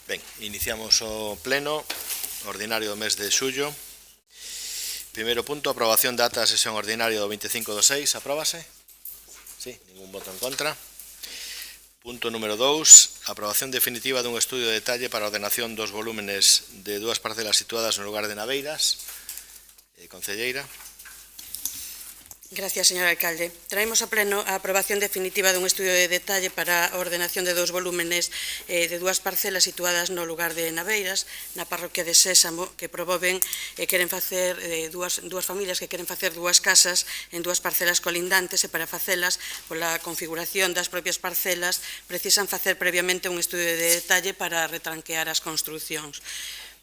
Ben, iniciamos o pleno ordinario do mes de xullo. Primeiro punto, aprobación da ata da sesión ordinaria do 25/6. Apróbase? Sí, ningún voto en contra. Punto número 2, aprobación definitiva dun estudio de detalle para a ordenación dos volúmenes de dúas parcelas situadas no lugar de Naveiras. Concelleira. Gracias, señor alcalde. Traemos a pleno a aprobación definitiva dun estudio de detalle para a ordenación de dous volúmenes de dúas parcelas situadas no lugar de Naveiras, na parroquia de Sésamo, que promoven queren facer dúas familias que queren facer dúas casas en dúas parcelas colindantes, e para facelas, pola configuración das propias parcelas, precisan facer previamente un estudio de detalle para retranquear as construcións.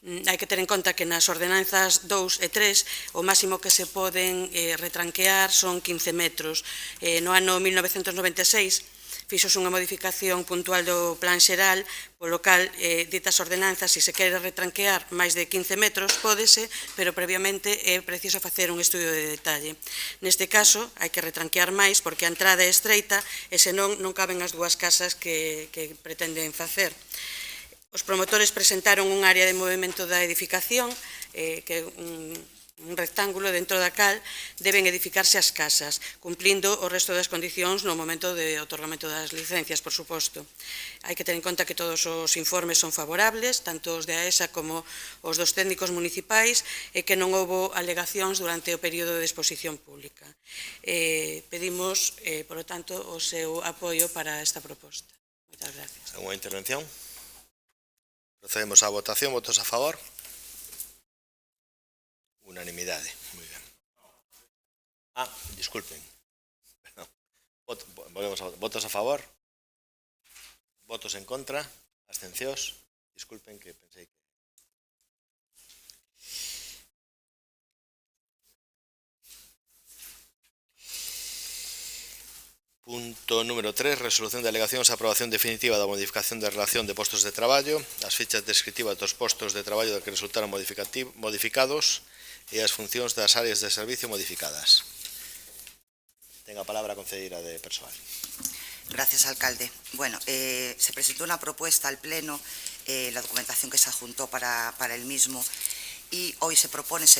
Hai que ter en conta que nas ordenanzas 2 e 3 o máximo que se poden retranquear son 15 metros. No ano 1996 fixose unha modificación puntual do plan xeral, polo cal ditas ordenanzas, se se quere retranquear máis de 15 metros, pódese, pero previamente é preciso facer un estudio de detalle. Neste caso, hai que retranquear máis porque a entrada é estreita e senón non caben as dúas casas que pretenden facer. Os promotores presentaron un área de movimento da edificación, que é un rectángulo dentro da cal deben edificarse as casas, cumplindo o resto das condicións no momento de otorgamento das licencias, por suposto. Hai que ter en conta que todos os informes son favorables, tanto os de AESA como os dos técnicos municipais, e que non houbo alegacións durante o período de exposición pública. Pedimos, por lo tanto, o seu apoio para esta proposta. Moitas gracias. Alguna intervención? Procedemos á votación. Votos a favor? Unanimidade. Moi ben. Disculpen. Volvemos a votar. Votos a favor? Votos en contra? Abstencións? Disculpen que pensei que... Punto número 3, resolución de alegacións a aprobación definitiva da modificación de relación de postos de traballo, as fichas descriptivas dos postos de traballo que resultaron modificados e as funcións das áreas de servicio modificadas. Ten a palabra a concelleira de Persoal. Gracias, alcalde. Bueno, se presentó una propuesta al Pleno, la documentación que se adjuntó para el mismo, y hoy se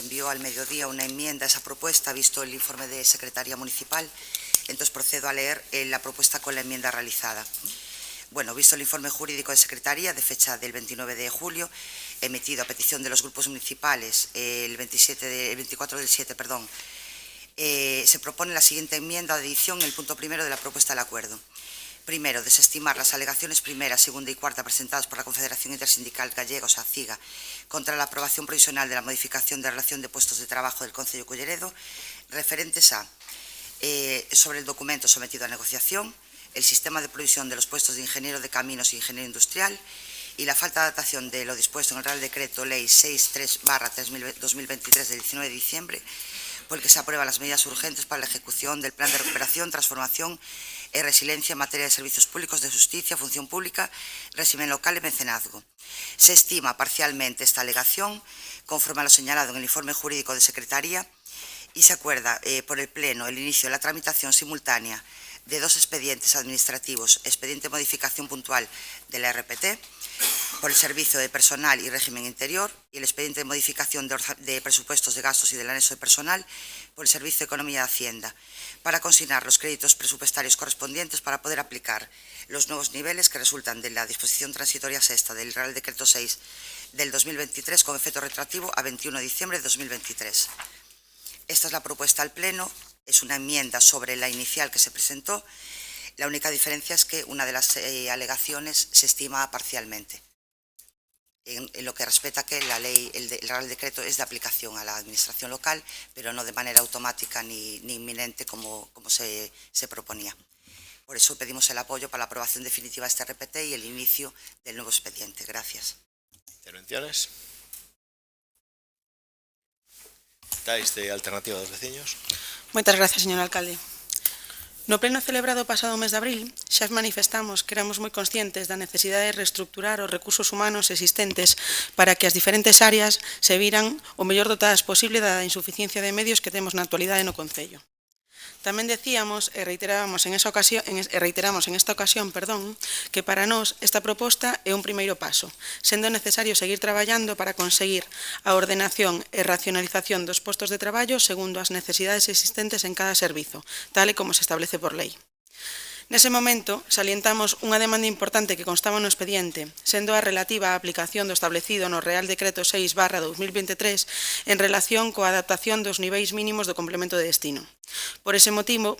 envió al mediodía una enmienda a esa propuesta, visto el informe de Secretaría Municipal. Entonces procedo a leer la propuesta con la enmienda realizada. Bueno, visto el informe jurídico de Secretaría de fecha del 29 de julio, emitido a petición de los grupos municipales el 24 del 7, se propone la siguiente enmienda de adición en el punto primero de la propuesta del acuerdo. Primero, desestimar las alegaciones primera, segunda y cuarta presentadas por la Confederación Intersindical Gallega, o sea, CIGA, contra la aprobación provisional de la modificación de relación de puestos de trabajo del Concello de Culleredo, referentes a sobre el documento sometido a negociación, el sistema de provisión de los puestos de ingeniero de caminos e ingeniero industrial y la falta de adaptación de lo dispuesto en el Real Decreto Ley 63/2023 del 19 de diciembre, por el que se aprueban las medidas urgentes para la ejecución del Plan de Recuperación, Transformación e Resiliencia en materia de servicios públicos, de justicia, función pública, régimen local y mecenazgo. Se estima parcialmente esta alegación, conforme a lo señalado en el informe jurídico de Secretaría, y se acuerda por el Pleno el inicio de la tramitación simultánea de dos expedientes administrativos, expediente de modificación puntual de la RPT, por el Servicio de Personal y Régimen Interior, y el expediente de modificación de presupuestos de gastos y del anexo de personal por el Servicio de Economía de Hacienda, para consignar los créditos presupuestarios correspondientes para poder aplicar los nuevos niveles que resultan de la disposición transitoria sexta del Real Decreto 6 del 2023 con efecto retroactivo a 21 de diciembre de 2023. Esta es la propuesta al Pleno, es una enmienda sobre la inicial que se presentó. La única diferencia es que una de las alegaciones se estima parcialmente, en lo que respecta a que la ley, el Real Decreto es de aplicación a la administración local, pero no de manera automática ni inminente como se proponía. Por eso pedimos el apoyo para la aprobación definitiva de este RPT y el inicio del nuevo expediente. Gracias. Intervenciones. Dais de alternativa dos veciños. Moitas gracias, señor alcalde. No pleno celebrado o pasado mes de abril xa manifestamos que éramos moi conscientes da necesidade de reestructurar os recursos humanos existentes para que as diferentes áreas se viran o mellor dotadas posible da insuficiencia de medios que temos na actualidade no Concello. Tamén decíamos e reiteramos en esta ocasión, que para nós esta proposta é un primeiro paso, sendo necesario seguir traballando para conseguir a ordenación e racionalización dos postos de traballo segundo as necesidades existentes en cada servizo, tal e como se establece por lei. Nese momento, salientamos unha demanda importante que constaba no expediente, sendo a relativa á aplicación do establecido no Real Decreto 6/2023 en relación coa adaptación dos niveis mínimos do complemento de destino. Por ese motivo,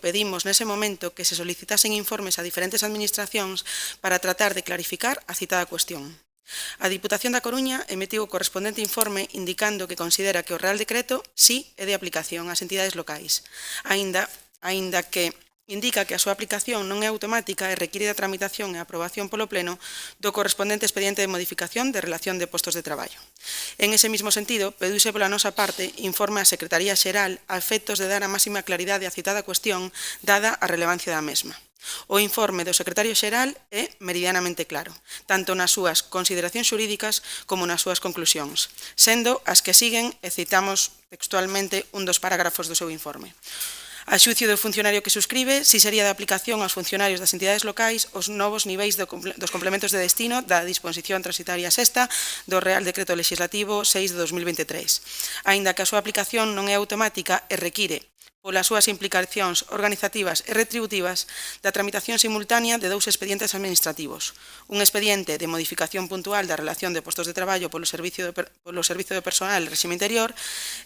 pedimos nese momento que se solicitasen informes a diferentes administracións para tratar de clarificar a citada cuestión. A Diputación da Coruña emitiu o correspondente informe indicando que considera que o Real Decreto sí é de aplicación ás entidades locais, aínda que indica que a súa aplicación non é automática e require da tramitación e aprobación polo Pleno do correspondente expediente de modificación de relación de postos de traballo. En ese mismo sentido, pediuse pola nosa parte informe á Secretaría Xeral a efectos de dar a máxima claridade á citada cuestión dada a relevancia da mesma. O informe do Secretario Xeral é meridianamente claro, tanto nas súas consideracións xurídicas como nas súas conclusións, sendo as que siguen, e citamos textualmente un dos parágrafos do seu informe. A xuicio do funcionario que suscribe, si sería de aplicación aos funcionarios das entidades locais os novos niveis dos complementos de destino da disposición transitoria sexta do Real Decreto Legislativo 6 de 2023, aínda que a súa aplicación non é automática e require, polas súas implicacións organizativas e retributivas, da tramitación simultánea de dous expedientes administrativos. Un expediente de modificación puntual da relación de postos de traballo polo servizo de personal e réxime interior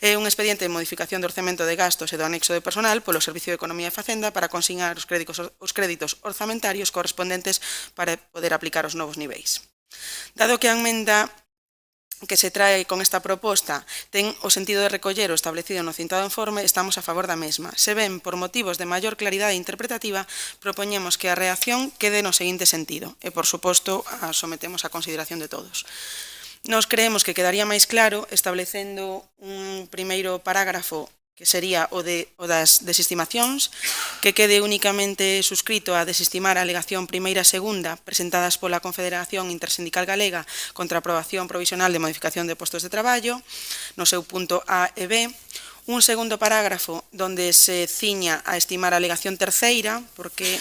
e un expediente de modificación do orzamento de gastos e do anexo de personal polo Servicio de Economía e Facenda para consignar os créditos orzamentarios correspondentes para poder aplicar os novos niveis. Dado que a emenda que se trae con esta proposta ten o sentido de recoller o establecido no citado informe, estamos a favor da mesma. Se ben, por motivos de maior claridade interpretativa, propoñemos que a reacción quede no seguinte sentido e, por suposto, a sometemos a consideración de todos. Nos creemos que quedaría máis claro establecendo un primeiro parágrafo que sería o das desestimacións, que quede únicamente suscrito a desestimar a alegación primeira e segunda presentadas pola Confederación Intersindical Galega contra a aprobación provisional de modificación de postos de traballo, no seu punto A e B, un segundo parágrafo donde se ciña a estimar a alegación terceira, porque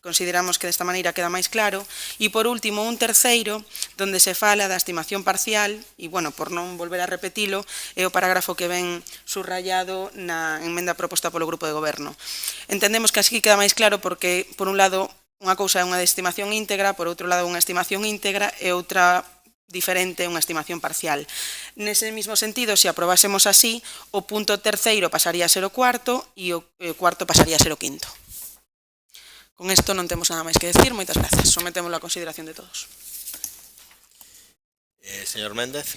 consideramos que desta maneira queda máis claro, e por último un terceiro donde se fala da estimación parcial, e, bueno, por non volver a repetilo, é o parágrafo que ven subrayado na emenda proposta polo Grupo de Goberno. Entendemos que así queda máis claro porque, por un lado, unha cousa é unha estimación íntegra, por outro lado, unha estimación íntegra e outra diferente, unha estimación parcial. Nese mesmo sentido, se aprobásemos así, o punto terceiro pasaría a ser o cuarto e o cuarto pasaría a ser o quinto. Con isto non temos nada máis que decir. Moitas grazas. Sometémoslo a consideración de todos. Señor Méndez.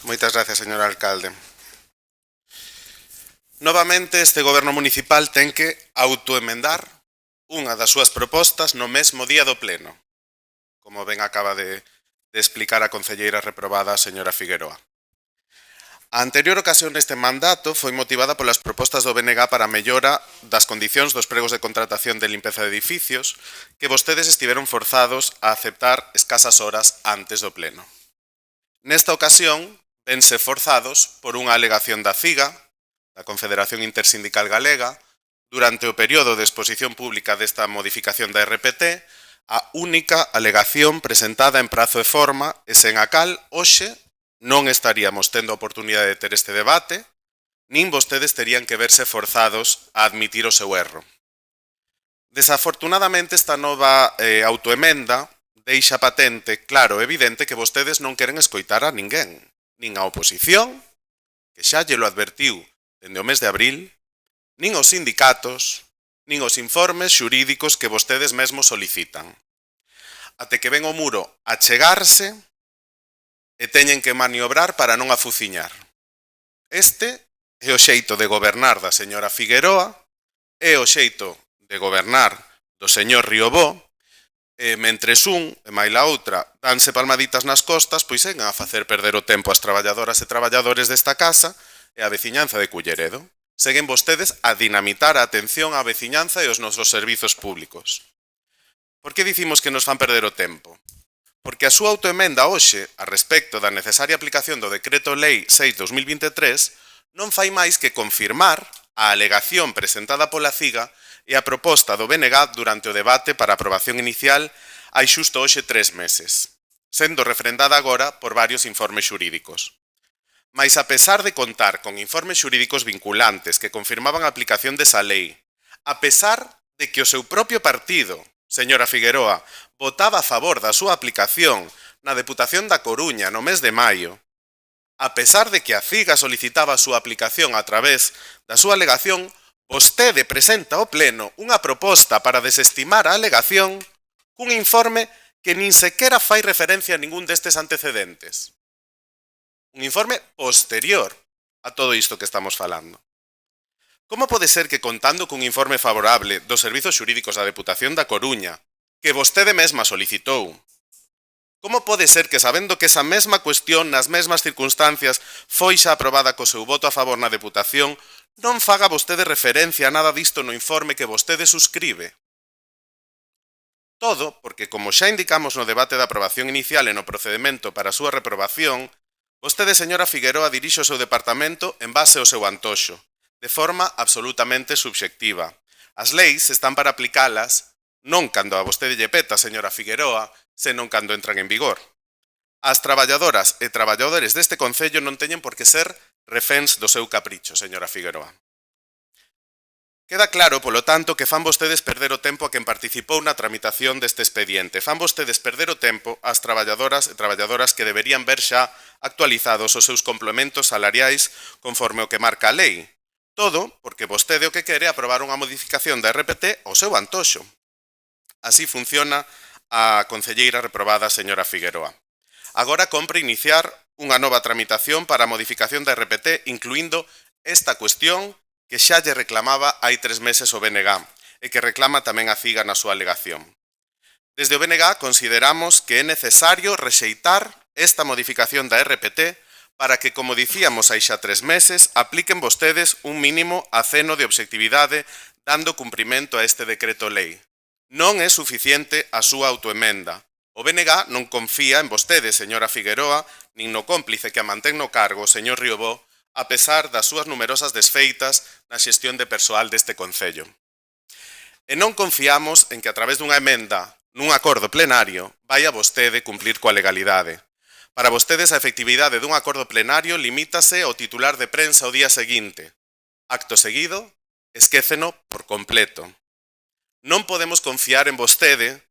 Moitas gracias, señor alcalde. Novamente, este goberno municipal ten que autoemendar unha das súas propostas no mesmo día do pleno, como ben acaba de explicar a concelleira reprobada, a señora Figueroa. A anterior ocasión neste mandato foi motivada polas propostas do BNG para a mellora das condicións dos pregos de contratación de limpeza de edificios que vostedes estiveron forzados a aceptar escasas horas antes do pleno. Nesta ocasión, vense forzados por unha alegación da CIGA, da Confederación Intersindical Galega, durante o período de exposición pública desta modificación da RPT, a única alegación presentada en prazo e forma e sen a cal, hoxe, non estaríamos tendo a oportunidade de ter este debate, nin vostedes terían que verse forzados a admitir o seu erro. Desafortunadamente, esta nova autoemenda deixa patente, claro e evidente, que vostedes non queren escoitar a ninguén, nin a oposición, que xa lle lo advertiu dende o mes de abril, nin os sindicatos, nin os informes xurídicos que vostedes mesmos solicitan. Até que ven o muro a chegarse e teñen que maniobrar para non afuciñar. Este é o xeito de gobernar da señora Figueroa, é o xeito de gobernar do señor Riobó, e mentres un e maila outra danse palmaditas nas costas, pois seguen a facer perder o tempo ás traballadoras e traballadores desta casa e a veciñanza de Culleredo. Seguen vostedes a dinamitar a atención á veciñanza e aos nosos servizos públicos. Por que dicimos que nos fan perder o tempo? Porque a súa autoemenda hoxe, a respecto da necesaria aplicación do Decreto Lei 6/2023, non fai máis que confirmar a alegación presentada pola CIGA e a proposta do BNG durante o debate para a aprobación inicial hai xusto hoxe 3 meses, sendo refrendada agora por varios informes xurídicos. Mais a pesar de contar con informes xurídicos vinculantes que confirmaban a aplicación desa lei, a pesar de que o seu propio partido, señora Figueroa, votaba a favor da súa aplicación na Deputación da Coruña no mes de maio, a pesar de que a CIGA solicitaba a súa aplicación a través da súa alegación, vostede presenta ao Pleno unha proposta para desestimar a alegación cun informe que nin sequera fai referencia a ningún destes antecedentes. Un informe posterior a todo isto que estamos falando. Como pode ser que contando cun informe favorable dos servizos xurídicos da Deputación da Coruña, que vostede mesma solicitou, como pode ser que sabendo que esa mesma cuestión nas mesmas circunstancias foi xa aprobada co seu voto a favor na Deputación, non faga vostede referencia a nada disto no informe que vostede suscribe? Todo porque, como xa indicamos no debate da aprobación inicial e no procedimento para a súa reprobación, vostede, señora Figueroa, dirixe o seu departamento en base ao seu antoxo, de forma absolutamente subxectiva. As leis están para aplicalas non cando a vostede lle peta, señora Figueroa, senón cando entran en vigor. As traballadoras e traballadores deste concello non teñen por que ser reféns do seu capricho, señora Figueroa. Queda claro, polo tanto, que fan vostedes perder o tempo a quen participou na tramitación deste expediente. Fan vostedes perder o tempo ás traballadoras e traballadoras que deberían ver xa actualizados os seus complementos salariais conforme o que marca a lei. Todo porque vostede o que quere é aprobar unha modificación da RPT ao seu antoxo. Así funciona a concelleira reprobada señora Figueroa. Agora compre iniciar unha nova tramitación para a modificación da RPT, incluindo esta cuestión que xa lle reclamaba hai 3 meses o BNG e que reclama tamén a CIGA na súa alegación. Desde o BNG consideramos que é necesario rexeitar esta modificación da RPT para que, como dicíamos hai xa 3 meses, apliquen vostedes un mínimo aceno de obxectividade dando cumprimento a este decreto lei. Non é suficiente a súa autoemenda. O BNG non confía en vostede, señora Figueroa, nin no cómplice que a mantén no cargo, señor Riobó, a pesar das súas numerosas desfeitas na xestión de persoal deste concello. E non confiamos en que a través dunha emenda, nun acordo plenario, vai a vostede cumplir coa legalidade. Para vostedes a efectividade dun acordo plenario limítase ao titular de prensa o día seguinte. Acto seguido, esquéceno por completo. Non podemos confiar en vostede,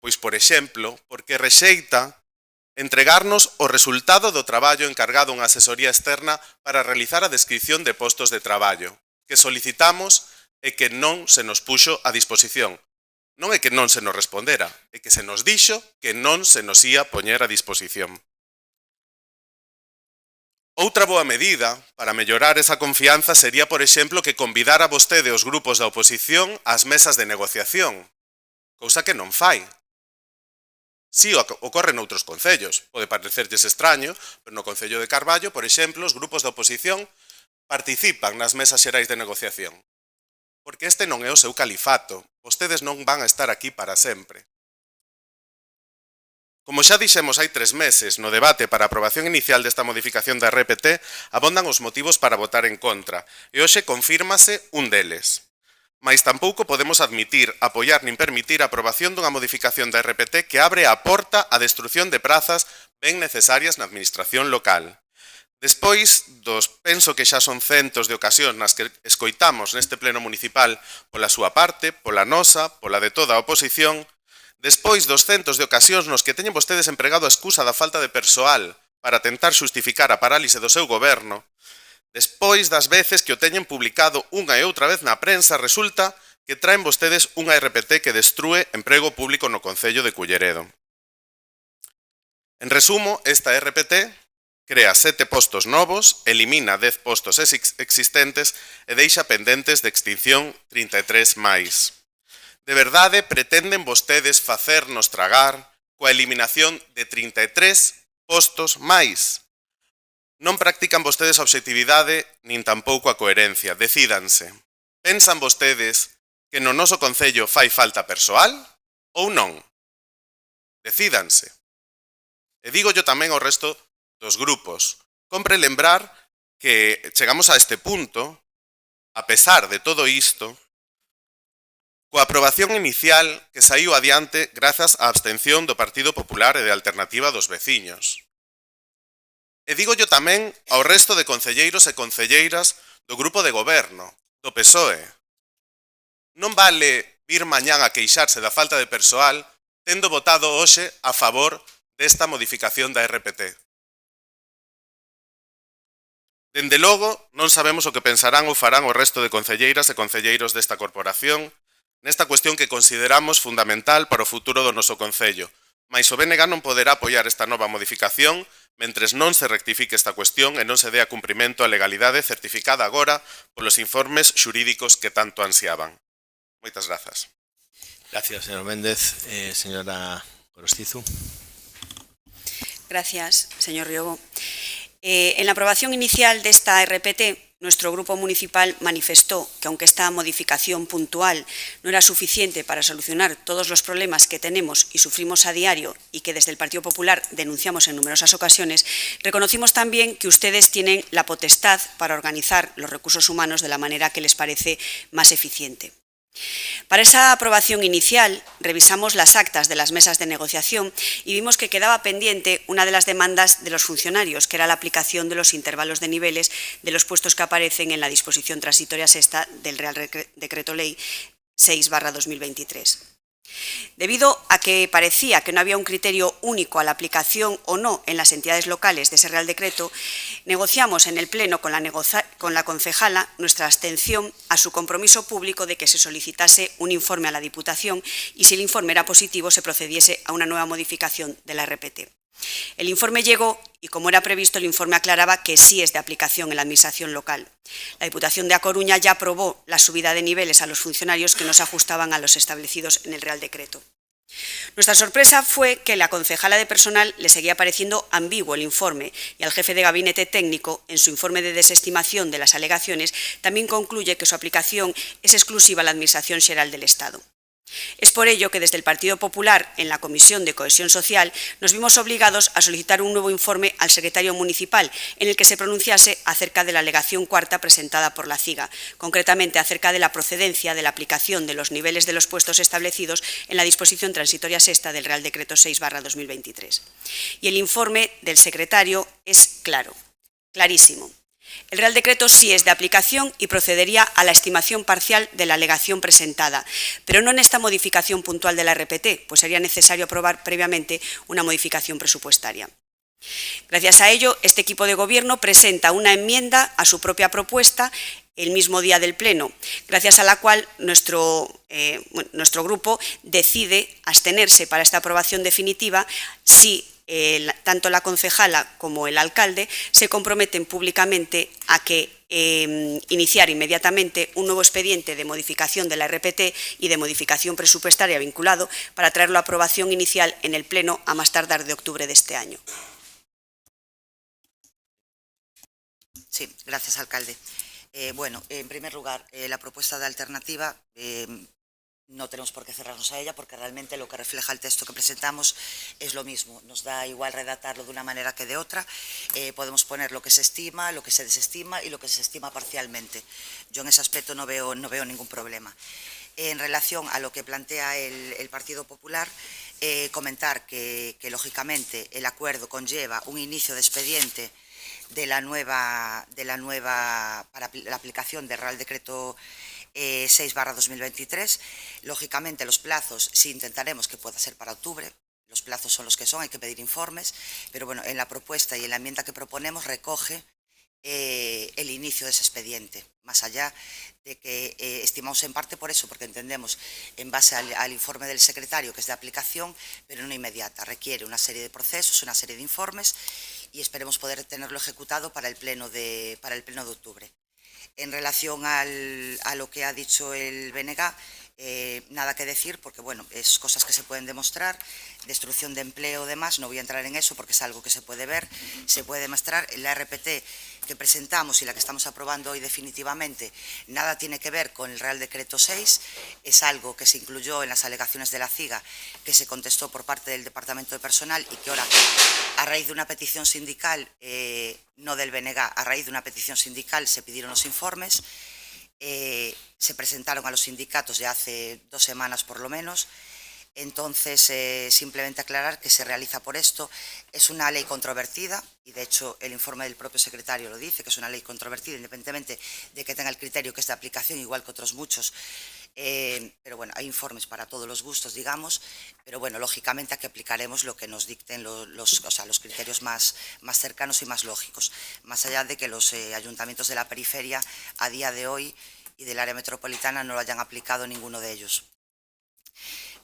pois, por exemplo, porque rexeita entregarnos o resultado do traballo encargado unha asesoría externa para realizar a descripción de postos de traballo, que solicitamos e que non se nos puxo a disposición. Non é que non se nos respondera, é que se nos dixo que non se nos ía poñer a disposición. Outra boa medida para mellorar esa confianza sería, por exemplo, que convidara vostede os grupos da oposición ás mesas de negociación, cousa que non fai. Si ocorre noutros concellos, pode parecerlles extraño, pero no Concello de Carballo, por exemplo, os grupos da oposición participan nas mesas xerais de negociación. Porque este non é o seu califato, vostedes non van a estar aquí para sempre. Como xa dixemos hai 3 meses no debate para a aprobación inicial desta modificación da RPT, abondan os motivos para votar en contra, e hoxe confírmase un deles. Mais tampouco podemos admitir, apoiar nin permitir a aprobación dunha modificación da RPT que abre a porta á destrución de prazas ben necesarias na administración local. Despois dos, penso que xa son centos de ocasións nas que escoitamos neste pleno municipal pola súa parte, pola nosa, pola de toda a oposición, despois dos centos de ocasións nos que teñen vostedes empregado a excusa da falta de persoal para tentar xustificar a parálise do seu goberno, despois das veces que o teñen publicado unha e outra vez na prensa, resulta que traen vostedes unha RPT que destrúe emprego público no Concello de Culleredo. En resumo, esta RPT crea 7 postos novos, elimina 10 postos existentes e deixa pendentes de extinción 33 máis. De verdade pretenden vostedes facernos tragar coa eliminación de 33 postos máis. Non practican vostedes a obxectividade nin tampouco a coherencia. Decídanse. Pensan vostedes que no noso concello fai falta persoal ou non? Decídanse. E digo yo tamén ao resto dos grupos. Compre lembrar que chegamos a este punto a pesar de todo isto, coa aprobación inicial que saiu adiante grazas á abstención do Partido Popular e de Alternativa dos Veciños. E dígollo tamén ao resto de concelleiros e concelleiras do grupo de goberno, do PSOE. Non vale vir mañán a queixarse da falta de persoal tendo votado hoxe a favor desta modificación da RPT. Dende logo, non sabemos o que pensarán ou farán o resto de concelleiras e concelleiros desta corporación nesta cuestión que consideramos fundamental para o futuro do noso concello, mais o BNG non poderá apoiar esta nova modificación mentres non se rectifique esta cuestión e non se dé a cumprimento a legalidade certificada agora polos informes xurídicos que tanto ansiaban. Moitas grazas. Gracias, señor Méndez. Señora Gorostizu. Gracias, señor Riobo. En la aprobación inicial de esta RPT, nuestro grupo municipal manifestó que aunque esta modificación puntual no era suficiente para solucionar todos los problemas que tenemos y sufrimos a diario y que desde el Partido Popular denunciamos en numerosas ocasiones, reconocimos también que ustedes tienen la potestad para organizar los recursos humanos de la manera que les parece más eficiente. Para esa aprobación inicial, revisamos las actas de las mesas de negociación y vimos que quedaba pendiente una de las demandas de los funcionarios, que era la aplicación de los intervalos de niveles de los puestos que aparecen en la disposición transitoria sexta del Real Decreto Ley 6/2023. Debido a que parecía que no había un criterio único a la aplicación o no en las entidades locales de ese Real Decreto, negociamos en el Pleno con la concejala nuestra abstención a su compromiso público de que se solicitase un informe a la Diputación y, si el informe era positivo, se procediese a una nueva modificación de la RPT. El informe llegó y, como era previsto, el informe aclaraba que sí es de aplicación en la Administración local. La Diputación de A Coruña ya aprobó la subida de niveles a los funcionarios que no se ajustaban a los establecidos en el Real Decreto. Nuestra sorpresa fue que la concejala de personal le seguía pareciendo ambiguo el informe y al jefe de gabinete técnico, en su informe de desestimación de las alegaciones, también concluye que su aplicación es exclusiva a la Administración Xeral del Estado. Es por ello que desde el Partido Popular, en la Comisión de Cohesión Social, nos vimos obligados a solicitar un nuevo informe al secretario municipal en el que se pronunciase acerca de la alegación cuarta presentada por la CIGA, concretamente acerca de la procedencia de la aplicación de los niveles de los puestos establecidos en la disposición transitoria sexta del Real Decreto 6/2023. Y el informe del secretario es claro, clarísimo. El Real Decreto sí es de aplicación y procedería a la estimación parcial de la alegación presentada, pero no en esta modificación puntual de la RPT, pues sería necesario aprobar previamente una modificación presupuestaria. Gracias a ello, este equipo de gobierno presenta una enmienda a su propia propuesta el mismo día del Pleno, gracias a la cual nuestro grupo decide abstenerse para esta aprobación definitiva si tanto la concejala como el alcalde se comprometen públicamente a que iniciar inmediatamente un nuevo expediente de modificación de la RPT y de modificación presupuestaria vinculado para traerlo a aprobación inicial en el Pleno a más tardar de octubre de este año. Sí, gracias, alcalde. Bueno, en primer lugar, la propuesta de alternativa no tenemos por qué cerrarnos a ella porque realmente lo que refleja el texto que presentamos es lo mismo. Nos da igual redactarlo de una manera que de otra. Podemos poner lo que se estima, lo que se desestima y lo que se estima parcialmente. Yo en ese aspecto no veo ningún problema. En relación a lo que plantea el Partido Popular, comentar que lógicamente el acuerdo conlleva un inicio de expediente de la nueva para la aplicación del Real Decreto 6/2023. Lógicamente los plazos sí intentaremos que pueda ser para octubre. Los plazos son los que son, hay que pedir informes, pero bueno, en la propuesta y en la enmienda que proponemos recoge el inicio de ese expediente, más allá de que estimamos en parte por eso, porque entendemos en base al informe del secretario que es de aplicación, pero no inmediata, requiere una serie de procesos, una serie de informes y esperemos poder tenerlo ejecutado para el pleno de octubre. En relación a lo que ha dicho el BNG, nada que decir porque, bueno, es cosas que se pueden demostrar, destrucción de empleo o demás, no voy a entrar en eso porque es algo que se puede ver, se puede demostrar. La RPT que presentamos y la que estamos aprobando hoy definitivamente nada tiene que ver con el Real Decreto 6, es algo que se incluyó en las alegaciones de la CIGA, que se contestó por parte del Departamento de Personal y que ahora, a raíz de una petición sindical, no del BNG, a raíz de una petición sindical se pidieron los informes. se presentaron a los sindicatos ya hace 2 semanas por lo menos. Entonces, simplemente aclarar que se realiza por esto. Es una ley controvertida y, de hecho, el informe del propio secretario lo dice, que es una ley controvertida, independientemente de que tenga el criterio que es de aplicación, igual que otros muchos. Pero bueno, hay informes para todos los gustos, digamos, pero bueno, lógicamente aquí aplicaremos lo que nos dicten los criterios más cercanos y más lógicos, más allá de que los ayuntamientos de la periferia a día de hoy y del área metropolitana no lo hayan aplicado ninguno de ellos.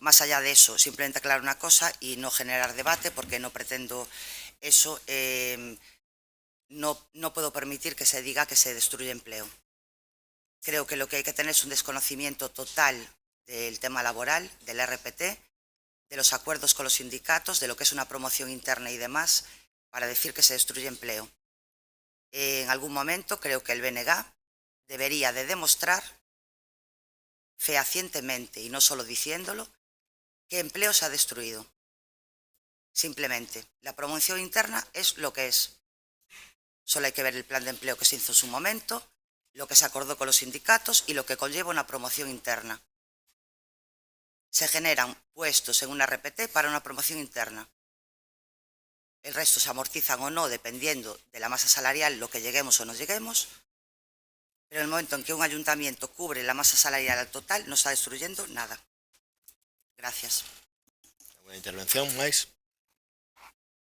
Más allá de eso, simplemente aclarar una cosa y no generar debate, porque no pretendo eso. No puedo permitir que se diga que se destruye empleo. Creo que lo que hay que tener es un desconocimiento total del tema laboral, del RPT, de los acuerdos con los sindicatos, de lo que es una promoción interna y demás, para decir que se destruye empleo. En algún momento creo que el BNG debería de demostrar fehacientemente, y no solo diciéndolo, que empleo se ha destruido. Simplemente, la promoción interna es lo que es. Solo hay que ver el plan de empleo que se hizo en su momento, lo que se acordó con los sindicatos y lo que conlleva una promoción interna. Se generan puestos en una RPT para una promoción interna. El resto se amortizan o no, dependiendo de la masa salarial, lo que lleguemos o no lleguemos. Pero en el momento en que un ayuntamiento cubre la masa salarial al total, no está destruyendo nada. Gracias. ¿Alguna intervención máis?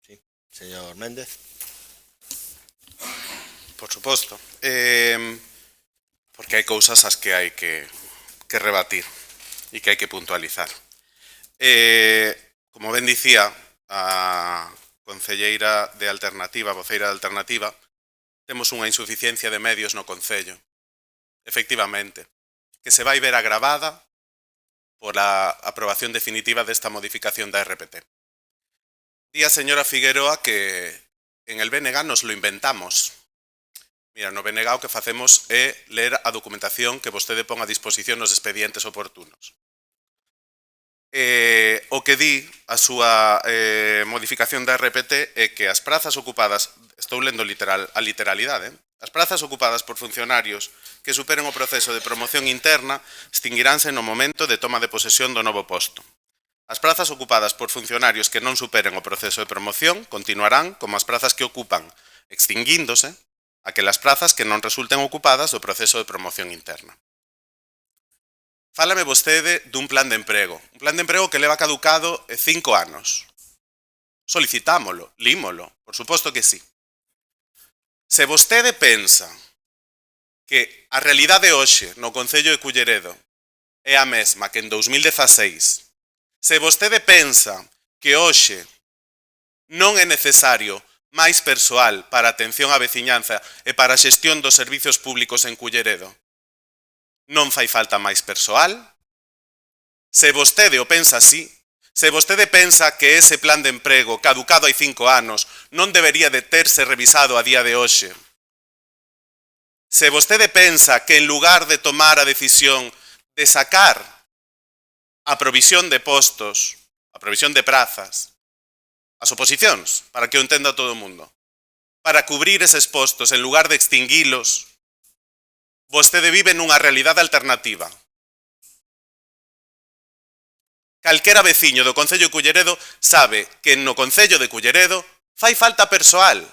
Sí, señor Méndez. Por suposto. Porque hai cousas as que hai que rebatir e que hai que puntualizar. Como ben dicía a concelleira de Alternativa, voceira de Alternativa, temos unha insuficiencia de medios no Concello. Efectivamente, que se vai ver agravada pola aprobación definitiva desta modificación da RPT. Di a señora Figueroa que en el BNG nos lo inventamos. Mira, no BNG o que facemos é ler a documentación que vostede pon a disposición nos expedientes oportunos. O que di a súa modificación da RPT é que as prazas ocupadas, estou lendo a literalidade, as prazas ocupadas por funcionarios que superen o proceso de promoción interna extinguiránse no momento de toma de posesión do novo posto. As prazas ocupadas por funcionarios que non superen o proceso de promoción continuarán como as prazas que ocupan, extinguíndose aquelas prazas que non resulten ocupadas do proceso de promoción interna. Fálame vostede dun plan de emprego, un plan de emprego que leva caducado 5 anos. Solicitámolo, límolo, por suposto que sí. Se vostede pensa que a realidade hoxe no Concello de Culleredo é a mesma que en 2016, se vostede pensa que hoxe non é necesario máis persoal para a atención á veciñanza e para a xestión dos servizos públicos en Culleredo, non fai falta máis persoal? Se vostede o pensa así, se vostede pensa que ese plan de emprego caducado hai 5 anos non debería de terse revisado a día de hoxe, se vostede pensa que en lugar de tomar a decisión de sacar a provisión de postos, a provisión de prazas, as oposicións, para que o entenda todo o mundo, para cubrir eses postos en lugar de extinguilos, vostede vive nunha realidade alternativa. Calquera veciño do Concello de Culleredo sabe que no Concello de Culleredo fai falta persoal,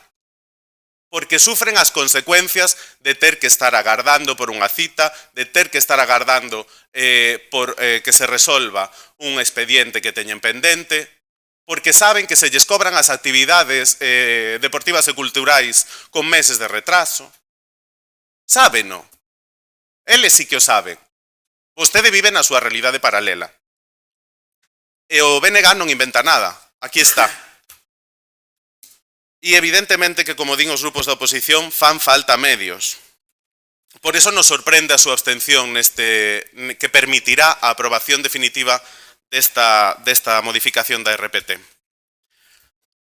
porque sufren as consecuencias de ter que estar agardando por unha cita, de ter que estar agardando por que se resolva un expediente que teñen pendente, porque saben que se lles cobran as actividades deportivas e culturais con meses de retraso. Sábeno. Eles sí que o saben. Vostede vive na súa realidade paralela. E o BNG non inventa nada. Aquí está. E evidentemente que, como din os grupos da oposición, fan falta medios. Por eso nos sorprende a súa abstención que permitirá a aprobación definitiva desta modificación da RPT.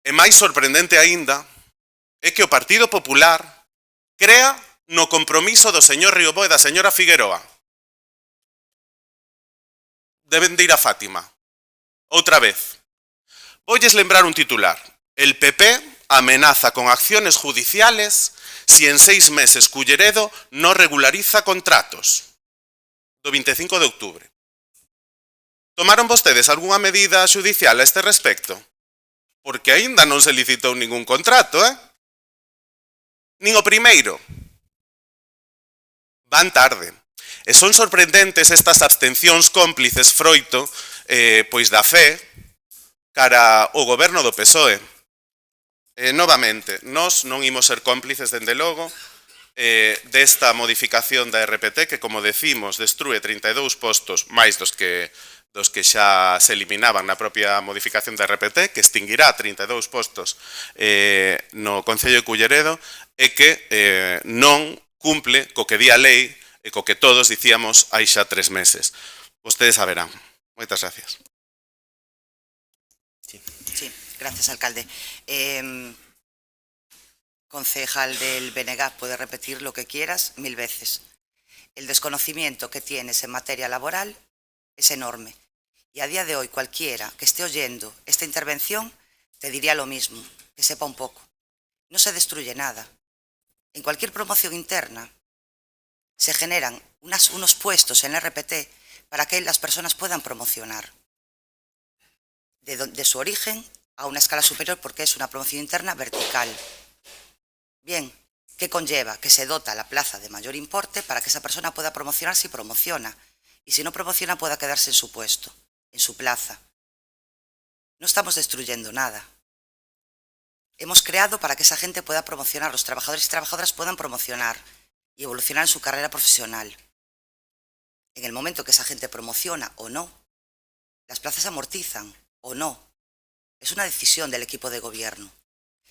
E máis sorprendente aínda é que o Partido Popular crea no compromiso do señor Riobó e da señora Figueroa. Deben de ir a Fátima. Outra vez. Voulles lembrar un titular. El PP amenaza con acciones judiciales si en 6 meses Culleredo non regulariza contratos do 25 de outubro. Tomaron vostedes algunha medida xudicial a este respecto? Porque aínda non se licitou ningún contrato, nin o primeiro. Van tarde. E son sorprendentes estas abstencións cómplices froito pois da fe cara ao goberno do PSOE. Novamente, nós non imos ser cómplices, dende logo, desta modificación da RPT que, como decimos, destrue 32 postos máis dos que xa se eliminaban na propia modificación da RPT, que extinguirá 32 postos no Concello de Culleredo e que non cumple co que di a lei e co que todos dicíamos hai xa 3 meses. Vostedes saberán. Moitas gracias. Sí, gracias, alcalde. Concejal del BNG, puede repetir lo que quieras 1000 veces. El desconocimiento que tienes en materia laboral es enorme. Y a día de hoy cualquiera que esté oyendo esta intervención te diría lo mismo, que sepa un poco. No se destruye nada. En cualquier promoción interna se generan unos puestos en la RPT para que las personas puedan promocionar de su origen a una escala superior, porque es una promoción interna vertical. Bien, ¿qué conlleva? Que se dota la plaza de mayor importe para que esa persona pueda promocionar si promociona, y si no promociona pueda quedarse en su puesto, en su plaza. No estamos destruyendo nada. Hemos creado para que esa gente pueda promocionar, los trabajadores y trabajadoras puedan promocionar y evolucionar en su carrera profesional. En el momento que esa gente promociona o no, las plazas amortizan o no. Es una decisión del equipo de gobierno,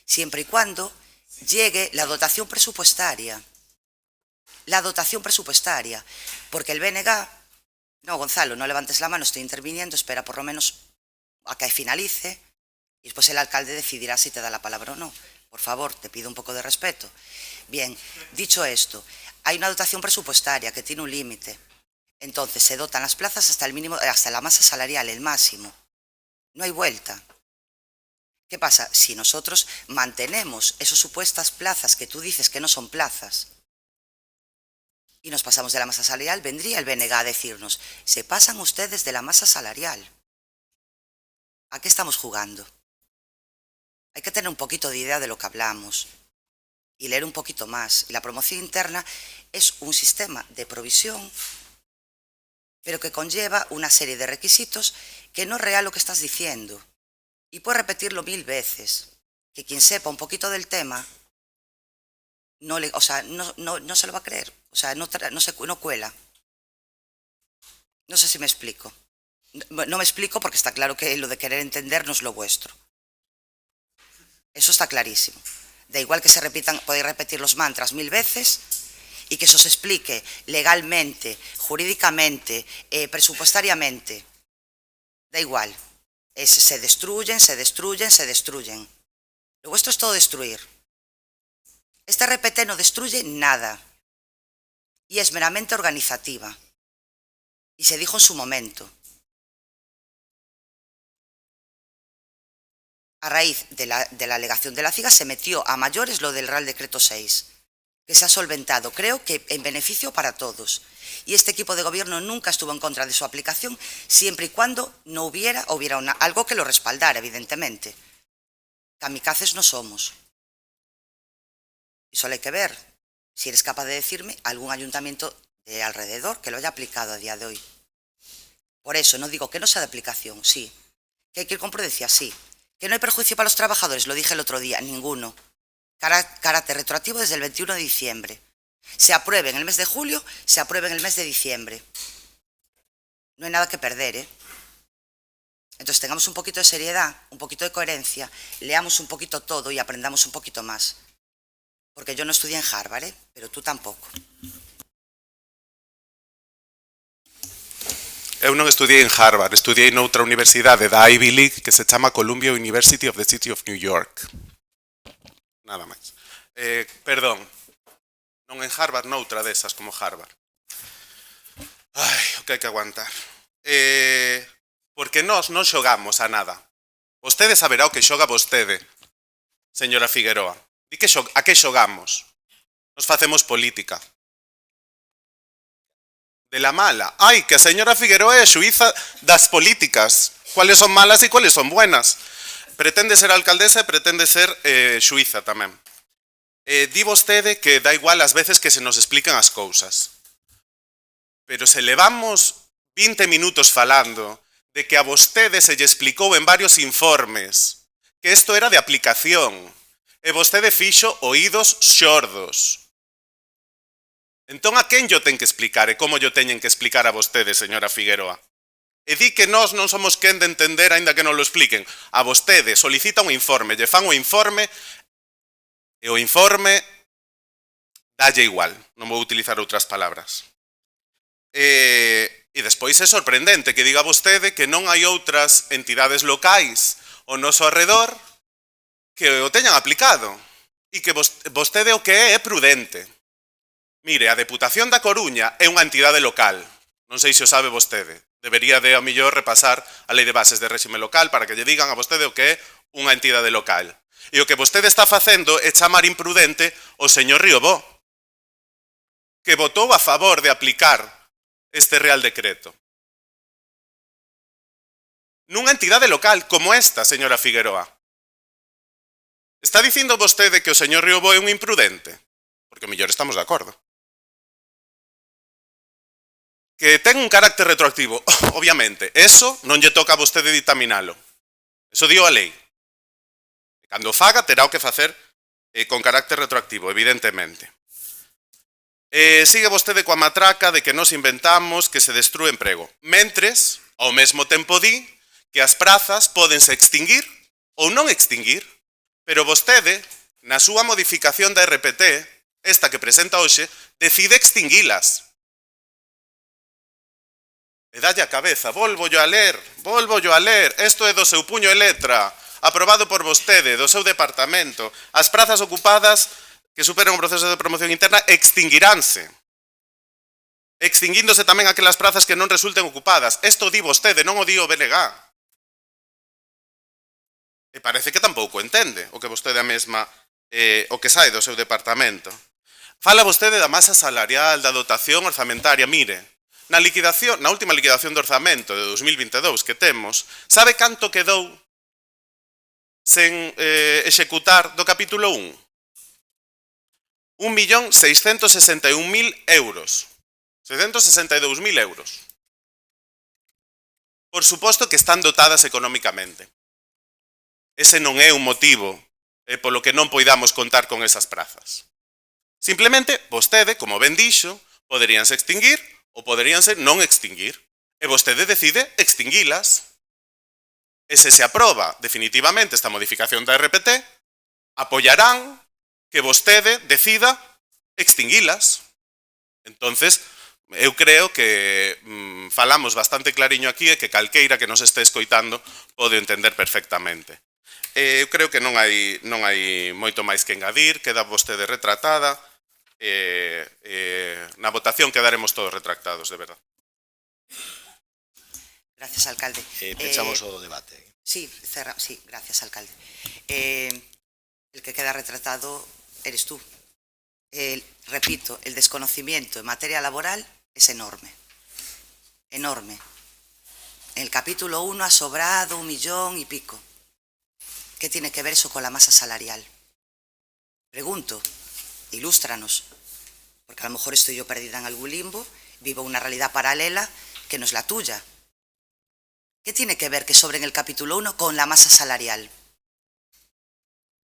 siempre y cuando llegue la dotación presupuestaria. La dotación presupuestaria, porque el BNG... No, Gonzalo, no levantes la mano, estoy interviniendo, espera por lo menos a que finalice y después el alcalde decidirá si te da la palabra o no. Por favor, te pido un poco de respeto. Bien, dicho esto, hay una dotación presupuestaria que tiene un límite. Entonces se dotan las plazas hasta el mínimo, hasta la masa salarial, el máximo. No hay vuelta. ¿Qué pasa? Si nosotros mantenemos esas supuestas plazas que tú dices que no son plazas y nos pasamos de la masa salarial, vendría el BNG a decirnos, se pasan ustedes de la masa salarial. ¿A qué estamos jugando? Hay que tener un poquito de idea de lo que hablamos y leer un poquito más. La promoción interna es un sistema de provisión, pero que conlleva una serie de requisitos que no es real lo que estás diciendo. Y puedo repetirlo 1000 veces, que quien sepa un poquito del tema no se lo va a creer, o sea, no cuela. No sé si me explico. No me explico porque está claro que lo de querer entender no es lo vuestro. Eso está clarísimo. Da igual que podéis repetir los mantras 1000 veces y que se os explique legalmente, jurídicamente, presupuestariamente. Da igual. Se destruyen, se destruyen, se destruyen. Lo vuestro es todo destruir. Esta RPT no destruye nada y es meramente organizativa. Y se dijo en su momento. A raíz de la alegación de la CIGA se metió a mayores lo del Real Decreto 6, que se ha solventado, creo que en beneficio para todos. Y este equipo de gobierno nunca estuvo en contra de su aplicación, siempre y cuando no hubiera algo que lo respaldara, evidentemente. Kamikazes no somos. Y solo hay que ver si eres capaz de decirme algún ayuntamiento de alrededor que lo haya aplicado a día de hoy. Por eso no digo que no sea de aplicación, sí. Que hay que ir con prudencia, sí. Que no hay perjuicio para los trabajadores, lo dije el otro día, ninguno. Carácter retroactivo desde el 21 de diciembre. Se apruebe en el mes de julio, se apruebe en el mes de diciembre. No hay nada que perder, ¿eh? Entonces tengamos un poquito de seriedad, un poquito de coherencia, leamos un poquito todo y aprendamos un poquito más. Porque yo no estudié en Harvard, ¿eh? Pero tú tampoco. Eu non estudiei en Harvard, estudiei noutra universidade da Ivy League que se chama Columbia University of the City of New York. Nada máis. Perdón, non en Harvard, noutra desas como Harvard. Ai, o que hai que aguantar. Porque nós non xogamos a nada. Vostede saberá o que xoga vostede, señora Figueroa. Di que a que xogamos? Nos facemos política. De la mala. Ai, que a señora Figueroa é a xuíza das políticas. Cuáles son malas e cuáles son buenas. Pretende ser alcaldesa e pretende ser xuíza tamén. Di vostede que dá igual as veces que se nos explican as cousas. Pero se levamos 20 minutos falando de que a vostede se lle explicou en varios informes que isto era de aplicación e vostede fixo oídos xordos. Entón, a quen yo ten que explicar e como yo teñen que explicar a vostede, señora Figueroa? E di que nós non somos quen de entender aínda que non lo expliquen. A vostede solicita un informe, lle fan o informe e o informe dalle igual. Non vou utilizar outras palabras. E despois é sorprendente que diga vostede que non hai outras entidades locais ao noso arredor que o teñan aplicado e que vostede o que é prudente. Mire, a Deputación da Coruña é unha entidade local. Non sei se o sabe vostede. Debería de, ao mellor, repasar a Lei de Bases de Réxime Local para que lle digan a vostede o que é unha entidade local. E o que vostede está facendo é chamar imprudente o señor Riobó, que votou a favor de aplicar este Real Decreto. Nunha entidade local como esta, señora Figueroa. Está dicindo vostede que o señor Riobó é un imprudente? Porque ao mellor estamos de acordo. Que ten un carácter retroactivo, obviamente, eso non lle toca a vostede dictaminalo. Eso dio a lei. Cando faga, terá o que facer con carácter retroactivo, evidentemente. Sigue vostede coa matraca de que nos inventamos que se destrúe emprego. Mentres, ao mesmo tempo di que as prazas pódense extinguir ou non extinguir, pero vostede, na súa modificación da RPT, esta que presenta hoxe, decide extinguilas. E dalle a cabeza, volvo yo a ler, isto é do seu puño e letra, aprobado por vostede, do seu departamento. As prazas ocupadas que superan un proceso de promoción interna extinguiránse. Extinguíndose tamén aquelas prazas que non resulten ocupadas. Isto di vostede, non o di o BNG. E parece que tampouco entende o que vostede a mesma, o que sae do seu departamento. Fala vostede da masa salarial, da dotación orzamentaria, mire. Na última liquidación do orzamento de 2022 que temos, sabe canto quedou sen executar do capítulo 1? 1.661.000 euros. 662.000 euros. Por suposto que están dotadas económicamente. Ese non é un motivo polo que non poidamos contar con esas prazas. Simplemente, vostede, como ben dixo, poderíanse extinguir ou poderíanse non extinguir. E vostede decide extinguilas. E se aproba definitivamente esta modificación da RPT, apoiarán que vostede decida extinguilas. Entonces, eu creo que falamos bastante clariño aquí e que calqueira que nos este escoitando pode entender perfectamente. Eu creo que non hai moito máis que engadir, queda vostede retratada. Na votación quedaremos todos retractados, de verdad. Gracias, alcalde. Pechamos o debate. Sí, gracias, alcalde. El que queda retratado eres tú. Repito, el desconocimiento en materia laboral es enorme. Enorme. En el capítulo 1 ha sobrado 1 millón y pico. ¿Qué tiene que ver eso con la masa salarial? Pregunto. Ilústranos, porque a lo mejor estoy yo perdida en algún limbo, vivo una realidad paralela que no es la tuya. ¿Qué tiene que ver que sobre en el capítulo 1 con la masa salarial?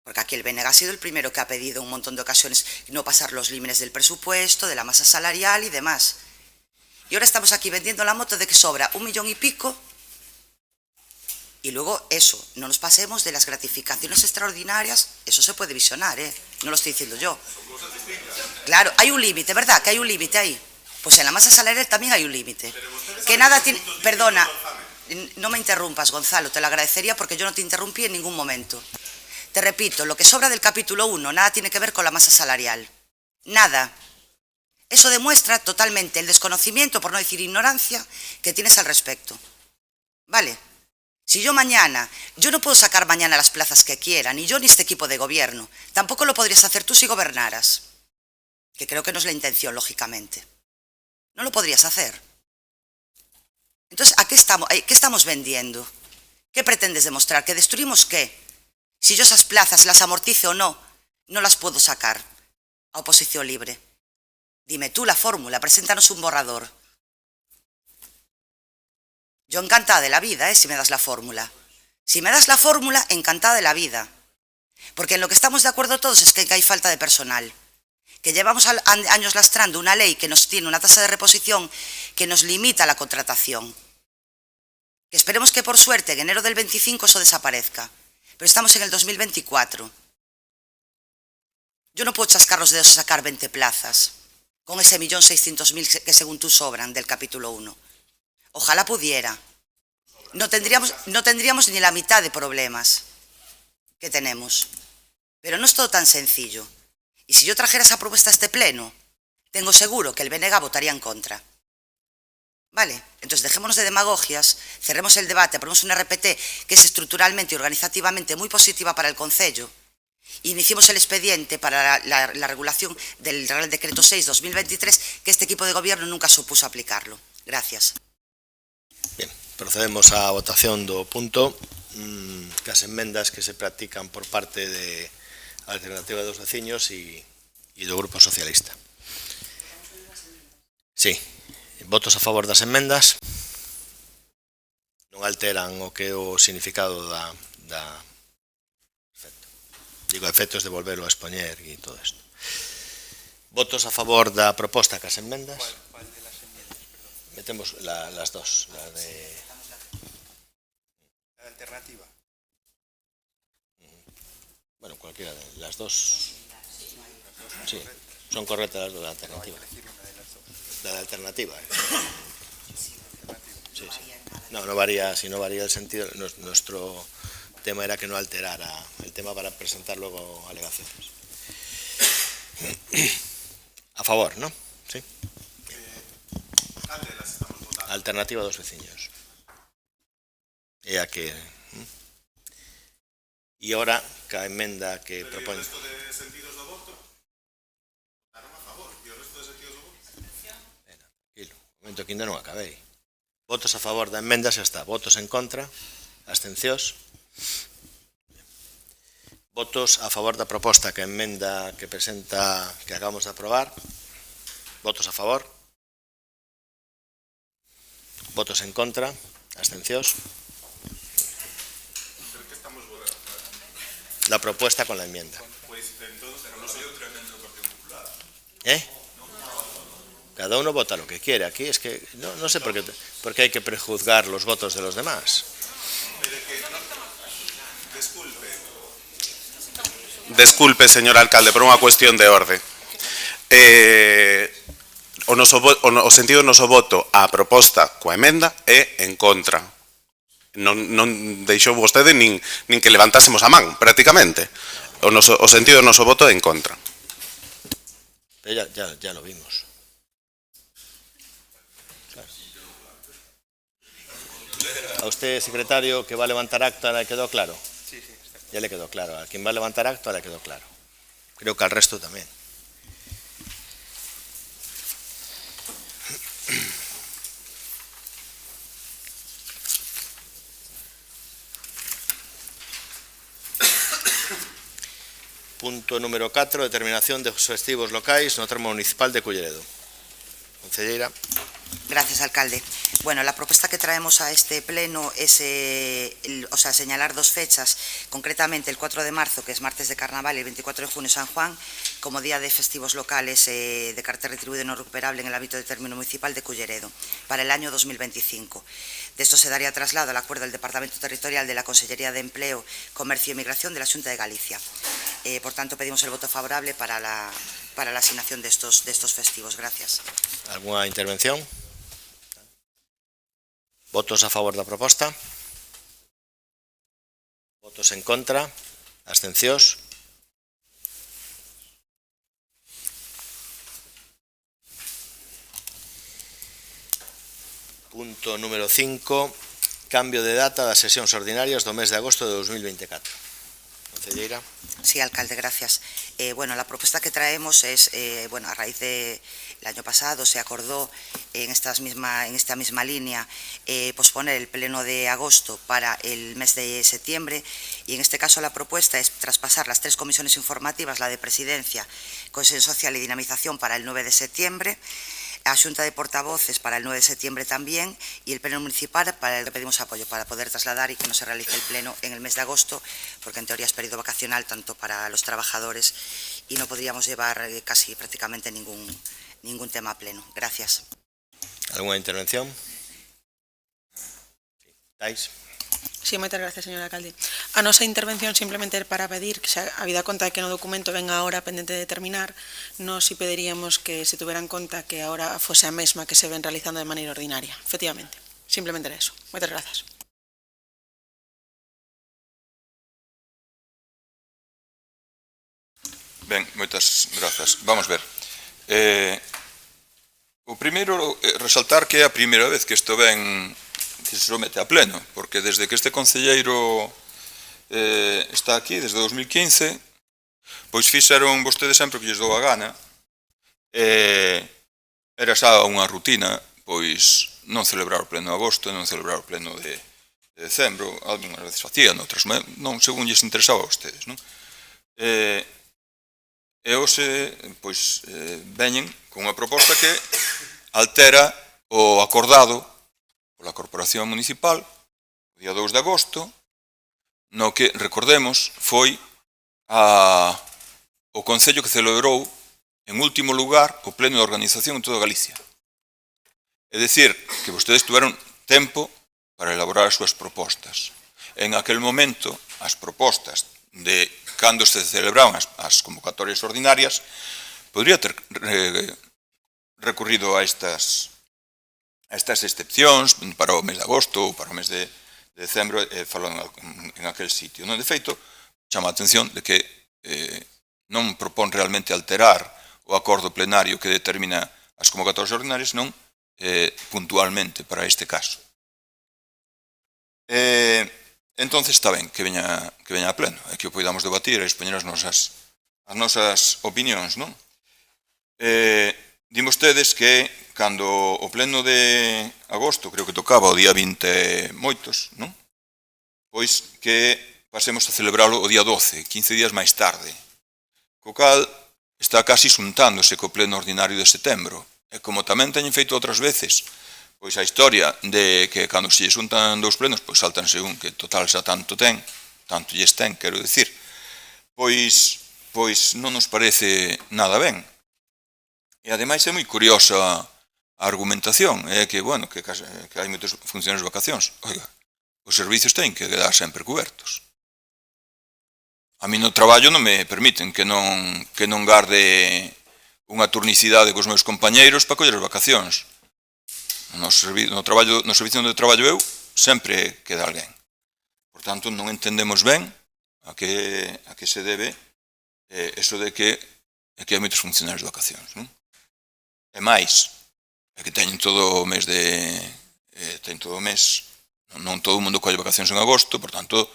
Porque aquí el BNG ha sido el primero que ha pedido un montón de ocasiones no pasar los límites del presupuesto, de la masa salarial y demás. Y ahora estamos aquí vendiendo la moto de que sobra 1 millón y pico. Y luego eso, no nos pasemos de las gratificaciones extraordinarias, eso se puede visionar, no lo estoy diciendo yo. Claro, hay un límite, ¿verdad? Que hay un límite ahí. Pues en la masa salarial también hay un límite. Que nada tiene... Perdona, no me interrumpas, Gonzalo, te lo agradecería porque yo no te interrumpí en ningún momento. Te repito, lo que sobra del capítulo 1 nada tiene que ver con la masa salarial. Nada. Eso demuestra totalmente el desconocimiento, por no decir ignorancia, que tienes al respecto. ¿Vale? Si yo no puedo sacar mañana las plazas que quiera, ni yo ni este equipo de gobierno. Tampoco lo podrías hacer tú si gobernaras. que creo que no es la intención, lógicamente. ¿No lo podrías hacer? Entonces, ¿qué estamos vendiendo? ¿Qué pretendes demostrar? ¿Que destruimos qué? Si yo esas plazas las amortice o no, no las puedo sacar a oposición libre. Dime tú la fórmula, preséntanos un borrador. Yo encantada de la vida, si me das la fórmula. Si me das la fórmula, encantada de la vida. Porque en lo que estamos de acuerdo todos es que hay falta de personal. Que llevamos años lastrando una ley que nos tiene una tasa de reposición que nos limita la contratación. Que esperemos que por suerte en enero del 25 eso desaparezca. Pero estamos en el 2024. Yo no puedo chascar los dedos y sacar 20 plazas con ese 1.600.000 que según tú sobran del capítulo 1. Ojalá pudiera. No tendríamos ni la mitad de problemas que tenemos. Pero no es todo tan sencillo. Y si yo trajera esa propuesta a este pleno, tengo seguro que el BNG votaría en contra. ¿Vale? Entonces dejémonos de demagogias, cerremos el debate, ponemos una RPT que es estructuralmente y organizativamente muy positiva para el Concello, y iniciemos el expediente para la regulación del Real Decreto 6/2023, que este equipo de gobierno nunca se opuso a aplicarlo. Gracias. Bien, procedemos á votación do punto cas enmendas que se practican por parte de Alternativa dos Veciños e do Grupo Socialista. Sí, votos a favor das enmendas. Non alteran o que é o significado da efecto. Digo, efectos de volverlo a expoñer e todo isto. Votos a favor da proposta cas enmendas. ¿Cuál de las enmiendas? Perdón. Metemos las dos, la de... La alternativa. Bueno, cualquiera de las dos. Sí, son correctas las dos de la alternativa. La de alternativa. Sí, sí. No varía, si no varía el sentido. Nuestro tema era que no alterara el tema para presentar luego alegaciones. A favor, ¿no? Sí. Alternativa dos veciños. E a que... E ahora, ca emenda que propone... ¿Y el resto de sentidos do voto? Votaron a favor. ¿Y el resto de sentidos do voto? Tranquilo, un momento que ainda non acabei. Votos a favor da emenda, xa está. Votos en contra, abstencións. Votos a favor da proposta que emenda que presenta, que acabamos de aprobar. Votos a favor. Votos en contra, abstencións. La propuesta con la enmienda. Cada uno vota lo que quiere. Aquí es que no sé por qué hay que prejuzgar los votos de los demás. Desculpe, señor alcalde, por unha cuestión de orde. O sentido do noso voto á proposta coa emenda é en contra. Non deixou vostede nin que levantásemos a man, prácticamente. O sentido do noso voto é en contra. Pero ya lo vimos. Claro. A usted, secretario, que va a levantar acta, ¿le quedó claro? Sí, está claro. Ya le quedó claro. A quien va a levantar acta le quedó claro. Creo que al resto también. Punto número 4, determinación de festivos locais no termo municipal de Culleredo. Concelleira. Gracias, alcalde. Bueno, la propuesta que traemos a este pleno es señalar dos fechas, concretamente el 4 de marzo, que es martes de carnaval, y el 24 de junio, San Juan, como día de festivos locales de carácter retribuido no recuperable en el ámbito de término municipal de Culleredo, para el año 2025. De esto se daría traslado al acuerdo del Departamento Territorial de la Consellería de Empleo, Comercio y Migración de la Xunta de Galicia. Por tanto, pedimos el voto favorable para la asignación de estos festivos. Gracias. ¿Alguna intervención? Votos a favor da proposta? Votos en contra? Abstencións? Punto número 5, cambio de data das sesións ordinarias do mes de agosto de 2024. Concelleira. Sí, alcalde, gracias. Bueno, la propuesta que traemos es, bueno, a raíz del año pasado se acordó en esta misma línea posponer el pleno de agosto para el mes de septiembre, y en este caso la propuesta es traspasar las 3 comisiones informativas, la de Presidencia, Cohesión Social y Dinamización, para el 9 de septiembre, a Xunta de Portavoces para el 9 de septiembre también, y el Pleno Municipal para el que pedimos apoyo para poder trasladar y que no se realice el Pleno en el mes de agosto, porque en teoría es periodo vacacional tanto para los trabajadores y no podríamos llevar casi prácticamente ningún tema a Pleno. Gracias. ¿Alguna intervención? Tais? Sí, moitas gracias, señor alcalde. A nosa intervención simplemente era para pedir que, xa, habida conta que no documento ven agora pendente de terminar, nos si pediríamos que se tuvera en conta que agora fose a mesma que se ven realizando de maneira ordinaria. Efectivamente, simplemente era eso. Moitas gracias. Ben, moitas grazas. Vamos ver. O primeiro, resaltar que é a primeira vez que isto ven que se somete a pleno, porque desde que este concelleiro está aquí, desde 2015, pois fixeron vostedes sempre que lles dou a gana, era xa unha rutina, pois non celebrar o pleno de agosto, non celebrar o pleno de decembro, algunhas veces facían, outras non, según lles interesaba a vostedes, non? E hoxe, pois, veñen con unha proposta que altera o acordado pola Corporación Municipal o día 2 de agosto, no que, recordemos, foi o Concello que celebrou en último lugar o pleno de organización en toda Galicia. É dicir, que vostedes tuveron tempo para elaborar as súas propostas. En aquel momento, as propostas de cando se celebraban as convocatorias ordinarias, podría ter recurrido a estas excepcións para o mes de agosto ou para o mes de decembro, falando en aquel sitio. De feito, chama a atención de que non propón realmente alterar o acordo plenario que determina as convocatorias ordinarias, non puntualmente para este caso. Entonces está ben que veña a pleno, e que o podamos debatir e expoñer as nosas opinións, non? Din vostedes que cando o pleno de agosto, creo que tocaba o día 20 moitos, non? Pois que pasemos a celebralo o día 12, 15 días máis tarde. Co cal está casi xuntándose co pleno ordinario de setembro. E como tamén teñen feito outras veces, pois a historia de que cando se xuntan dous plenos, pois saltanse un que total xa tanto lles ten, quero dicir, pois non nos parece nada ben. E ademais é moi curiosa a argumentación, é que, bueno, que hai moitos funcionarios de vacacións. Oiga, os servicios teñen que quedar sempre cobertos. A mí no traballo non me permiten que non garde unha turnicidade cos meus compañeiros para coller as vacacións. No servicio onde traballo eu sempre queda alguén. Por tanto, non entendemos ben a que se debe eso de que hai moitos funcionarios de vacacións, non? E máis, é que teñen todo o mes non todo o mundo colle vacacións en agosto, por tanto,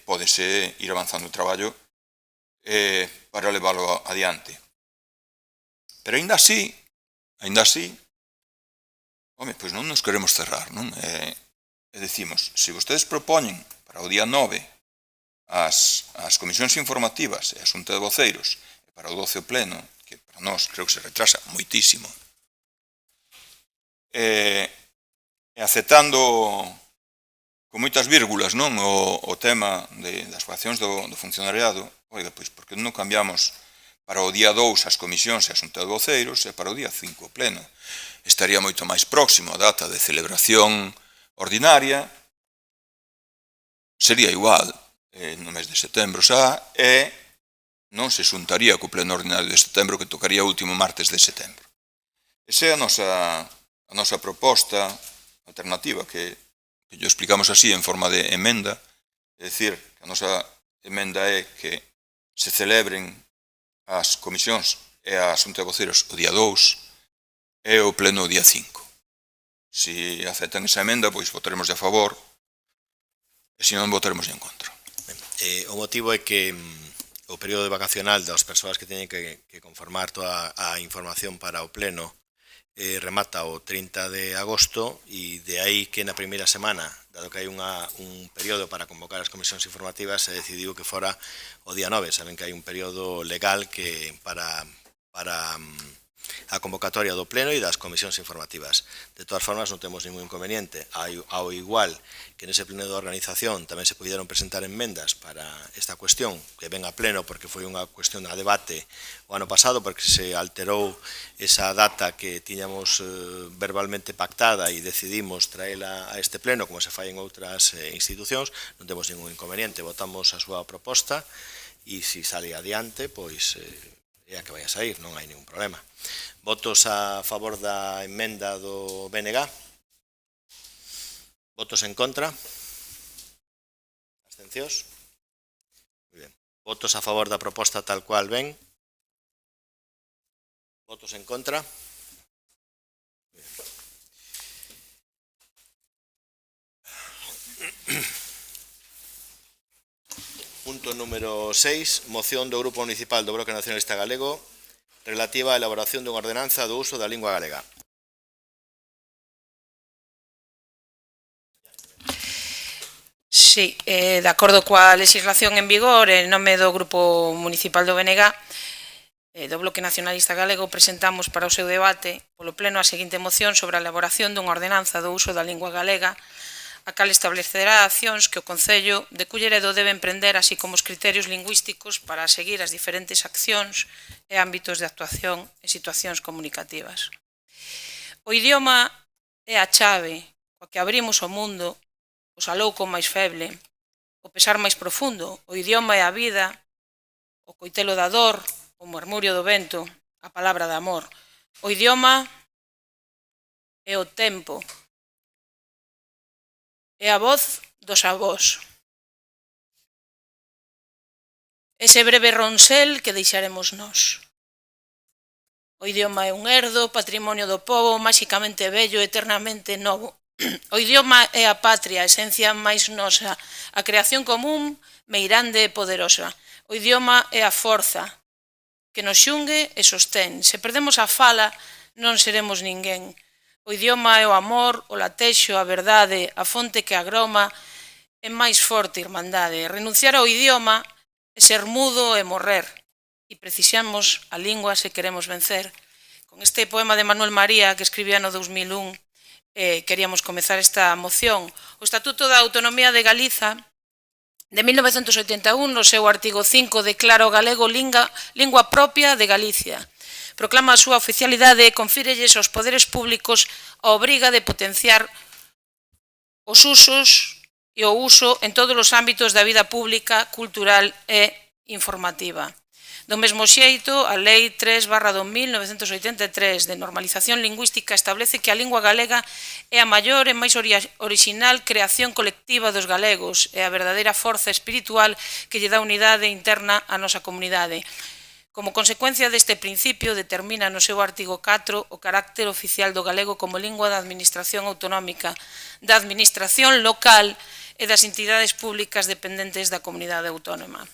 pódese ir avanzando o traballo para leválo adiante. Pero aínda así, home, pois non nos queremos cerrar, non? E decimos, se vostedes propoñen para o día 9 as comisións informativas e a Xunta de Voceiros, e para o 12 o pleno, que para nós creo que se retrasa moitísimo, e aceptando con moitas vírgulas, non, o tema das vacacións do funcionariado, oiga, pois, porque non cambiamos para o día 2 as comisións e a Xunta de Voceiros e para o día 5 o pleno? Estaría moito máis próximo a data de celebración ordinaria, sería igual no mes de setembro xa, e non se xuntaría co pleno ordinario de setembro, que tocaría o último martes de setembro. Esa é a nosa proposta alternativa, que yo explicamos así en forma de emenda, é dicir, que a nosa emenda é que se celebren as comisións e a Xunta de Voceiros o día 2 e o pleno o día 5. Se aceptan esa emenda, pois votaremos a favor, e se non votaremos en contra. O motivo é que o período vacacional das persoas que teñen que conformar toda a información para o pleno remata o 30 de agosto e de aí que na primeira semana, dado que hai un período para convocar as comisións informativas, se decidiu que fora o día 9. Saben que hai un período legal que para a convocatoria do pleno e das comisións informativas. De todas formas, non temos ningún inconveniente. Ao igual que nese pleno de organización tamén se puderon presentar enmendas para esta cuestión, que ven a pleno porque foi unha cuestión a debate o ano pasado, porque se alterou esa data que tiñamos verbalmente pactada e decidimos traela a este pleno, como se fai en outras institucións. Non temos ningún inconveniente. Votamos a súa proposta e se sale adiante, pois é a que vai a sair, non hai ningún problema. Votos a favor da emenda do BNG? Votos en contra? Abstencións? Muy ben. Votos a favor da proposta tal cual ven? Votos en contra? Muy ben. Punto número 6, moción do Grupo Municipal do Bloque Nacionalista Galego relativa á elaboración dunha ordenanza do uso da lingua galega. Sí, de acordo coa legislación en vigor, en nome do Grupo Municipal do BNG, do Bloque Nacionalista Galego, presentamos para o seu debate polo Pleno a seguinte moción sobre a elaboración dunha ordenanza do uso da lingua galega, a cal establecerá accións que o Concello de Culleredo debe emprender, así como os criterios lingüísticos para seguir as diferentes accións e ámbitos de actuación en situacións comunicativas. O idioma é a chave coa que abrimos o mundo, o salouco máis feble, o pesar máis profundo. O idioma é a vida, o coitelo da dor, o murmurio do vento, a palabra de amor. O idioma é o tempo, é a voz dos avós. Ese breve ronsel que deixaremos nós. O idioma é un herdo, patrimonio do povo, máxicamente bello, eternamente novo. O idioma é a patria, a esencia máis nosa, a creación común, meirande e poderosa. O idioma é a forza que nos xungue e sostén. Se perdemos a fala, non seremos ninguén. O idioma é o amor, o latexo, a verdade, a fonte que agroma, é máis forte irmandade. Renunciar ao idioma é ser mudo e morrer. E precisamos a lingua se queremos vencer. Con este poema de Manuel María, que escribía no 2001, queríamos comezar esta moción. O Estatuto da Autonomía de Galiza, de 1981, no seu artigo 5, declara o galego lingua propia de Galicia. Proclama a súa oficialidade e confírelles aos poderes públicos a obriga de potenciar os usos e o uso en todos os ámbitos da vida pública, cultural e informativa. Do mesmo xeito, a Lei 3/1983 de normalización lingüística establece que a lingua galega é a maior e máis orixinal creación colectiva dos galegos e a verdadeira forza espiritual que lle dá unidade interna á nosa comunidade. Como consecuencia deste principio, determina no seu artigo 4 o carácter oficial do galego como lingua da administración autonómica, da administración local e das entidades públicas dependentes da comunidade autónoma.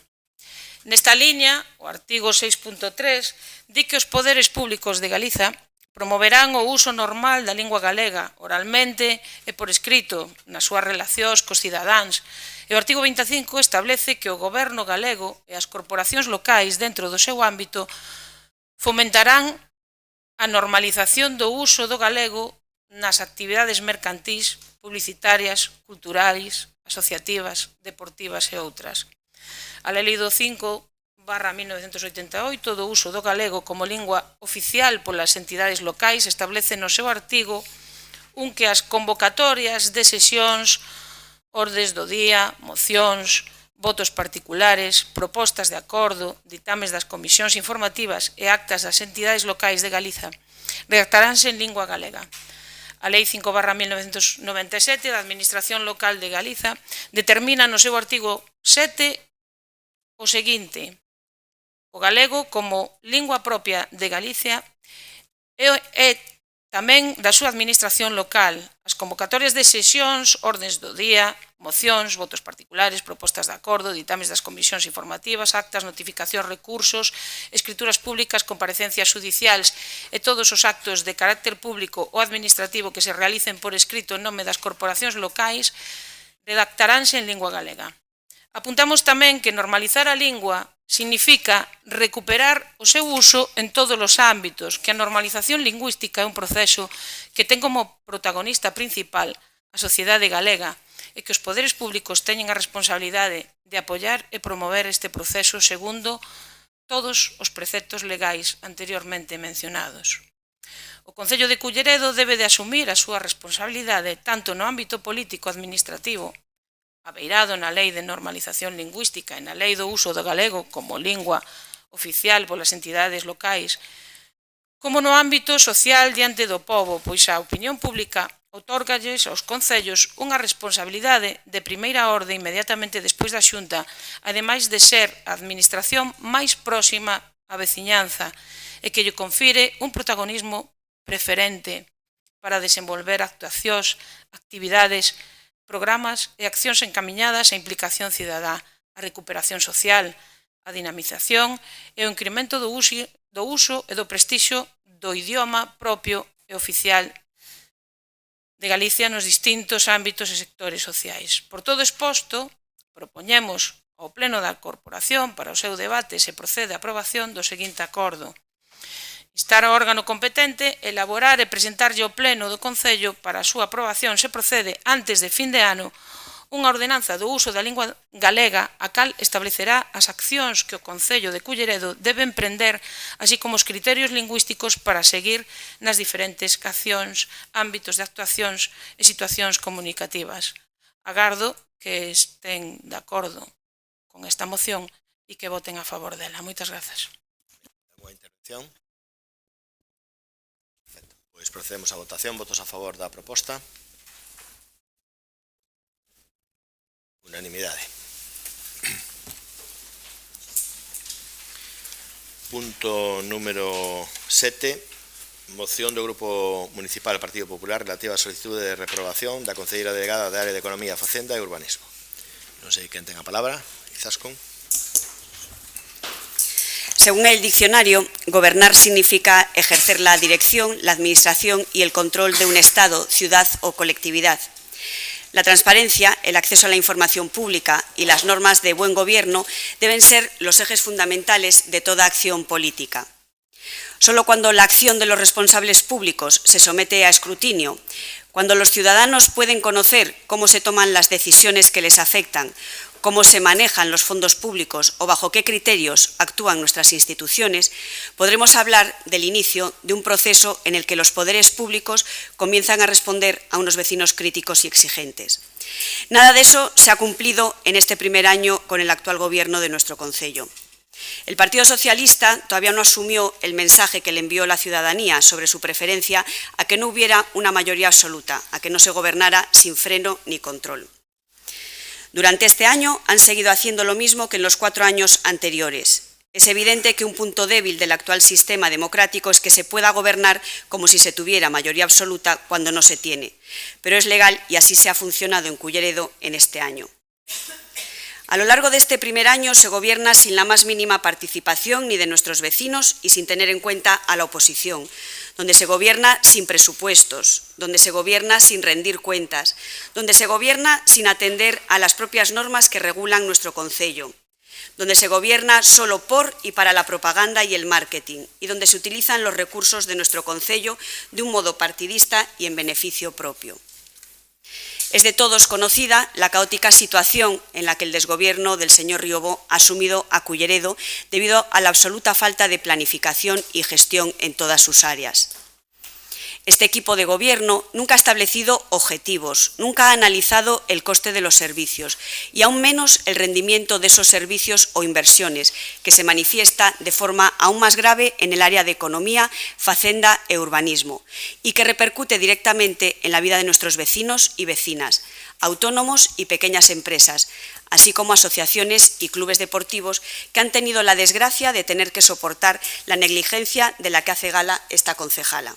Nesta liña, o artigo 6.3 di que os poderes públicos de Galiza promoverán o uso normal da lingua galega, oralmente e por escrito, nas súas relacións cos cidadáns. E o artigo 25 establece que o goberno galego e as corporacións locais dentro do seu ámbito fomentarán a normalización do uso do galego nas actividades mercantís, publicitarias, culturais, asociativas, deportivas e outras. A Lei do 5/1988 do uso do galego como lingua oficial polas entidades locais establece no seu artigo que as convocatorias de sesións, ordes do día, mocións, votos particulares, propostas de acordo, ditames das comisións informativas e actas das entidades locais de Galiza redactaránse en lingua galega. A Lei 5/1997 da Administración Local de Galiza determina no seu artigo 7 o seguinte: o galego como lingua propia de Galicia é tamén da súa administración local, as convocatorias de sesións, ordes do día, mocións, votos particulares, propostas de acordo, ditames das comisións informativas, actas, notificacións, recursos, escrituras públicas, comparecencias judiciais e todos os actos de carácter público ou administrativo que se realicen por escrito en nome das corporacións locais redactaránse en lingua galega. Apuntamos tamén que normalizar a lingua significa recuperar o seu uso en todos os ámbitos, que a normalización lingüística é un proceso que ten como protagonista principal a sociedade galega e que os poderes públicos teñen a responsabilidade de apoiar e promover este proceso segundo todos os preceptos legais anteriormente mencionados. O Concello de Culleredo debe de asumir a súa responsabilidade tanto no ámbito político-administrativo, abeirado na Lei de Normalización Lingüística e na Lei do Uso do Galego como lingua oficial polas entidades locais, como no ámbito social diante do pobo, pois a opinión pública otórgalles aos concellos unha responsabilidade de primeira orde inmediatamente despois da Xunta, ademais de ser a administración máis próxima á veciñanza e que lle confire un protagonismo preferente para desenvolver actuacións, actividades, programas e accións encamiñadas á implicación cidadá, a recuperación social, a dinamización e o incremento do uso e do prestixio do idioma propio e oficial de Galicia nos distintos ámbitos e sectores sociais. Por todo exposto, propoñemos ao Pleno da Corporación para o seu debate se procede a aprobación do seguinte acordo. Instar ao órgano competente elaborar e presentarlle ao Pleno do Concello para a súa aprobación se procede antes de fin de ano unha ordenanza do uso da lingua galega a cal establecerá as accións que o Concello de Culleredo debe emprender, así como os criterios lingüísticos para seguir nas diferentes accións, ámbitos de actuacións e situacións comunicativas. Agardo que estén de acordo con esta moción e que voten a favor dela. Moitas grazas. Boa intervención. Perfecto. Pois procedemos á votación. Votos a favor da proposta. Unanimidade. Punto número 7. Moción do Grupo Municipal Partido Popular relativa á solicitude de reprobación da concelleira delegada da Área de Economía, Facenda e Urbanismo. Non sei quen ten a palabra. Izaskun. Según el diccionario, gobernar significa ejercer la dirección, la administración y el control de un Estado, ciudad o colectividad. La transparencia, el acceso a la información pública y las normas de buen gobierno deben ser los ejes fundamentales de toda acción política. Solo cuando la acción de los responsables públicos se somete a escrutinio, cuando los ciudadanos pueden conocer cómo se toman las decisiones que les afectan, cómo se manejan los fondos públicos o bajo qué criterios actúan nuestras instituciones, podremos hablar del inicio de un proceso en el que los poderes públicos comienzan a responder a unos vecinos críticos y exigentes. Nada de eso se ha cumplido en este primer año con el actual gobierno de nuestro concello. El Partido Socialista todavía no asumió el mensaje que le envió la ciudadanía sobre su preferencia a que no hubiera una mayoría absoluta, a que no se gobernara sin freno ni control. Durante este año han seguido haciendo lo mismo que en los 4 años anteriores. Es evidente que un punto débil del actual sistema democrático es que se pueda gobernar como si se tuviera mayoría absoluta cuando no se tiene, pero es legal y así se ha funcionado en Culleredo en este año. A lo largo de este primer año se gobierna sin la más mínima participación ni de nuestros vecinos y sin tener en cuenta a la oposición, donde se gobierna sin presupuestos, donde se gobierna sin rendir cuentas, donde se gobierna sin atender a las propias normas que regulan nuestro concello, donde se gobierna solo por y para la propaganda y el marketing, y donde se utilizan los recursos de nuestro concello de un modo partidista y en beneficio propio. Es de todos conocida la caótica situación en la que el desgobierno del señor Riobó ha sumido a Culleredo debido a la absoluta falta de planificación y gestión en todas sus áreas. Este equipo de gobierno nunca ha establecido objetivos, nunca ha analizado el coste de los servicios y aún menos el rendimiento de esos servicios o inversiones, que se manifiesta de forma aún más grave en el área de economía, facenda e urbanismo y que repercute directamente en la vida de nuestros vecinos y vecinas, autónomos y pequeñas empresas, así como asociaciones y clubes deportivos que han tenido la desgracia de tener que soportar la negligencia de la que hace gala esta concejala.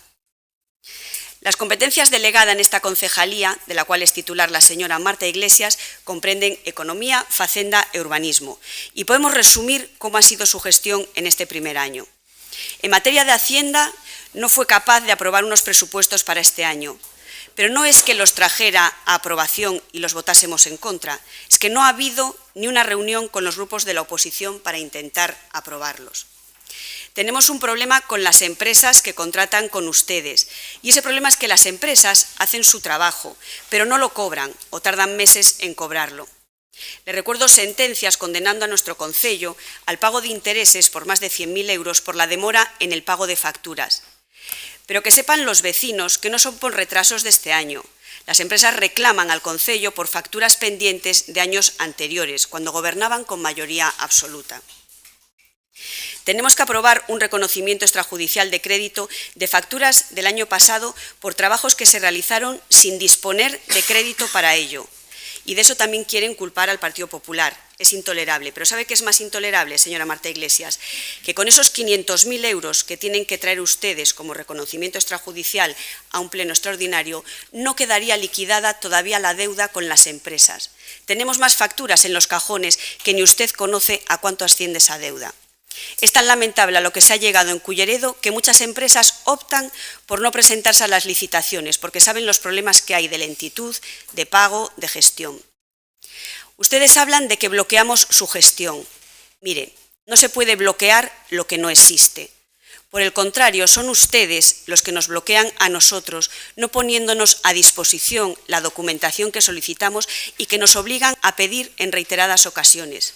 Las competencias delegadas en esta concejalía, de la cual es titular la señora Marta Iglesias, comprenden economía, facenda e urbanismo. Y podemos resumir cómo ha sido su gestión en este primer año. En materia de Hacienda, no fue capaz de aprobar unos presupuestos para este año. Pero no es que los trajera a aprobación y los votásemos en contra, es que no ha habido ni una reunión con los grupos de la oposición para intentar aprobarlos. Tenemos un problema con las empresas que contratan con ustedes, y ese problema es que las empresas hacen su trabajo, pero no lo cobran o tardan meses en cobrarlo. Le recuerdo sentencias condenando a nuestro concello al pago de intereses por más de 100.000 euros por la demora en el pago de facturas. Pero que sepan los vecinos que no son por retrasos de este año. Las empresas reclaman al concello por facturas pendientes de años anteriores, cuando gobernaban con mayoría absoluta. Tenemos que aprobar un reconocimiento extrajudicial de crédito de facturas del año pasado por trabajos que se realizaron sin disponer de crédito para ello. Y de eso también quieren culpar al Partido Popular. Es intolerable. Pero ¿sabe qué es más intolerable, señora Marta Iglesias? Que con esos 500.000 euros que tienen que traer ustedes como reconocimiento extrajudicial a un pleno extraordinario, no quedaría liquidada todavía la deuda con las empresas. Tenemos más facturas en los cajones que ni usted conoce a cuánto asciende esa deuda. Es tan lamentable a lo que se ha llegado en Culleredo que muchas empresas optan por no presentarse a las licitaciones porque saben los problemas que hay de lentitud, de pago, de gestión. Ustedes hablan de que bloqueamos su gestión. Mire, no se puede bloquear lo que no existe. Por el contrario, son ustedes los que nos bloquean a nosotros, no poniéndonos a disposición la documentación que solicitamos y que nos obligan a pedir en reiteradas ocasiones.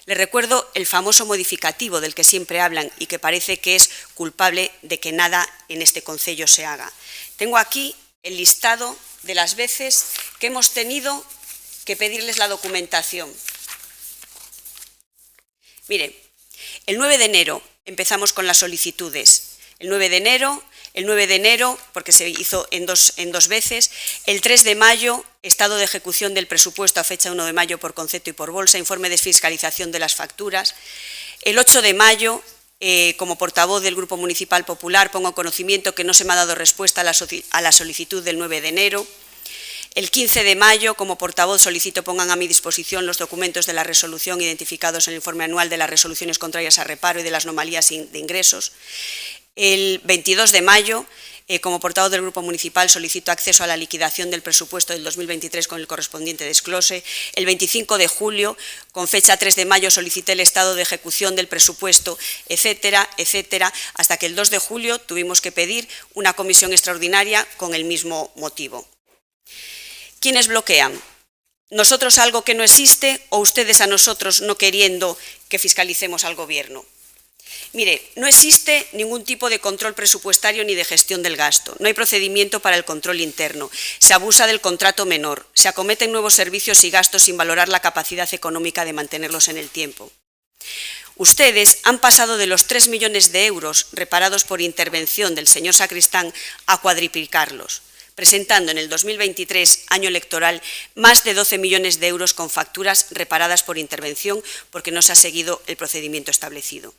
Les recuerdo el famoso modificativo del que siempre hablan y que parece que es culpable de que nada en este concello se haga. Tengo aquí el listado de las veces que hemos tenido que pedirles la documentación. Mire, el 9 de enero empezamos con las solicitudes. El 9 de enero, porque se hizo en dos veces. El 3 de mayo, estado de ejecución del presupuesto a fecha 1 de mayo por concepto y por bolsa, informe de fiscalización de las facturas. El 8 de mayo, como portavoz del Grupo Municipal Popular, pongo en conocimiento que no se me ha dado respuesta a la solicitud del 9 de enero. El 15 de mayo, como portavoz, solicito pongan a mi disposición los documentos de la resolución identificados en el informe anual de las resoluciones contrarias a reparo y de las anomalías de ingresos. El 22 de mayo, como portavoz del Grupo Municipal, solicito acceso a la liquidación del presupuesto del 2023 con el correspondiente desglose. El 25 de julio, con fecha 3 de mayo, solicité el estado de ejecución del presupuesto, etcétera, etcétera, hasta que el 2 de julio tuvimos que pedir una comisión extraordinaria con el mismo motivo. ¿Quiénes bloquean? ¿Nosotros algo que no existe o ustedes a nosotros no queriendo que fiscalicemos al Gobierno? Mire, no existe ningún tipo de control presupuestario ni de gestión del gasto. No hay procedimiento para el control interno. Se abusa del contrato menor. Se acometen nuevos servicios y gastos sin valorar la capacidad económica de mantenerlos en el tiempo. Ustedes han pasado de los 3 millones de euros reparados por intervención del señor Sacristán a cuadriplicarlos, presentando en el 2023, año electoral, más de 12 millones de euros con facturas reparadas por intervención porque no se ha seguido el procedimiento establecido.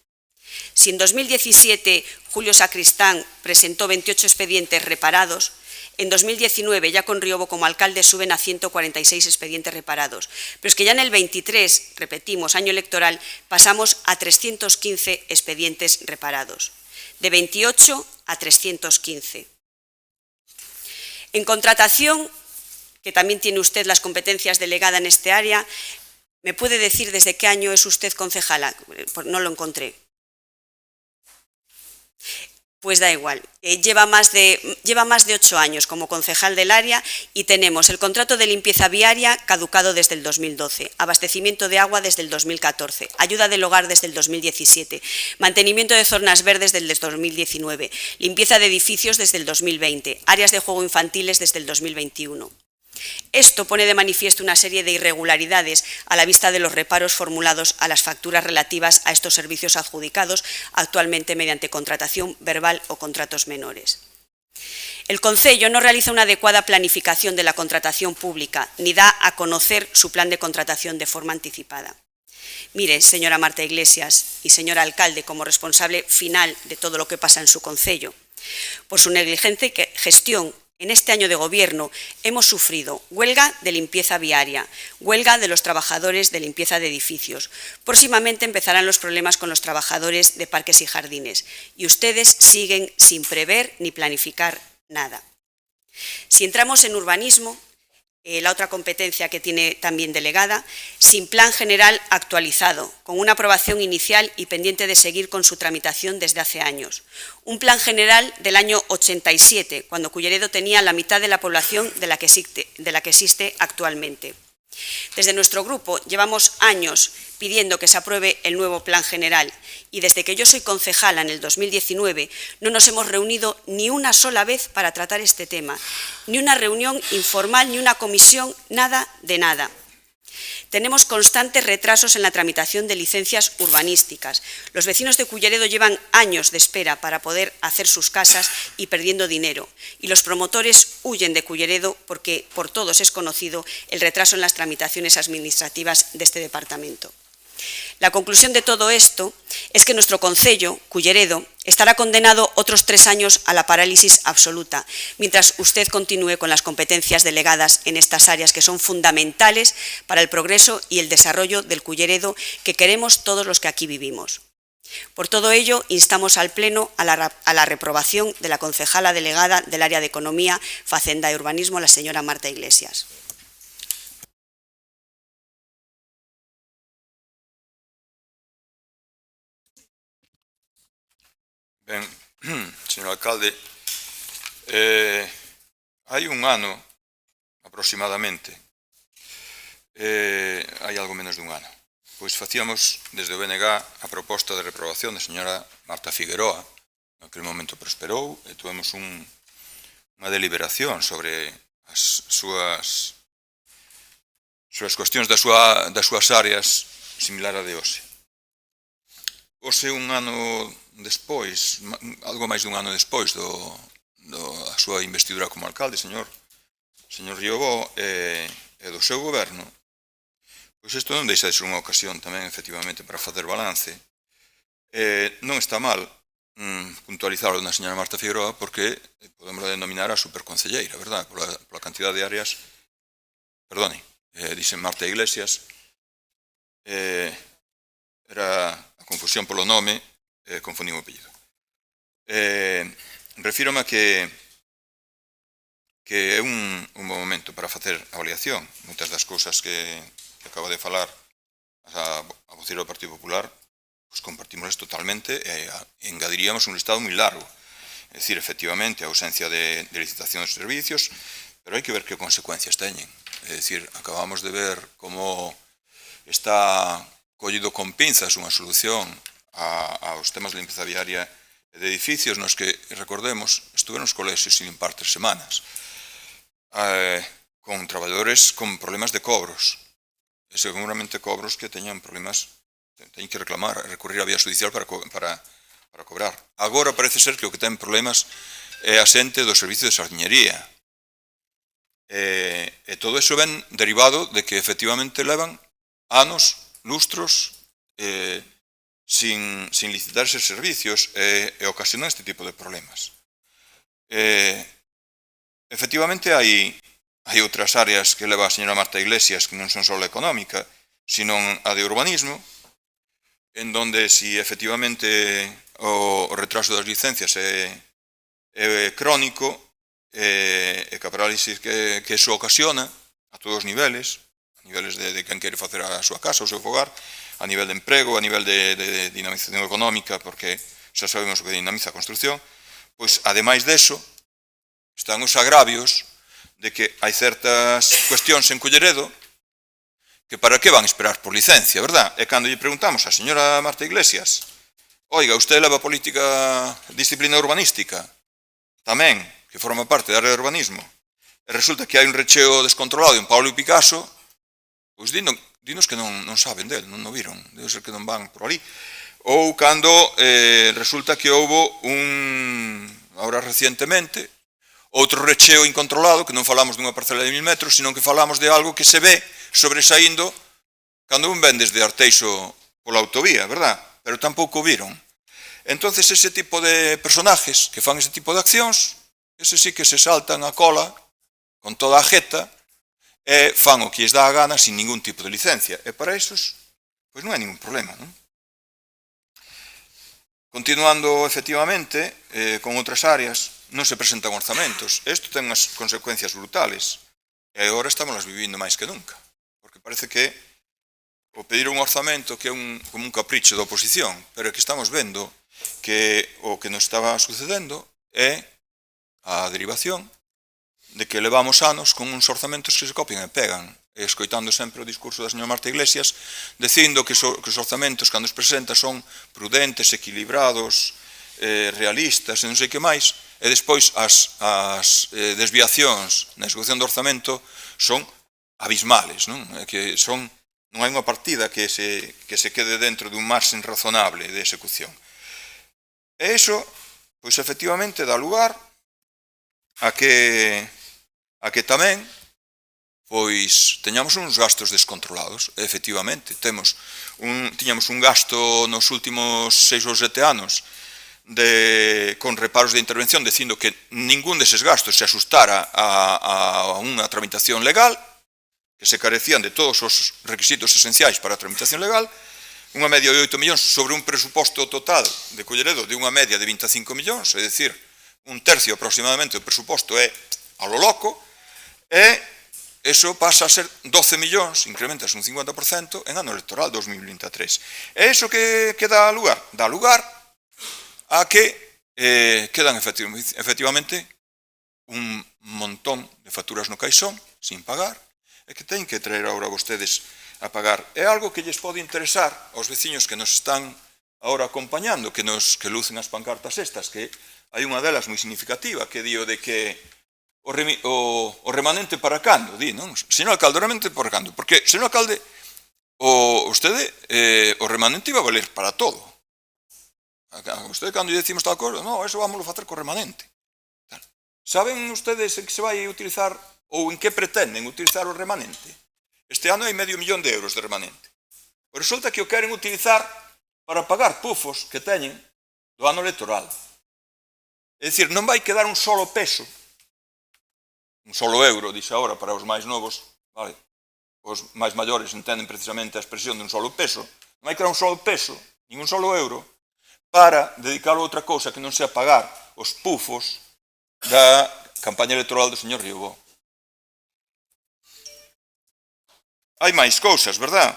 Si en 2017 Julio Sacristán presentó 28 expedientes reparados, en 2019, ya con Riobo como alcalde, suben a 146 expedientes reparados. Pero es que ya en el 23, repetimos, año electoral, pasamos a 315 expedientes reparados. De 28 a 315. En contratación, que también tiene usted las competencias delegadas en este área, ¿me puede decir desde qué año es usted concejala? No lo encontré. Pues da igual, lleva más de 8 años como concejal del área y tenemos el contrato de limpieza viaria caducado desde el 2012, abastecimiento de agua desde el 2014, ayuda del hogar desde el 2017, mantenimiento de zonas verdes desde el 2019, limpieza de edificios desde el 2020, áreas de juego infantiles desde el 2021. Esto pone de manifiesto una serie de irregularidades a la vista de los reparos formulados a las facturas relativas a estos servicios adjudicados actualmente mediante contratación verbal o contratos menores. El Concello no realiza una adecuada planificación de la contratación pública ni da a conocer su plan de contratación de forma anticipada. Mire, señora Marta Iglesias y señor alcalde, como responsable final de todo lo que pasa en su concello, Por su negligente gestión en este año de gobierno hemos sufrido huelga de limpieza viaria, huelga de los trabajadores de limpieza de edificios. Próximamente empezarán los problemas con los trabajadores de parques y jardines y ustedes siguen sin prever ni planificar nada. Si entramos en urbanismo, la otra competencia que tiene también delegada, sin plan general actualizado, con una aprobación inicial y pendiente de seguir con su tramitación desde hace años. Un plan general del año 87, cuando Culleredo tenía la mitad de la población de la que existe actualmente. Desde nuestro grupo llevamos años pidiendo que se apruebe el nuevo plan general y desde que yo soy concejala en el 2019 no nos hemos reunido ni una sola vez para tratar este tema, ni una reunión informal, ni una comisión, nada de nada. Tenemos constantes retrasos en la tramitación de licencias urbanísticas. Los vecinos de Culleredo llevan años de espera para poder hacer sus casas y perdiendo dinero. Y los promotores huyen de Culleredo porque por todos es conocido el retraso en las tramitaciones administrativas de este departamento. La conclusión de todo esto es que nuestro concello, Culleredo, estará condenado otros 3 años a la parálisis absoluta, mientras usted continúe con las competencias delegadas en estas áreas que son fundamentales para el progreso y el desarrollo del Culleredo que queremos todos los que aquí vivimos. Por todo ello, instamos al Pleno a la reprobación de la concejala delegada del área de Economía, Facenda y Urbanismo, la señora Marta Iglesias. Ben, señor alcalde, hai un ano, aproximadamente, hai algo menos dun ano, pois facíamos desde o BNG a proposta de reprobación da señora Marta Figueroa, naquele momento prosperou, e tuvemos unha deliberación sobre as súas cuestións das súas áreas similar a de hoxe. Hoxe, un ano despois, algo máis dun ano despois da súa investidura como alcalde, señor Riobó, e do seu goberno, pois isto non deixa de ser unha ocasión tamén, efectivamente, para facer balance. Non está mal puntualizarlo na señora Marta Figueroa porque podemos denominar a superconcelleira, verdad? Pola cantidad de áreas, perdone, dixen Marta Iglesias, era a confusión polo nome, confundín o apellido. Refírome a que é un bom momento para facer avaliación. Moitas das cousas que acaba de falar a vocera do Partido Popular, pues compartimos totalmente e engadiríamos un listado moi largo. É dicir, efectivamente, a ausencia de licitación dos servicios, pero hai que ver que consecuencias teñen. É dicir, acabamos de ver como está collido con pinzas unha solución aos temas de limpeza viaria de edificios nos que, recordemos, estuveron os colexios sin limpar 3 semanas, con traballadores con problemas de cobros, e seguramente cobros que teñan problemas, teñen que reclamar, recurrir á vía judicial para cobrar. Agora parece ser que o que ten problemas é a xente do servicio de sardiñería, e todo iso ven derivado de que efectivamente levan anos, lustros, sin licitar eses servicios e ocasionan este tipo de problemas. Efectivamente, hai outras áreas que leva a señora Marta Iglesias que non son só a económica, sino a de urbanismo, en donde si efectivamente o retraso das licencias é crónico, e que a parálisis que iso ocasiona a todos os niveles, de quen quere facer a súa casa, o seu fogar, a nivel de emprego, a nivel de dinamización económica, porque xa sabemos o que dinamiza a construcción, pois, ademais deso, están os agravios de que hai certas cuestións en Culleredo que para que van esperar por licencia, verdad? E cando lle preguntamos a señora Marta Iglesias, oiga, usted leva política disciplina urbanística, tamén, que forma parte da área de urbanismo, e resulta que hai un recheo descontrolado en Pablo Picasso, pois dinos que non saben del, non o viron, debe ser que non van por ali. Ou cando resulta que houbo ahora recientemente, outro recheo incontrolado, que non falamos dunha parcela de 1000 metros, sino que falamos de algo que se ve sobresaindo cando ven desde Arteixo pola autovía, verdad? Pero tampouco viron. Entonces, ese tipo de personajes que fan ese tipo de accións, ese sí que se saltan a cola con toda a jeta e fan o que lles dá a gana sin ningún tipo de licencia. E para esos, pois non hai ningún problema, non? Continuando, efectivamente, con outras áreas, non se presentan orzamentos. Isto ten unhas consecuencias brutales. E agora estamos vivindo máis que nunca. Porque parece que o pedir un orzamento que é como un capricho da oposición, pero é que estamos vendo que o que nos estaba sucedendo é a derivación de que levamos anos con uns orzamentos que se copian e pegan, e escoitando sempre o discurso da señora Marta Iglesias, dicindo que os orzamentos, cando os presenta, son prudentes, equilibrados, realistas, e non sei que máis, e despois as desviacións na execución do orzamento son abismales, non? Que non hai unha partida que se quede dentro dun marxen razonable de execución. E iso, pois, efectivamente, dá lugar a que tamén pois teñamos uns gastos descontrolados. E, efectivamente, tiñamos un gasto nos últimos 6 ou 7 anos con reparos de intervención, dicindo que ningún deses gastos se asustara a unha tramitación legal, que se carecían de todos os requisitos esenciais para a tramitación legal, unha media de 8 millóns sobre un presuposto total de Culleredo de unha media de 25 millóns, é dicir, un tercio aproximadamente do presuposto é a lo loco, e eso pasa a ser 12 millóns, incrementas un 50% en ano electoral 2023. E iso que dá lugar? Dá lugar a que quedan efectivamente un montón de facturas no caixón sin pagar, e que teñen que traer agora vostedes a pagar. É algo que lles pode interesar aos veciños que nos están agora acompañando, que lucen as pancartas estas, que hai unha delas moi significativa, que di o de que o remanente para cando, di, non? Señor alcalde, o remanente para cando? Porque, señor alcalde, o remanente iba a valer para todo. A vostede, cando lle decimos tal cosa, non, eso vámoslo facer co remanente. Saben ustedes en que se vai utilizar ou en que pretenden utilizar o remanente? Este ano hai €500.000 de remanente. Pero resulta que o queren utilizar para pagar pufos que teñen do ano electoral. É dicir, non vai quedar un solo peso, un solo euro, dixe agora, para os máis novos, vale? Os máis maiores entenden precisamente a expresión de un solo peso. Non vai quedar un solo peso, nin un solo euro, para dedicarlo a outra cousa que non sea pagar os pufos da campaña electoral do señor Riobó. Hai máis cousas, verdad?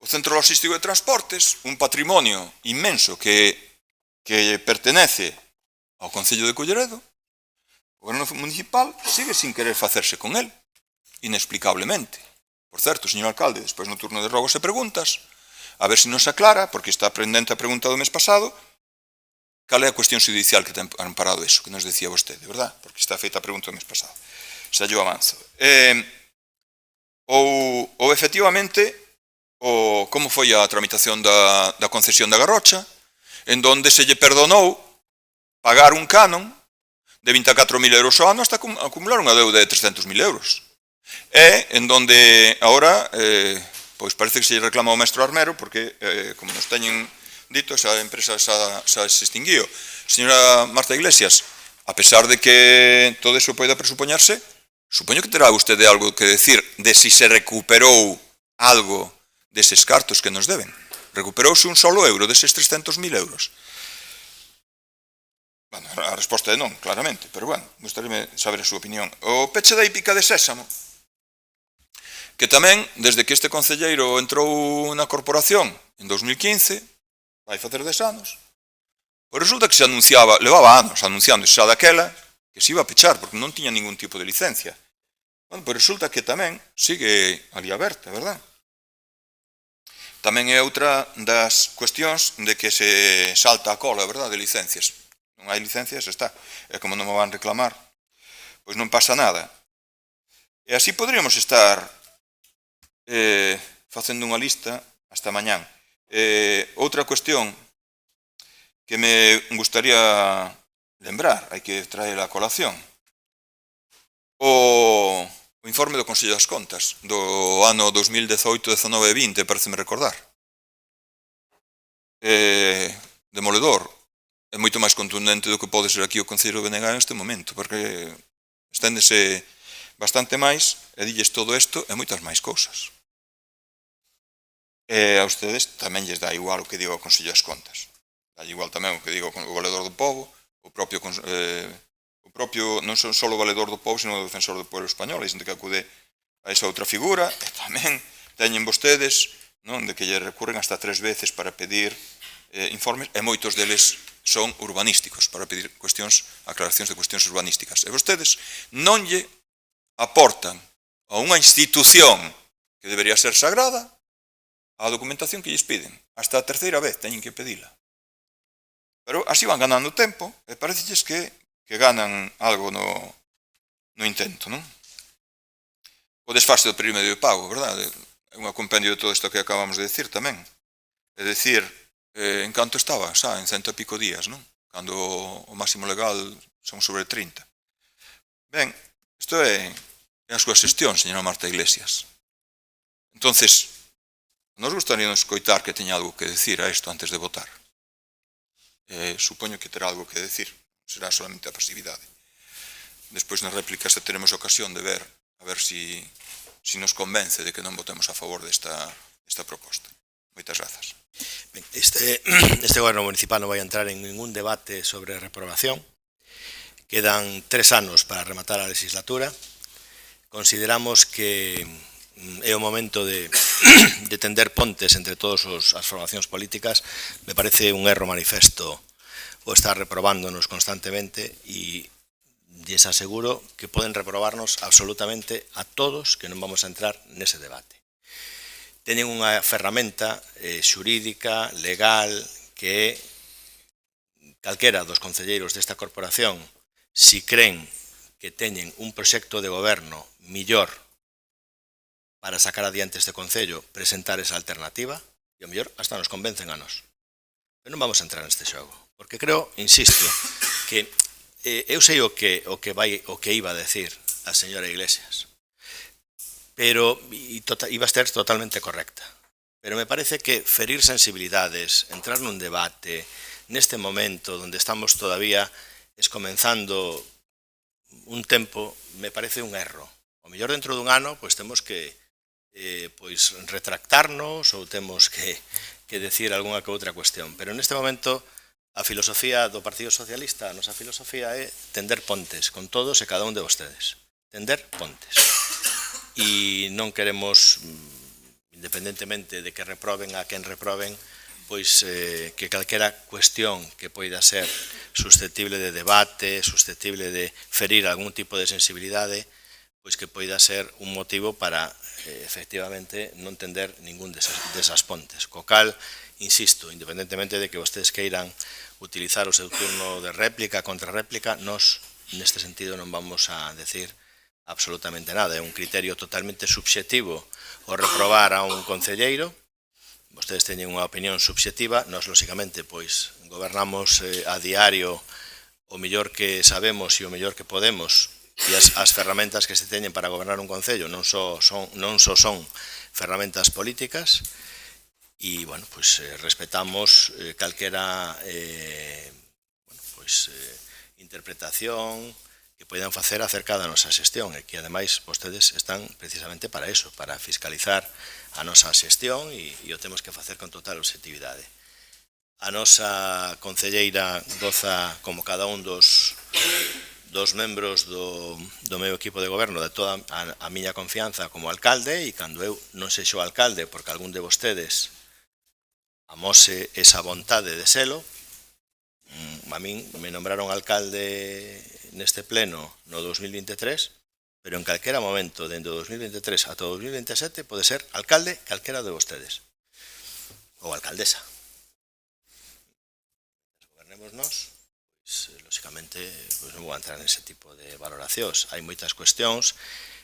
O Centro Logístico de Transportes, un patrimonio inmenso que pertenece ao Concello de Culleredo, o goberno municipal sigue sin querer facerse con el, inexplicablemente. Por certo, señor alcalde, despois no turno de rogos e preguntas, a ver se nos aclara, porque está pendente a pregunta do mes pasado, cal é a cuestión judicial que ten amparado eso, que nos decía vostede, verdad? Porque está feita a pregunta do mes pasado. Xa yo avanzo. Ou efectivamente, como foi a tramitación da concesión da Garrocha, en donde se lle perdonou pagar un canon de 24.000 euros ao ano hasta acumular unha deuda de 300.000 euros. E en donde agora, pois parece que se lle reclama ao mestre Armero, porque, como nos teñen dito, esa empresa xa se extinguiu. Señora Marta Iglesias, a pesar de que todo eso poida presupoñarse, supoño que terá vostede algo que decir de si se recuperou algo deses cartos que nos deben. Recuperouse un solo euro deses 300.000 euros. Bueno, a resposta é non, claramente, pero bueno, gustaríame saber a súa opinión. O peche da hípica de Sésamo, que tamén, desde que este concelleiro entrou na corporación en 2015, vai facer 10 anos, pois resulta que se anunciaba, levaba anos anunciando xa daquela, que se iba a pechar, porque non tiña ningún tipo de licencia. Bueno, pois resulta que tamén sigue ali aberta, verdad? Tamén é outra das cuestións de que se salta a cola, verdad, de licencias. Non hai licencias, está. E como non me van reclamar, pois non pasa nada. E así poderíamos estar facendo unha lista hasta mañán. Outra cuestión que me gustaría lembrar, hai que traer a colación. O informe do Consello das Contas do ano 2018, 19 e 20, pareceme recordar. demoledor, é moito máis contundente do que pode ser aquí o Concello de Benegal neste momento, porque esténdese bastante máis e dilles todo isto e moitas máis cousas. E a ustedes tamén lles dá igual o que diga o Consello das Contas. Dá igual tamén o que diga o Valedor do Pobo, o propio non só o Valedor do Pobo, sino o Defensor do Pueblo Español, e xente que acude a esa outra figura, e tamén teñen vostedes, non, de que lle recurren hasta 3 veces para pedir informes, e moitos deles son urbanísticos, para pedir aclaracións de cuestións urbanísticas. E vostedes non lle aportan a unha institución que debería ser sagrada a documentación que lles piden. Hasta a terceira vez teñen que pedila. Pero así van ganando tempo e parecelles que ganan algo no intento, non? O desfaste do perímetro de pago, verdade? É unha compendio de todo isto que acabamos de decir tamén. É dicir, en canto estaba, xa, en 100 e pico días, non? Cando o máximo legal son sobre 30. Ben, isto é a súa xestión, señora Marta Iglesias. Entonces, nos gustaría escoitar que teña algo que decir a isto antes de votar. Supoño que terá algo que decir, será solamente a pasividade. Despois nas réplicas teremos ocasión de ver, a ver si nos convence de que non votemos a favor desta proposta. Moitas grazas. Este goberno municipal non vai entrar en ningún debate sobre reprobación. Quedan 3 anos para rematar a legislatura. Consideramos que é o momento de tender pontes entre todas as formacións políticas. Me parece un erro manifesto o estar reprobándonos constantemente e lles aseguro que poden reprobarnos absolutamente a todos, que non vamos a entrar nese debate. Teñen unha ferramenta xurídica, legal, que calquera dos concelleiros desta corporación, si creen que teñen un proxecto de goberno millor para sacar adiante este Concello, presentar esa alternativa, e ao mellor hasta nos convencen a nós. Pero non vamos a entrar neste xogo, porque creo, insisto, que eu sei o que iba a decir a señora Iglesias, pero iba a ser totalmente correcta. Pero me parece que ferir sensibilidades, entrar nun debate, neste momento onde estamos todavía comenzando un tempo, me parece un erro. O mellor dentro dun ano, pois temos que retractarnos ou temos que decir algunha que outra cuestión. Pero neste momento a filosofía do Partido Socialista, a nosa filosofía é tender pontes con todos e cada un de vostedes. Tender pontes. E non queremos, independentemente de que reproben a quen reproben, pois que calquera cuestión que poida ser susceptible de debate, susceptible de ferir algún tipo de sensibilidade, pois que poida ser un motivo para efectivamente non tender ningún desas pontes. Co cal, insisto, independentemente de que vostedes queiran utilizar o seu turno de réplica contra réplica, nós neste sentido non vamos a decir absolutamente nada. É un criterio totalmente subxectivo o reprobar a un concelleiro. Vostedes teñen unha opinión subxectiva, nós, lóxicamente, pois gobernamos a diario o mellor que sabemos e o mellor que podemos, e as ferramentas que se teñen para gobernar un concello non só son ferramentas políticas, e, bueno, pois respetamos calquera interpretación que poidan facer acerca da nosa xestión, e que, ademais, vostedes están precisamente para eso, para fiscalizar a nosa xestión, e o temos que facer con total objetividade. A nosa concelleira goza, como cada un dos membros do meu equipo de goberno, de toda a miña confianza como alcalde, e cando eu non sexo alcalde porque algún de vostedes amose esa vontade de selo, a min me nombraron alcalde neste pleno no 2023, pero en calquera momento, dentro do 2023 ata o 2027, pode ser alcalde calquera de vostedes, ou alcaldesa. Gobernemos nós, pois, lóxicamente, non vou entrar nese tipo de valoracións. Hai moitas cuestións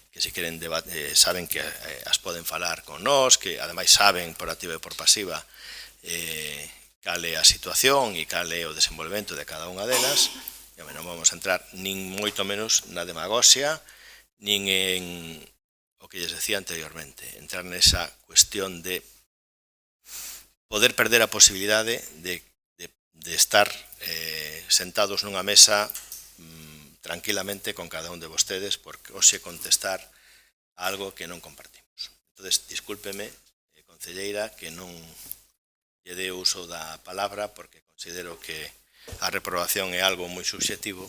que, se queren debate, saben que as poden falar con nós, que ademais saben por activa e por pasiva cal é a situación e cal é o desenvolvemento de cada unha delas. E non vamos a entrar nin moito menos na demagoxia, nin en o que lles decía anteriormente, entrar nesa cuestión de poder perder a posibilidade de estar sentados nunha mesa tranquilamente con cada un de vostedes, porque hoxe contestar a algo que non compartimos. Entón, discúlpeme, concelleira, que non lle dé uso da palabra, porque considero que a reprobación é algo moi subxetivo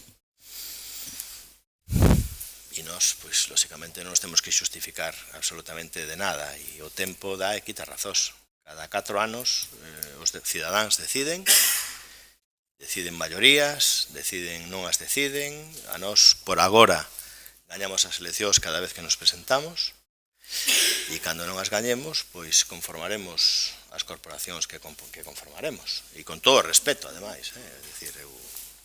e nós, pois, lóxicamente, non nos temos que xustificar absolutamente de nada, e o tempo dá e quita razóns. Cada 4 anos os cidadáns deciden maiorías, non as deciden, a nós, por agora, gañamos as eleccións cada vez que nos presentamos, e cando non as gañemos, pois conformaremos as corporacións que conformaremos, e con todo o respeto, ademais, é dicir, eu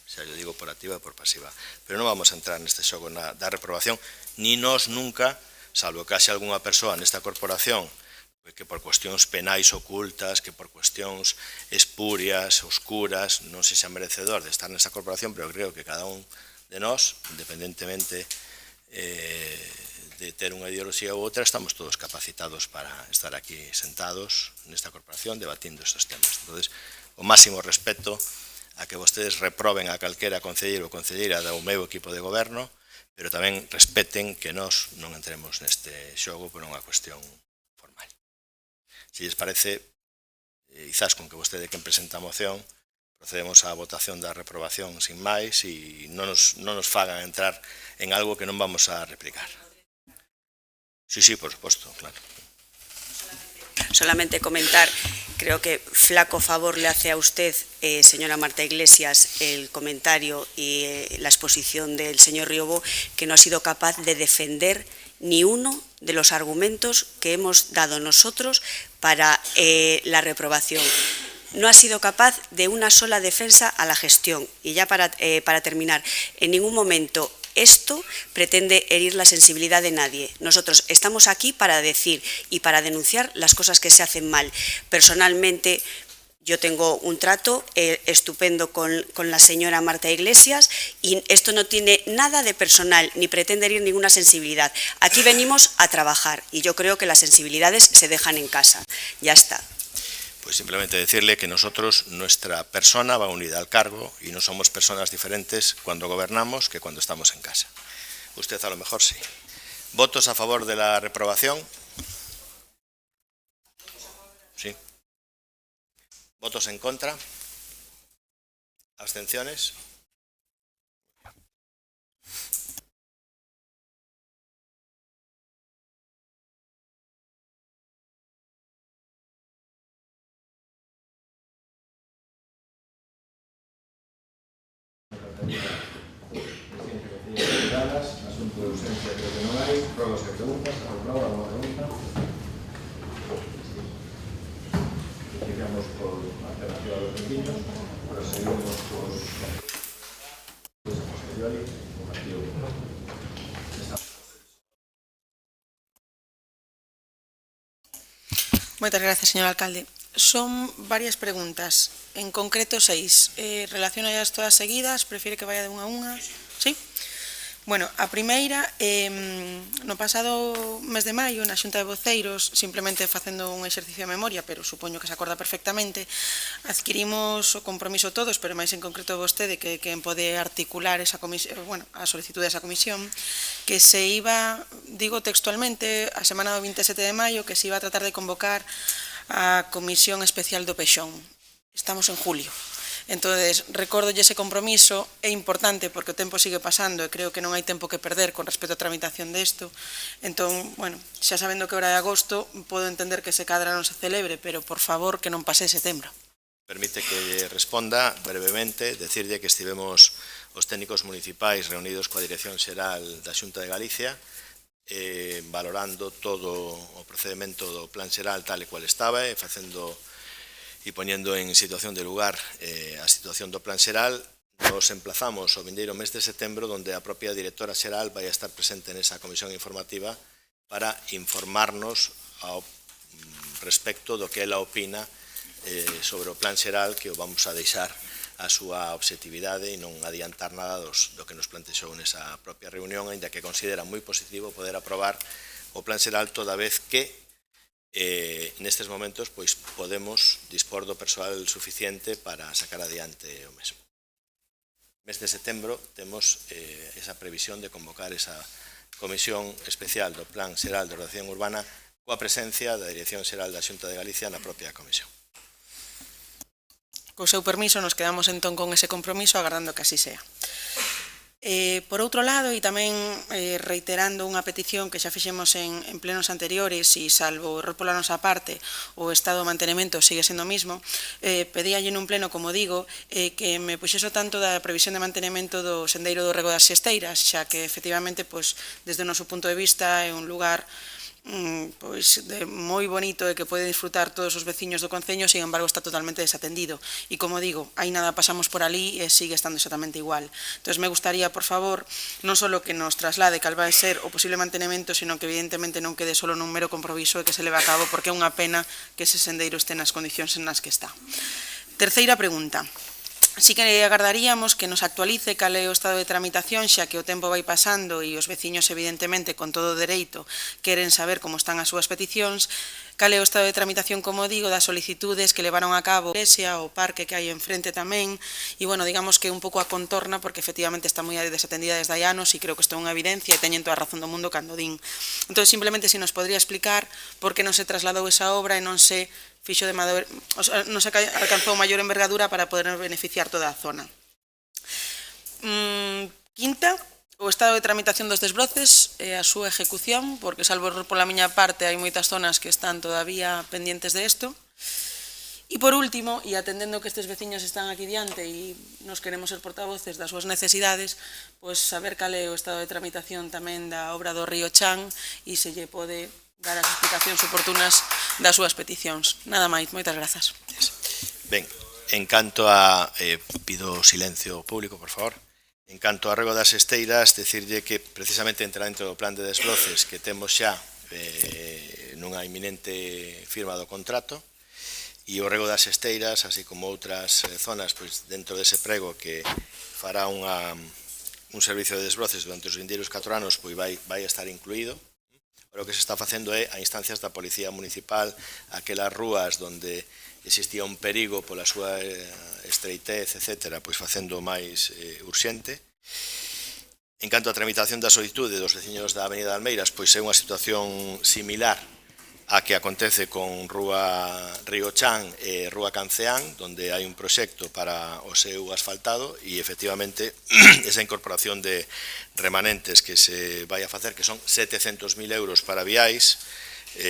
xa yo digo por activa e por pasiva, pero non vamos a entrar neste xogo da reprobación, ni nós nunca, salvo que haxe algunha persoa nesta corporación que por cuestións penais ocultas, que por cuestións espurias, oscuras, non se xa merecedor de estar nesta corporación, pero creo que cada un de nós, independentemente de ter unha ideoloxía ou outra, estamos todos capacitados para estar aquí sentados nesta corporación debatindo estes temas. Entón, o máximo respeto a que vostedes reproben a calquera concelleiro ou concelleira do meu equipo de goberno, pero tamén respeten que nós non entremos neste xogo por unha cuestión formal. Se lles parece, quizás con que vostede quen presenta a moción, procedemos á votación da reprobación sin máis e non nos fagan entrar en algo que non vamos a replicar. Sí, por suposto, claro. Solamente comentar, creo que flaco favor le hace a usted, señora Marta Iglesias, el comentario y la exposición del señor Riobó, que no ha sido capaz de defender ni uno de los argumentos que hemos dado nosotros para la reprobación. No ha sido capaz de una sola defensa a la gestión. Y ya para terminar, en ningún momento esto pretende herir la sensibilidad de nadie. Nosotros estamos aquí para decir y para denunciar las cosas que se hacen mal. Personalmente, yo tengo un trato estupendo con la señora Marta Iglesias y esto no tiene nada de personal ni pretende herir ninguna sensibilidad. Aquí venimos a trabajar y yo creo que las sensibilidades se dejan en casa. Ya está. Pues simplemente decirle que nosotros, nuestra persona va unida al cargo y no somos personas diferentes cuando gobernamos que cuando estamos en casa. Usted a lo mejor sí. ¿Votos a favor de la reprobación? Sí. ¿Votos en contra? ¿Abstenciones? Asunto de ausencia creo que non hai. Probas e preguntas. Aprobada alguna pregunta. Iniciamos por alternativa dos vecinos. Proseguimos por posteriori. Moitas gracias, señor alcalde. Son varias preguntas, en concreto 6. Relacionadas todas seguidas, prefire que vaya de unha a unha? Sí? Bueno, a primeira, no pasado mes de maio, na Xunta de Voceiros, simplemente facendo un exercicio de memoria, pero supoño que se acorda perfectamente, adquirimos o compromiso todos, pero máis en concreto vostede, que quen pode articular esa comisión, bueno, a solicitud desa comisión, que se iba, digo textualmente, a semana do 27 de maio, que se iba a tratar de convocar a Comisión Especial do Pexón. Estamos en julio. Entonces, recórdolle ese compromiso, é importante porque o tempo sigue pasando e creo que non hai tempo que perder con respecto á tramitación desto. Entón, bueno, xa sabendo que hora de agosto, podo entender que se cadra non se celebre, pero por favor que non pase setembro. Permite que responda brevemente, decirlle que estivemos os técnicos municipais reunidos coa Dirección Xeral da Xunta de Galicia, valorando todo o procedimento do plan xeral tal e cual estaba e facendo e poñendo en situación de lugar a situación do plan xeral. Nos emplazamos ao vindeiro mes de setembro, onde a propia directora xeral vai estar presente nesa comisión informativa para informarnos ao respecto do que ela opina sobre o plan xeral, que o vamos a deixar a súa obxectividade e non adiantar nada do que nos plantexou nesa propia reunión, aínda que considera moi positivo poder aprobar o plan xeral toda vez que nestes momentos pois podemos dispor do persoal suficiente para sacar adiante o mesmo. Mes de setembro temos esa previsión de convocar esa Comisión Especial do Plan Xeral de Ordenación Urbana coa presencia da Dirección Xeral da Xunta de Galicia na propia comisión. Co seu permiso, nos quedamos entón con ese compromiso, agardando que así sea. Por outro lado, e tamén reiterando unha petición que xa fixemos en plenos anteriores, e salvo error pola nosa parte, o estado de mantenimento sigue sendo o mismo, pedíalle nun pleno, como digo, que me puxeso tanto da previsión de mantenimento do sendeiro do Rego das Xesteiras, xa que efectivamente, desde o noso punto de vista, é un lugar moi bonito e que pode disfrutar todos os veciños do Concello, sin embargo está totalmente desatendido. E como digo, aí nada pasamos por ali e sigue estando exactamente igual. Entón, me gustaría, por favor, non só que nos traslade cal vai ser o posible mantenimento, sino que evidentemente non quede só nun mero compromiso e que se leve a cabo, porque é unha pena que ese sendeiro este nas condicións nas que está. Terceira pregunta. Sí que agardaríamos que nos actualice cal é o estado de tramitación, xa que o tempo vai pasando e os veciños, evidentemente, con todo o dereito, queren saber como están as súas peticións, cal é o estado de tramitación, como digo, das solicitudes que levaron a cabo a Iglesia, o parque que hai enfrente tamén, e, bueno, digamos que un pouco a contorna, porque efectivamente está moi desatendida desde hai anos, e creo que isto é unha evidencia, e teñen toda a razón do mundo cando din. Entón, simplemente, se nos podría explicar por que non se trasladou esa obra e non se fixo de maior, non se alcanzou maior envergadura para poder beneficiar toda a zona. Quinta, o estado de tramitación dos desbroces e a súa ejecución, porque salvo error pola miña parte hai moitas zonas que están todavía pendientes de isto. E por último, e atendendo que estes veciños están aquí diante e nos queremos ser portavoces das súas necesidades, pois saber cal é o estado de tramitación tamén da obra do Río Chan e se lle pode dar as explicacións oportunas das súas peticións. Nada máis, moitas grazas. Ben, en canto a... pido silencio público, por favor. En canto a Rego das Esteiras, decirlle que precisamente entra dentro do plan de desbroces que temos xa nunha inminente firma do contrato, e o Rego das Esteiras, así como outras zonas dentro dese prego que fará un servicio de desbroces durante os vindeiros 4 anos, vai estar incluído. O que se está facendo é a instancias da Policía Municipal, aquelas rúas onde existía un perigo pola súa estreitez, etc., pois facendo máis urxente. En canto á tramitación da solicitude dos veciños da Avenida de Almeiras, pois é unha situación similar a que acontece con Rúa Río Chan e Rúa Canceán, onde hai un proxecto para o seu asfaltado e, efectivamente, esa incorporación de remanentes que se vai a facer, que son 700.000 euros para viais,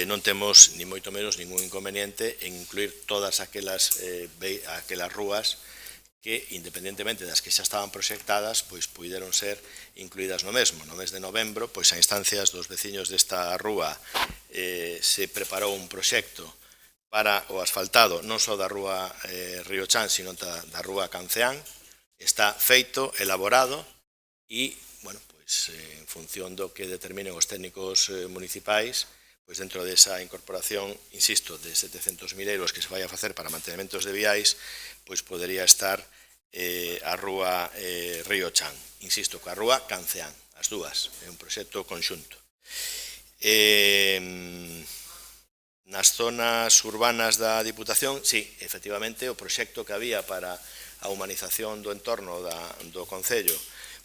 non temos, ni moito menos, ningún inconveniente en incluir todas aquelas rúas que, independentemente das que xa estaban proxectadas, pois puideron ser incluídas no mesmo. No mes de novembro, pois a instancias dos veciños desta rúa se preparou un proxecto para o asfaltado non só da rúa Río Chan, sino da rúa Canceán. Está feito, elaborado e, bueno, pois en función do que determinen os técnicos municipais, pois dentro desa incorporación, insisto, de 700.000 euros que se vai a facer para mantenementos de viais, pois podería estar a rúa Río Chan, insisto, coa rúa Canceán, as dúas, é un proxecto conxunto. Nas zonas urbanas da Diputación, sí, efectivamente, o proxecto que había para a humanización do entorno do Concello,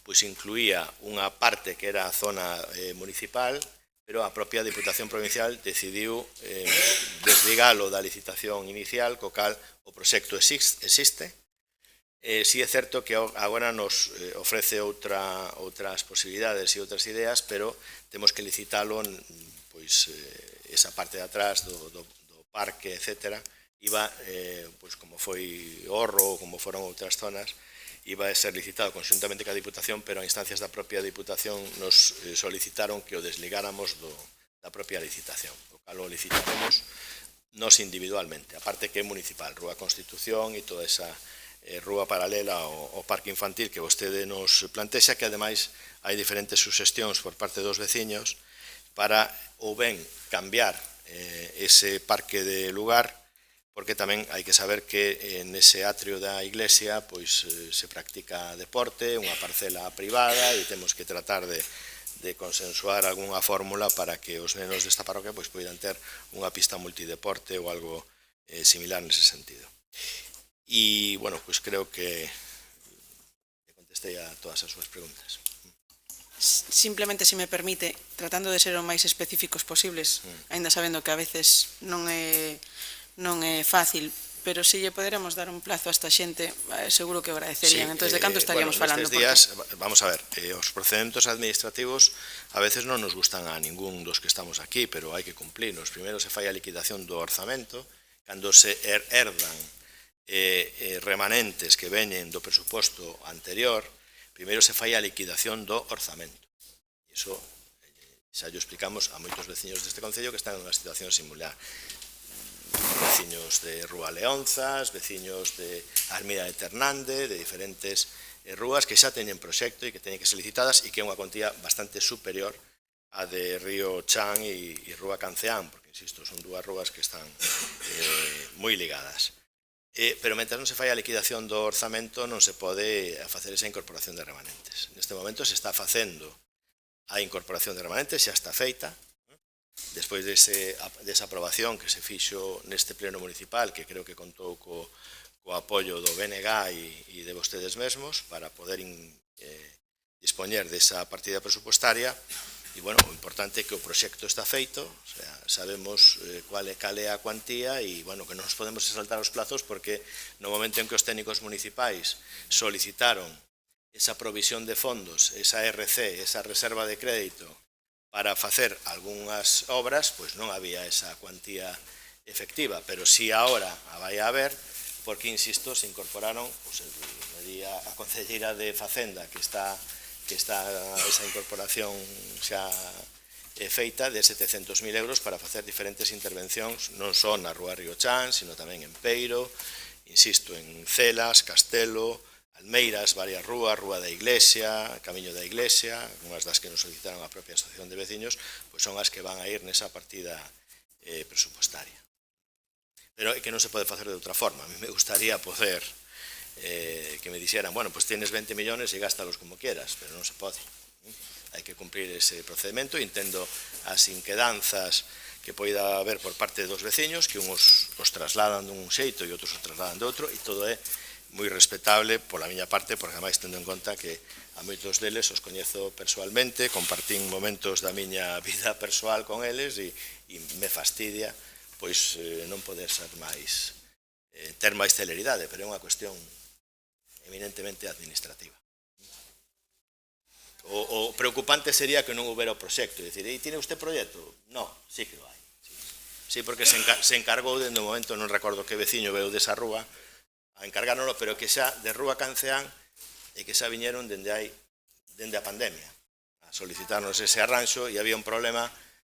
pois incluía unha parte que era a zona municipal, pero a propia Diputación Provincial decidiu desligalo da licitación inicial, co cal o proxecto existe. Si é certo que agora nos ofrece outras posibilidades e outras ideas, pero temos que licitalo, pois, esa parte de atrás do parque, etc., iba, pois, como foi Orro ou como foron outras zonas, iba a ser licitado conxuntamente ca Diputación, pero a instancias da propia Diputación nos solicitaron que o desligáramos da propia licitación, o cal o licitaremos nos individualmente, a parte que é municipal, Rúa Constitución e toda esa rúa paralela ao parque infantil que vostede nos plantexa, que ademais hai diferentes suxestións por parte dos veciños para ou ben cambiar ese parque de lugar, porque tamén hai que saber que nese atrio da iglesia pois se practica deporte, unha parcela privada, e temos que tratar de consensuar algunha fórmula para que os nenos desta parroquia pois poidan ter unha pista multideporte ou algo similar nese sentido. E, bueno, pois creo que contestei a todas as súas preguntas. Simplemente, se me permite, tratando de ser o máis específicos posibles, aínda sabendo que a veces non é fácil, pero se lle poderemos dar un plazo a esta xente, seguro que agradecerían. Entón, de canto estaríamos falando? Nestes días, vamos a ver, os procedementos administrativos a veces non nos gustan a ningún dos que estamos aquí, pero hai que cumprirnos. Primeiro se fai a liquidación do orzamento, cando se herdan remanentes que veñen do presuposto anterior, primeiro se fai a liquidación do orzamento. Iso xa llo explicamos a moitos veciños deste concello que están en unha situación similar. Veciños de Rúa Leonzas, veciños de Armida de Ternande, de diferentes rúas que xa teñen proxecto e que teñen que ser licitadas e que é unha cuantía bastante superior a de Río Chan e Rúa Canceán, porque, insisto, son dúas rúas que están moi ligadas. Pero mentre non se fai a liquidación do orzamento non se pode facer esa incorporación de remanentes. Neste momento se está facendo a incorporación de remanentes, xa está feita, despois desa aprobación que se fixo neste pleno municipal, que creo que contou co apoio do BNG e de vostedes mesmos para poder dispoñer desa partida presupuestaria. E, bueno, o importante é que o proxecto está feito, o sea, sabemos cal é a cuantía e, bueno, que non nos podemos saltar os plazos porque no momento en que os técnicos municipais solicitaron esa provisión de fondos, esa RC, esa reserva de crédito para facer algunhas obras, pois non había esa cuantía efectiva, pero si agora a vai a haber, porque, insisto, se incorporaron, pois, a concelleira de Facenda, que está esa incorporación xa feita de 700.000 euros para facer diferentes intervencións, non só na Rúa Río Chan, sino tamén en Peiro, insisto, en Celas, Castelo, Almeiras, varias rúas, Rúa da Iglesia, Camiño da Iglesia, unhas das que nos solicitaron a propia Asociación de Veciños, pois son as que van a ir nesa partida presupuestaria. Pero é que non se pode facer de outra forma. A mí me gustaría poder que me dixeran, bueno, pues tienes 20 millones e gástalos como quieras, pero non se pode. Hai que cumprir ese procedimento e entendo as inquedanzas que poida haber por parte dos veciños, que uns os trasladan dun xeito e outros os trasladan de outro, e todo é moi respetable pola miña parte, porque ademais tendo en conta que a moitos deles os coñezo persoalmente, compartín momentos da miña vida persoal con eles e me fastidia pois non poder ser máis ter máis celeridade, pero é unha cuestión eminentemente administrativa. O preocupante sería que non houbera o proxecto, e dicir, tiene usted proxecto? No, sí que o hai. Sí, porque se encargou dende o momento, non recordo que veciño veu desa rúa, a encargárnoslo, pero que xa de Rúa Canceán e que xa viñeron dende a pandemia a solicitarnos ese arranxo e había un problema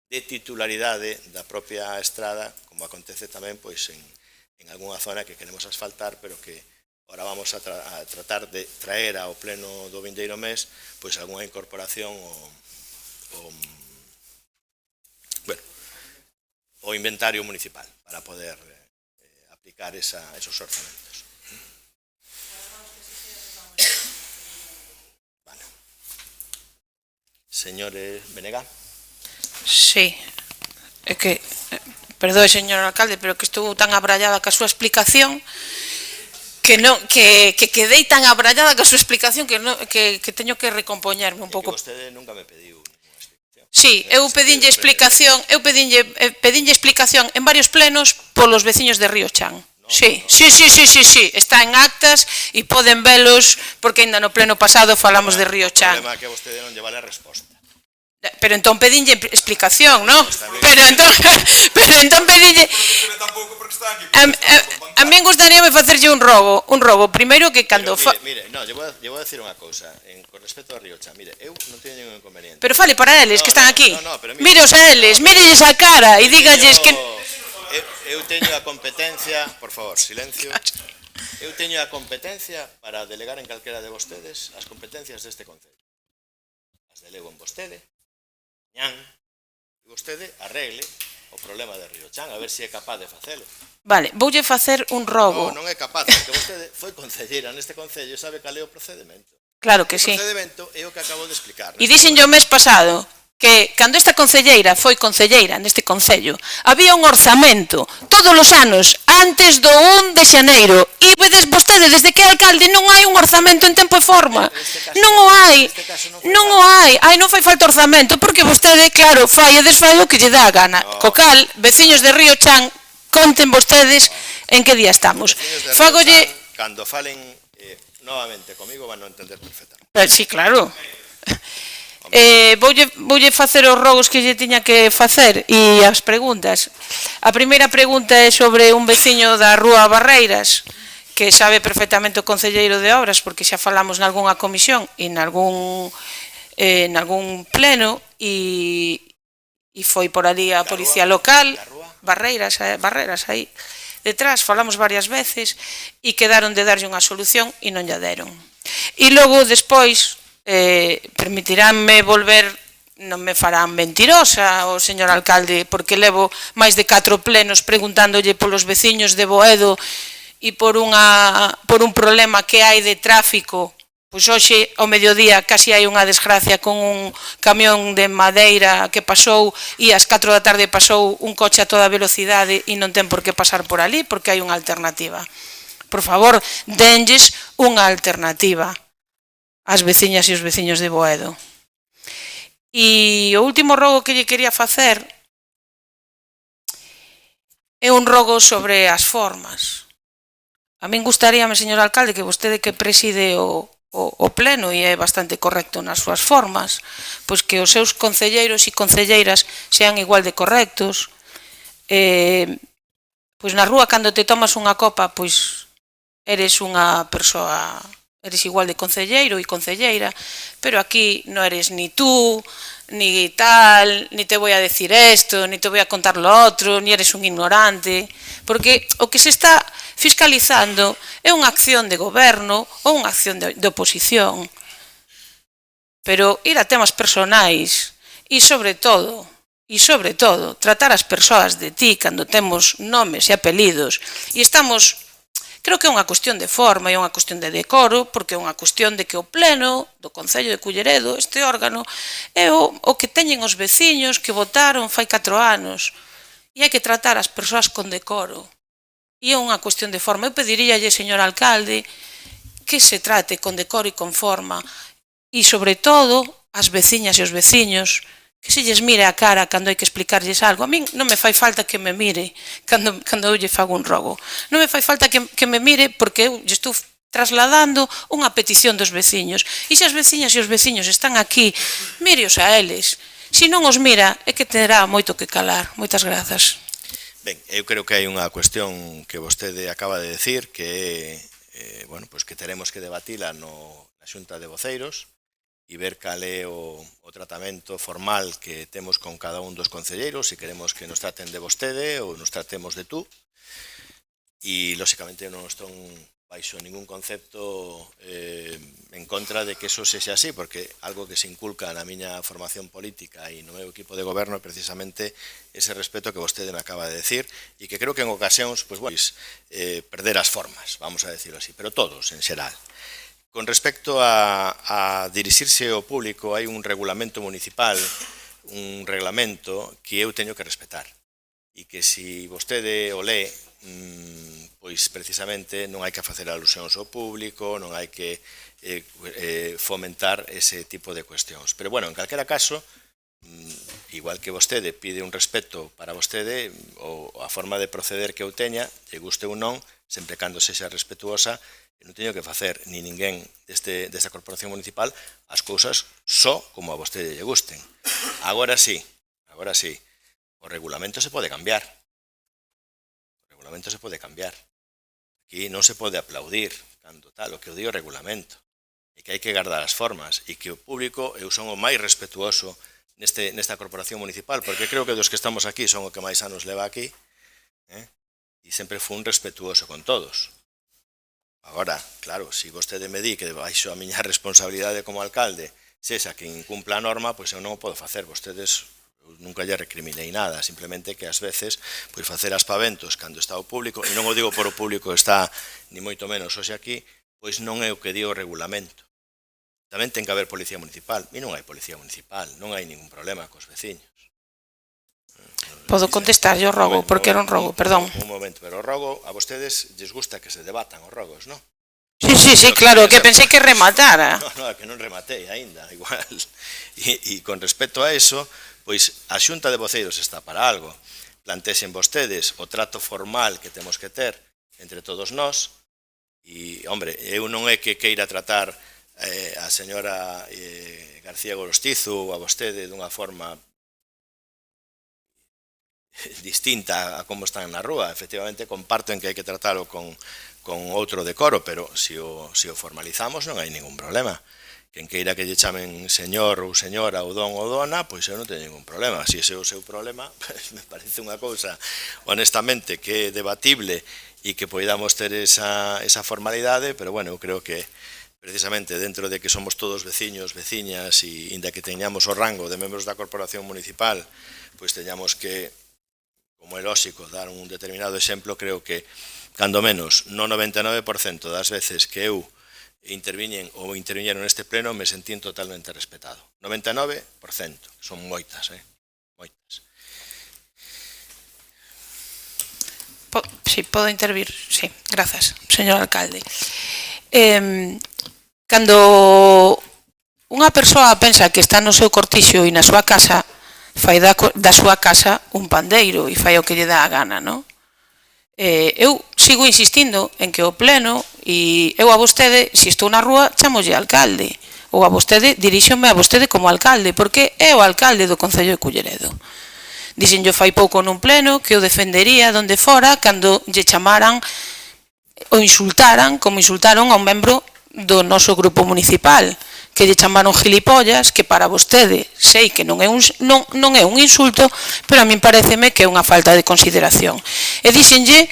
de titularidade da propia estrada, como acontece tamén pois en algunha zona que queremos asfaltar, pero que ahora vamos a tratar de traer ao pleno do vindeiro mes pois algunha incorporación o inventario municipal para poder aplicar esos orzamentos. Señor Benega. Sí, é que, perdoe, señor alcalde, pero que estou tan abrallada ca súa explicación que quedei tan abrallada ca súa explicación que teño que recompoñerme un pouco. Que vostede nunca me pediu ninguna explicación. Sí, eu pedinlle explicación en varios plenos polos veciños de Río Chan. Sí, está en actas e poden velos, porque ainda no pleno pasado falamos de Río Chan. O problema é que vostede non lle vale a resposta. Pero entón pedinlle explicación, non? Pero entón pedinlle... A min gustaríame facerlle un rogo. Primeiro que cando... Mire, lle vou decir unha cousa, con respecto a Río Chan. Mire, eu non teño ningún inconveniente. Pero fale para eles, que están aquí. Mire os a eles, mirelles a cara e dígalles que... Eu teño a competencia, por favor, silencio. Eu teño a competencia para delegar en calquera de vostedes as competencias deste concello. As delego en vostede, e vostede arregle o problema de Río Chan, a ver se é capaz de facelo. Vale, voulle facer un rogo. Non é capaz, porque vostede foi concelleira neste concello e sabe cal é o procedimento. Claro que sí. O procedimento é o que acabo de explicar. E dixenlle o mes pasado que cando esta concelleira foi concelleira neste concello, había un orzamento todos os anos antes do 1 de xaneiro e vedes vostede desde que é alcalde non hai un orzamento en tempo e forma. Non o hai. Non o hai. Ai, non fai falta orzamento porque vostede, claro, fai e desfai o que lle dá a gana. Co cal, veciños de Río Chan, conten vostedes en que día estamos. Fágolle... Cando falen novamente comigo van a entender perfectamente. Sí, claro. Voulle facer os rogos que lle tiña que facer e as preguntas. A primeira pregunta é sobre un veciño da Rúa Barreiras que sabe perfectamente o concelleiro de obras porque xa falamos nalgúnha comisión e nalgún pleno e foi por ali a policía local, Barreiras aí detrás, falamos varias veces e quedaron de darlle unha solución e non lle deron. E logo, despois, permitiránme volver, non me farán mentirosa o señor alcalde, porque levo máis de 4 plenos preguntándolle polos veciños de Boedo e por un problema que hai de tráfico. Pois hoxe, ao mediodía, casi hai unha desgracia con un camión de madeira que pasou e ás 4 da tarde pasou un coche a toda velocidade e non ten por que pasar por ali porque hai unha alternativa. Por favor, denlles unha alternativa ás veciñas e os veciños de Boedo. E o último rogo que lle quería facer é un rogo sobre as formas. A min gustaríame, señor alcalde, que vostede que preside o pleno e é bastante correcto nas súas formas, pois que os seus concelleiros e concelleiras sean igual de correctos. Pois na rúa, cando te tomas unha copa, pois eres unha persoa, eres igual de concelleiro e concelleira, pero aquí non eres ni tú, ni tal, ni te voy a decir esto, ni te voy a contar lo otro, ni eres un ignorante, porque o que se está fiscalizando é unha acción de goberno ou unha acción de oposición. Pero ir a temas personais e, sobre todo, tratar as persoas de ti cando temos nomes e apelidos e estamos... Creo que é unha cuestión de forma e unha cuestión de decoro, porque é unha cuestión de que o pleno do Concello de Culleredo, este órgano, é o que teñen os veciños que votaron fai 4 anos. E hai que tratar as persoas con decoro. E é unha cuestión de forma. Eu pediríalle, señor alcalde, que se trate con decoro e con forma. E, sobre todo, as veciñas e os veciños, que se lles mire a cara cando hai que explicarlles algo. A min non me fai falta que me mire cando eu lle fago un rogo. Non me fai falta que me mire porque eu lle estou trasladando unha petición dos veciños. E se as veciñas e os veciños están aquí, míreos a eles. Se non os mira, é que terá moito que calar. Moitas grazas. Ben, eu creo que hai unha cuestión que vostede acaba de decir que que teremos que debatila na Xunta de Voceiros e ver cal é o tratamento formal que temos con cada un dos concelleiros, se queremos que nos traten de vostede ou nos tratemos de tú. E, lóxicamente, non estou baixo ningún concepto en contra de que eso sexa así, porque algo que se inculca na miña formación política e no meu equipo de goberno é precisamente ese respeto que vostede me acaba de decir e que creo que en ocasións perder as formas, vamos a decirlo así, pero todos, en xeral. Con respecto a dirixirse ao público, hai un regulamento municipal, un reglamento que eu teño que respetar e que se vostede o lee, pois precisamente non hai que facer alusións ao público, non hai que fomentar ese tipo de cuestións. Pero, bueno, en calquera caso, igual que vostede pide un respeto para vostede, ou a forma de proceder que eu teña, lle guste ou non, sempre cando sexa respetuosa, non teño que facer ni ninguén desta corporación municipal as cousas só como a vostede lle gusten. Agora sí, o regulamento se pode cambiar. O regulamento se pode cambiar. Aquí non se pode aplaudir cando tal, o que o di o regulamento. E que hai que guardar as formas e que o público, eu son o máis respetuoso nesta corporación municipal, porque creo que dos que estamos aquí son o que máis anos leva aquí, e sempre fui un respetuoso con todos. Agora, claro, se vostede me di que baixo a miña responsabilidade como alcalde sexa que incumpla a norma, pois eu non o podo facer. Vostedes, eu nunca lle recriminei nada, simplemente que ás veces pois facer aspaventos cando está o público, e non o digo por o público que está ni moito menos hoxe aquí, pois non é o que di o regulamento. tamén ten que haber policía municipal. E non hai policía municipal, non hai ningún problema cos veciños. Podo contestar, yo rogo, porque era un rogo, perdón. Un momento, pero o rogo, a vostedes lles gusta que se debatan os rogos, non? Sí, claro, que pensei que rematara. No, que non rematei aínda, igual. E con respecto a eso, pois a Xunta de Voceiros está para algo. Plantexen vostedes o trato formal que temos que ter entre todos nós. E, hombre, eu non é que queira tratar a señora García Gorostizo ou a vostede dunha forma distinta a como están na rúa. Efectivamente, comparto en que hai que tratalo con outro decoro, pero se o formalizamos non hai ningún problema. Quen queira que lle chamen señor ou señora ou don ou dona, pois eu non teño ningún problema. Se ese é o seu problema, pois me parece unha cousa, honestamente, que é debatible e que poidamos ter esa formalidade, pero bueno, eu creo que precisamente dentro de que somos todos veciños, veciñas, e inda que teñamos o rango de membros da corporación municipal, pois teñamos que, como é lóxico, dar un determinado exemplo. Creo que, cando menos, no 99% das veces que eu interviñeron neste pleno, me sentín totalmente respetado. 99%, son moitas, moitas. Sí, podo intervir, sí, grazas, señor alcalde. Cando unha persoa pensa que está no seu cortixo e na súa casa, fai da súa casa un pandeiro e fai o que lle dá a gana, non? Eu sigo insistindo en que o pleno, e eu a vostede, se estou na rúa, chamolle alcalde, ou a vostede, diríxome a vostede como alcalde, porque é o alcalde do Concello de Culleredo. Dixenllo fai pouco nun pleno que o defendería donde fora cando lle chamaran ou insultaran, como insultaron a un membro do noso grupo municipal, que lle chamaron gilipollas, que para vostede sei que non é un insulto, pero a min pareceme que é unha falta de consideración. E díxenlle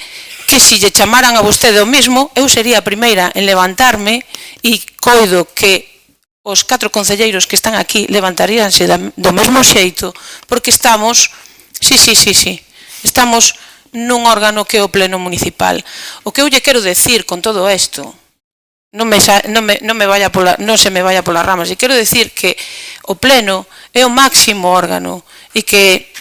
que se lle chamaran a vostede o mesmo, eu sería a primeira en levantarme, e coido que os 4 concelleiros que están aquí levantaríanse do mesmo xeito, porque estamos, estamos nun órgano que é o pleno municipal. O que eu lle quero decir con todo isto, non se me vaya polas ramas, e quero decir que o pleno é o máximo órgano e que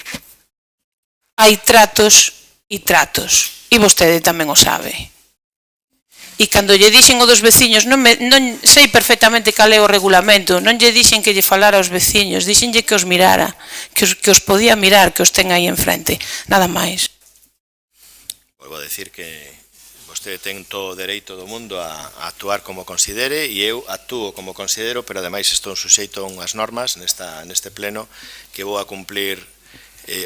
hai tratos e tratos, e vostede tamén o sabe. E cando lle dixen o dos veciños, non sei perfectamente cal é o regulamento, non lle dixen que lle falara aos veciños, dixenlle que os mirara, que os podía mirar, que os ten aí enfrente, nada máis. Volvo a decir que vostede ten todo o dereito do mundo a actuar como considere, e eu actúo como considero, pero ademais estou suxeito a unhas normas neste pleno que vou a cumplir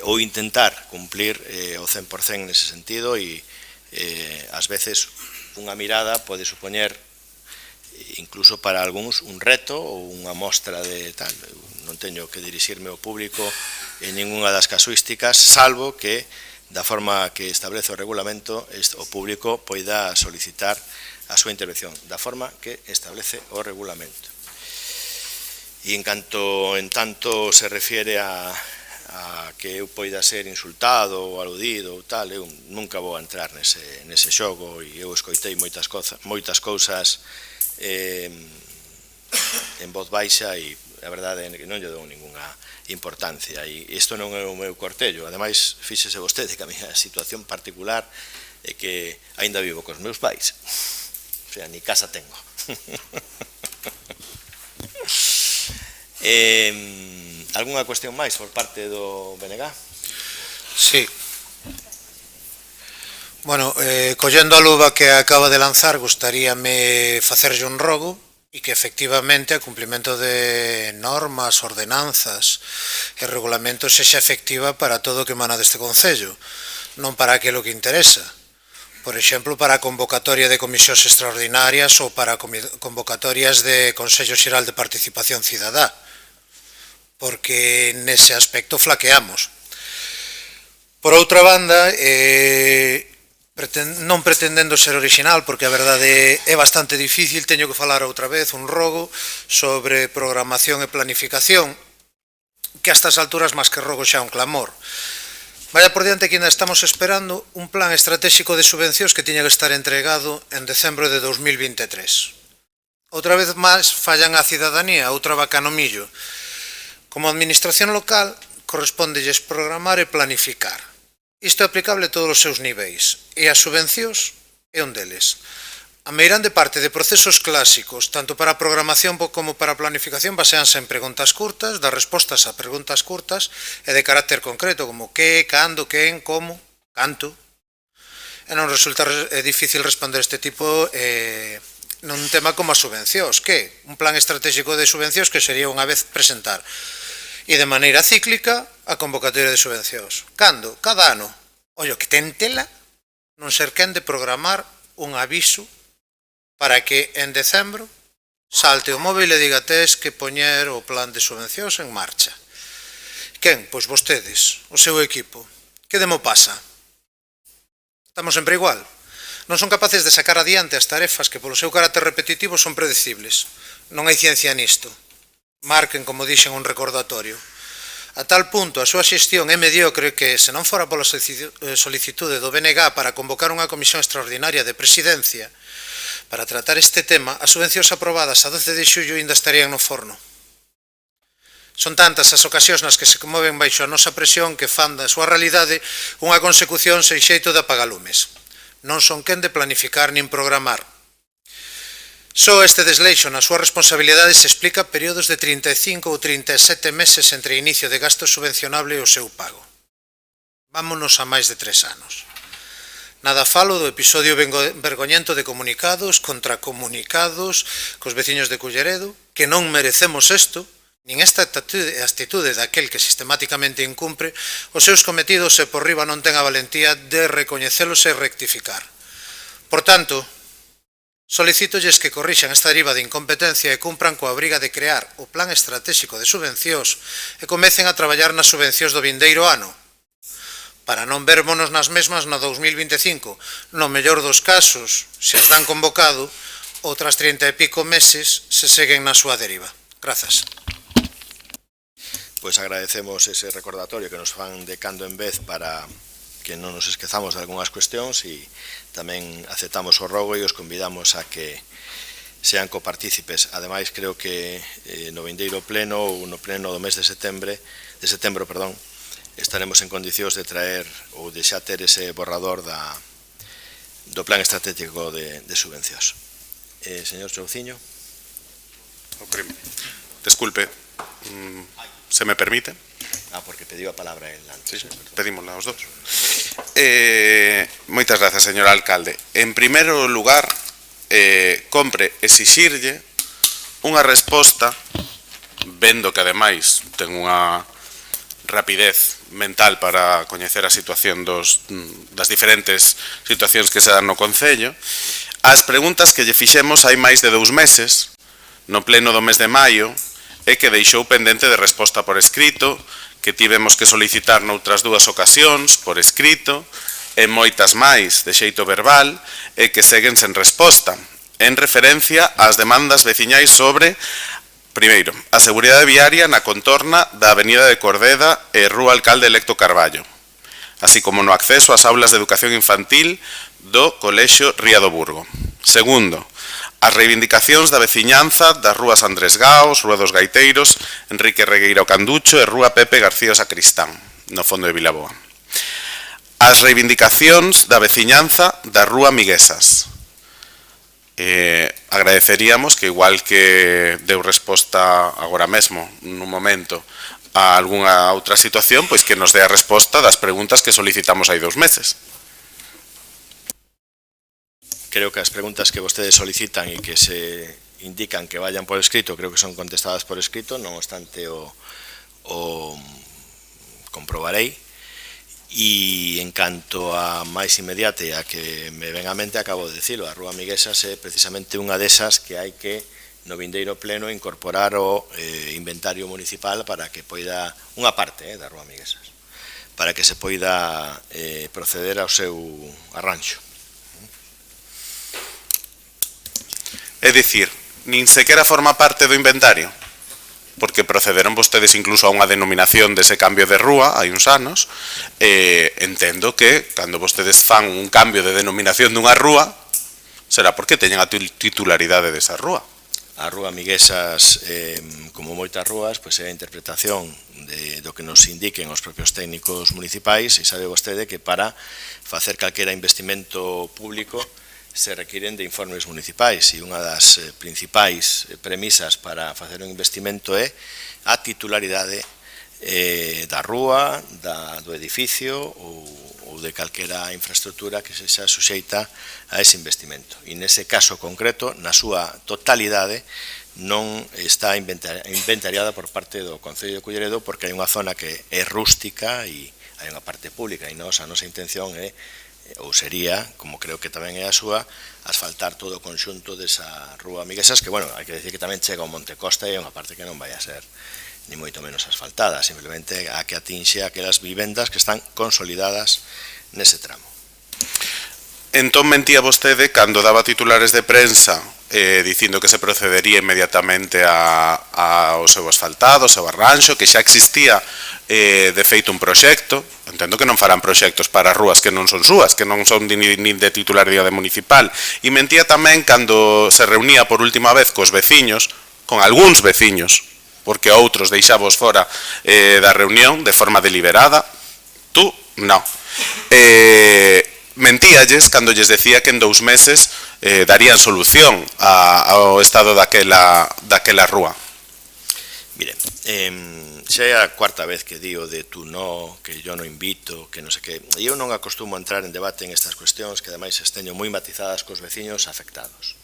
ou intentar cumplir o 100% nese sentido, e ás veces unha mirada pode supoñer incluso para algúns un reto ou unha mostra de tal. Eu non teño que dirixirme ao público en ninguna das casuísticas, salvo que da forma que establece o regulamento, o público poida solicitar a súa intervención, da forma que establece o regulamento. E en tanto se refiere a que eu poida ser insultado ou aludido ou tal, eu nunca vou entrar nese xogo, e eu escoitei moitas cousas en voz baixa, e a verdade é que non lle dou ninguna importancia, e isto non é o meu cortello. Ademais, fíxese vostede que a miña situación particular é que aínda vivo cos meus pais, o sea, ni casa tengo. Algúnha cuestión máis por parte do BNG? Sí. Bueno, collendo a luva que acaba de lanzar, gustaríame facerlle un rogo e que efectivamente a cumplimento de normas, ordenanzas e regulamentos sexa efectiva para todo o que emana deste Concello, non para aquilo que interesa. Por exemplo, para a convocatoria de comisións extraordinarias ou para convocatorias de Consello Xeral de Participación Cidadá, porque nese aspecto flaqueamos. Por outra banda, non pretendendo ser orixinal, porque a verdade é bastante difícil, teño que falar outra vez un rogo sobre programación e planificación, que a estas alturas máis que rogo xa un clamor. Vaya por diante que ainda estamos esperando un plan estratégico de subvencións que tiña que estar entregado en decembro de 2023. outra vez máis fallan a cidadanía, outra vaca no millo. Como administración local, correspóndelles programar e planificar. Isto é aplicable a todos os seus niveis, e as subvencións é un deles. A meirande parte de procesos clásicos, tanto para a programación como para a planificación, baseanse en preguntas curtas, das respostas a preguntas curtas e de carácter concreto, como que, cando, quen, como, canto. E non resulta difícil responder este tipo nun tema como as subvencións, que un plan estratégico de subvencións que sería unha vez presentar e de maneira cíclica a convocatoria de subvencións. Cando? Cada ano. Ollo, que ten tela non ser quen de programar un aviso para que en decembro salte o móvil e diga tes que poñer o plan de subvencións en marcha. Quen? Pois vostedes, o seu equipo. Que demo pasa? Estamos sempre igual. Non son capaces de sacar adiante as tarefas que polo seu carácter repetitivo son predecibles. Non hai ciencia nisto. Marquen, como dixen, un recordatorio. A tal punto, a súa xestión é mediocre que, se non fora pola solicitude do BNG para convocar unha comisión extraordinaria de presidencia para tratar este tema, as subvencións aprobadas a 12 de xullo ainda estarían no forno. Son tantas as ocasións nas que se moven baixo a nosa presión que fan da súa realidade unha consecución sen xeito de apagalumes. Non son quen de planificar nin programar. Só este desleixo nas súas responsabilidades se explica períodos de 35 ou 37 meses entre o inicio de gasto subvencionable e o seu pago. Vámonos a máis de 3 anos. Nada falo do episodio vergoñento de comunicados contra comunicados cos veciños de Culleredo, que non merecemos isto, nin esta actitude daquel que sistemáticamente incumpre os seus cometidos e por riba non ten a valentía de recoñecelos e rectificar. Por tanto, solicítolles que corrixan esta deriva de incompetencia e cumpran coa obriga de crear o plan estratégico de subvencións e comecen a traballar nas subvencións do vindeiro ano, para non vermonos nas mesmas no 2025. No mellor dos casos, se as dan convocado, outras 30 e pico meses se seguen na súa deriva. Grazas. Pois agradecemos ese recordatorio que nos fan de cando en vez para que non nos esquezamos de algunhas cuestións e tamén aceptamos o rogo e os convidamos a que sean copartícipes. Ademais, creo que no vindeiro pleno ou no pleno do mes de setembro, estaremos en condicións de traer ou de xa ter ese borrador do plan estratégico de subvencións. Señor Chouciño. Desculpe, se me permite. Porque pediu a palabra el antes. Sí, pedímosla aos dous. Moitas grazas, señor alcalde. En primeiro lugar, compre exixirlle unha resposta, vendo que ademais ten unha rapidez mental para coñecer a situación das diferentes situacións que se dan no Concello, as preguntas que lle fixemos hai máis de 2 meses, no pleno do mes de maio, e que deixou pendente de resposta por escrito, que tivemos que solicitar noutras 2 ocasións por escrito, e moitas máis de xeito verbal, e que seguen sen resposta, en referencia ás demandas veciñais sobre, primeiro, a seguridade viaria na contorna da Avenida de Cordeda e Rúa Alcalde Electo Carballo, así como no acceso ás aulas de educación infantil do Colexio Ría do Burgo. Segundo, as reivindicacións da veciñanza das rúas Andrés Gaos, Rúa dos Gaiteiros, Enrique Regueira o Canducho e Rúa Pepe García o Sacristán, no fondo de Vilaboa. As reivindicacións da veciñanza da Rúa Miguesas. Agradeceríamos que, igual que deu resposta agora mesmo, nun momento, a algunha outra situación, pois que nos dé a resposta das preguntas que solicitamos hai 2 meses. Creo que as preguntas que vostedes solicitan e que se indican que vayan por escrito, creo que son contestadas por escrito, non obstante o comprobarei. E en canto a máis inmediate a que me ven a mente, acabo de dicilo, a Rúa Miguesas é precisamente unha desas que hai que no vindeiro pleno incorporar o inventario municipal para que poida, unha parte da Rúa Miguesas, para que se poida proceder ao seu arranxo. É dicir, nin sequera forma parte do inventario, porque procederon vostedes incluso a unha denominación dese cambio de rúa hai uns anos, entendo que cando vostedes fan un cambio de denominación dunha rúa será porque teñen a titularidade desa rúa. A rúa Miguesas, como moitas rúas, pois é a interpretación do que nos indiquen os propios técnicos municipais, e sabe vostede que para facer calquera investimento público se requiren de informes municipais, e unha das principais premisas para facer un investimento é a titularidade da rúa, do edificio ou de calquera infraestructura que se xa suxeita a ese investimento. E nese caso concreto, na súa totalidade, non está inventariada por parte do Concello de Culleredo, porque hai unha zona que é rústica e hai unha parte pública, e a nosa intención é, ou sería, como creo que tamén é a súa, asfaltar todo o conxunto desa rúa Miguesas, que, bueno, hai que decir que tamén chega ao Monte Costa e é unha parte que non vai a ser ni moito menos asfaltada, simplemente a que atinxe aquelas vivendas que están consolidadas nese tramo. Entón mentía vostede cando daba titulares de prensa dicindo que se procedería inmediatamente ao seu asfaltado, ao seu arranxo, que xa existía de feito un proxecto. Entendo que non farán proxectos para rúas que non son súas, que non son nin de titularidade municipal. E mentía tamén cando se reunía por última vez cos veciños, con algúns veciños, porque outros deixavos fora da reunión de forma deliberada. Tú, non. Mentíalles cando lles decía que en 2 meses darían solución ao estado daquela rúa. Mire, xa é a cuarta vez que digo de tú no, que yo non invito, que non sei que. Eu non acostumo a entrar en debate en estas cuestións, que ademais esteño moi matizadas cos veciños afectados.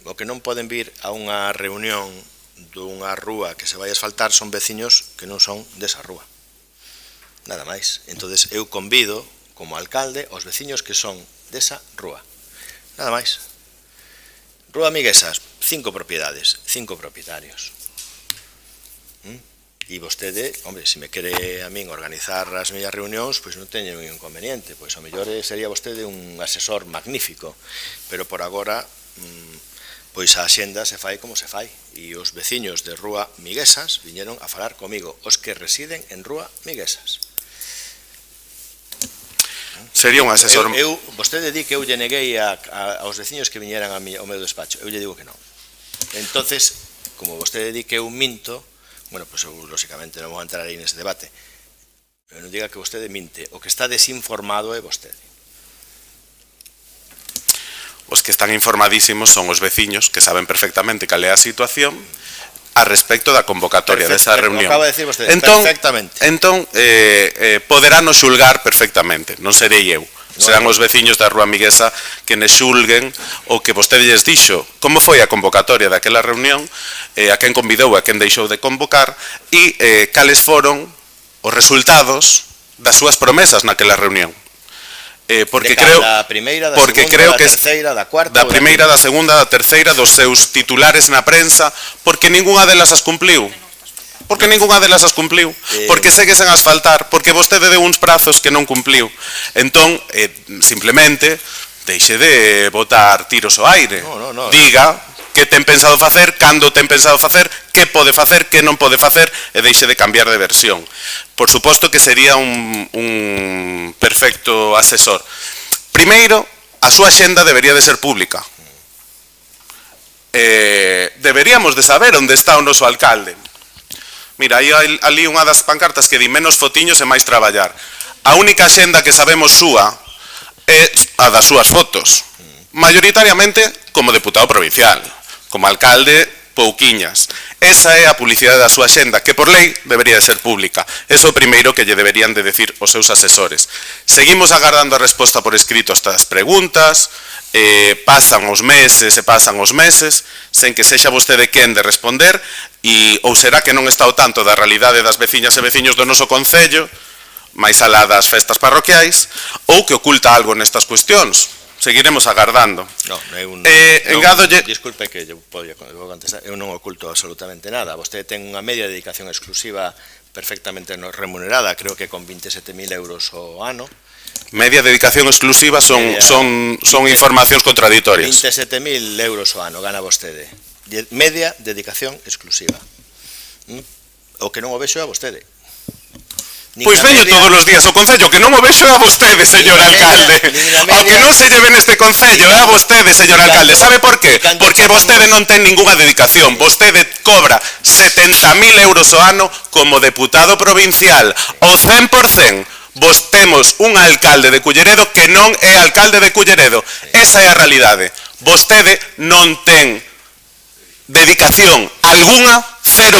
O que non poden vir a unha reunión dunha rúa que se vai asfaltar son veciños que non son desa rúa. Nada máis. Entonces eu convido, como alcalde, os veciños que son desa rúa. Nada máis. Rúa Miguesas, 5 propiedades, 5 propietarios. E vostede, hombre, se me quere a min organizar as miñas reunións, pois non teño un inconveniente, pois ao mellor sería vostede un asesor magnífico, pero por agora pois a axenda se fai como se fai, e os veciños de Rúa Miguesas viñeron a falar comigo, os que residen en Rúa Miguesas. Sería un asesor... Vostede di que eu lle neguei aos veciños que viñeran ao meu despacho, eu lle digo que non. Entonces, como vostede di que eu minto, bueno, pois eu, lóxicamente, non vou entrar aí nese debate, pero non diga que vostede minte, o que está desinformado é vostede. Os que están informadísimos son os veciños, que saben perfectamente cal é a situación a respecto da convocatoria desa reunión. Acaba de decir vostede, perfectamente. Entón, poderános xulgar perfectamente, non serei eu. Serán os veciños da Rúa Miguesa que ne xulguen o que vostede lles dixo, como foi a convocatoria daquela reunión, a quen convidou, a quen deixou de convocar, e cales foron os resultados das súas promesas naquela reunión. Porque creo que da primeira, da segunda, da terceira, dos seus titulares na prensa, porque ningunha delas as cumpliu. Porque ningunha delas as cumpliu. Porque segue sen asfaltar, porque vostede deu uns prazos que non cumpliu. Entón, simplemente, deixe de botar tiros ao aire. Diga que ten pensado facer, cando ten pensado facer, que pode facer, que non pode facer, e deixe de cambiar de versión. Por suposto que sería un perfecto asesor. Primeiro, a súa axenda debería de ser pública. Deberíamos de saber onde está o noso alcalde. Mira, aí ali unha das pancartas que di menos fotiños e máis traballar. A única axenda que sabemos súa é a das súas fotos. Mayoritariamente como deputado provincial. Como alcalde, pouquiñas. Esa é a publicidade da súa axenda, que por lei debería de ser pública. Eso é o primeiro que lle deberían de decir os seus asesores. Seguimos agardando a resposta por escrito a estas preguntas, pasan os meses, sen que sexa vostede quen de responder, e ou será que non está ao tanto da realidade das veciñas e veciños do noso concello, máis alá das festas parroquiais, ou que oculta algo nestas cuestións. Seguiremos agardando. Disculpe que eu podía contestar, eu non oculto absolutamente nada. Vostede ten unha media dedicación exclusiva perfectamente remunerada, creo que con 27.000 euros ao ano. Media dedicación exclusiva son informacións contradictorias. 27.000 euros ao ano gana vostede. Media dedicación exclusiva. O que non o vexo é a vostede. Pois veño todos os días ao Concello, que non o vexo é a vostede, señor alcalde. O que non se lleve neste Concello é a vostede, señor alcalde. Sabe por qué? Porque vostede non ten ninguna dedicación. Vostede cobra 70.000 euros ao ano como deputado provincial. O 100%. Vos temos un alcalde de Culleredo que non é alcalde de Culleredo. Esa é a realidade. Vostede non ten dedicación alguna, 0%,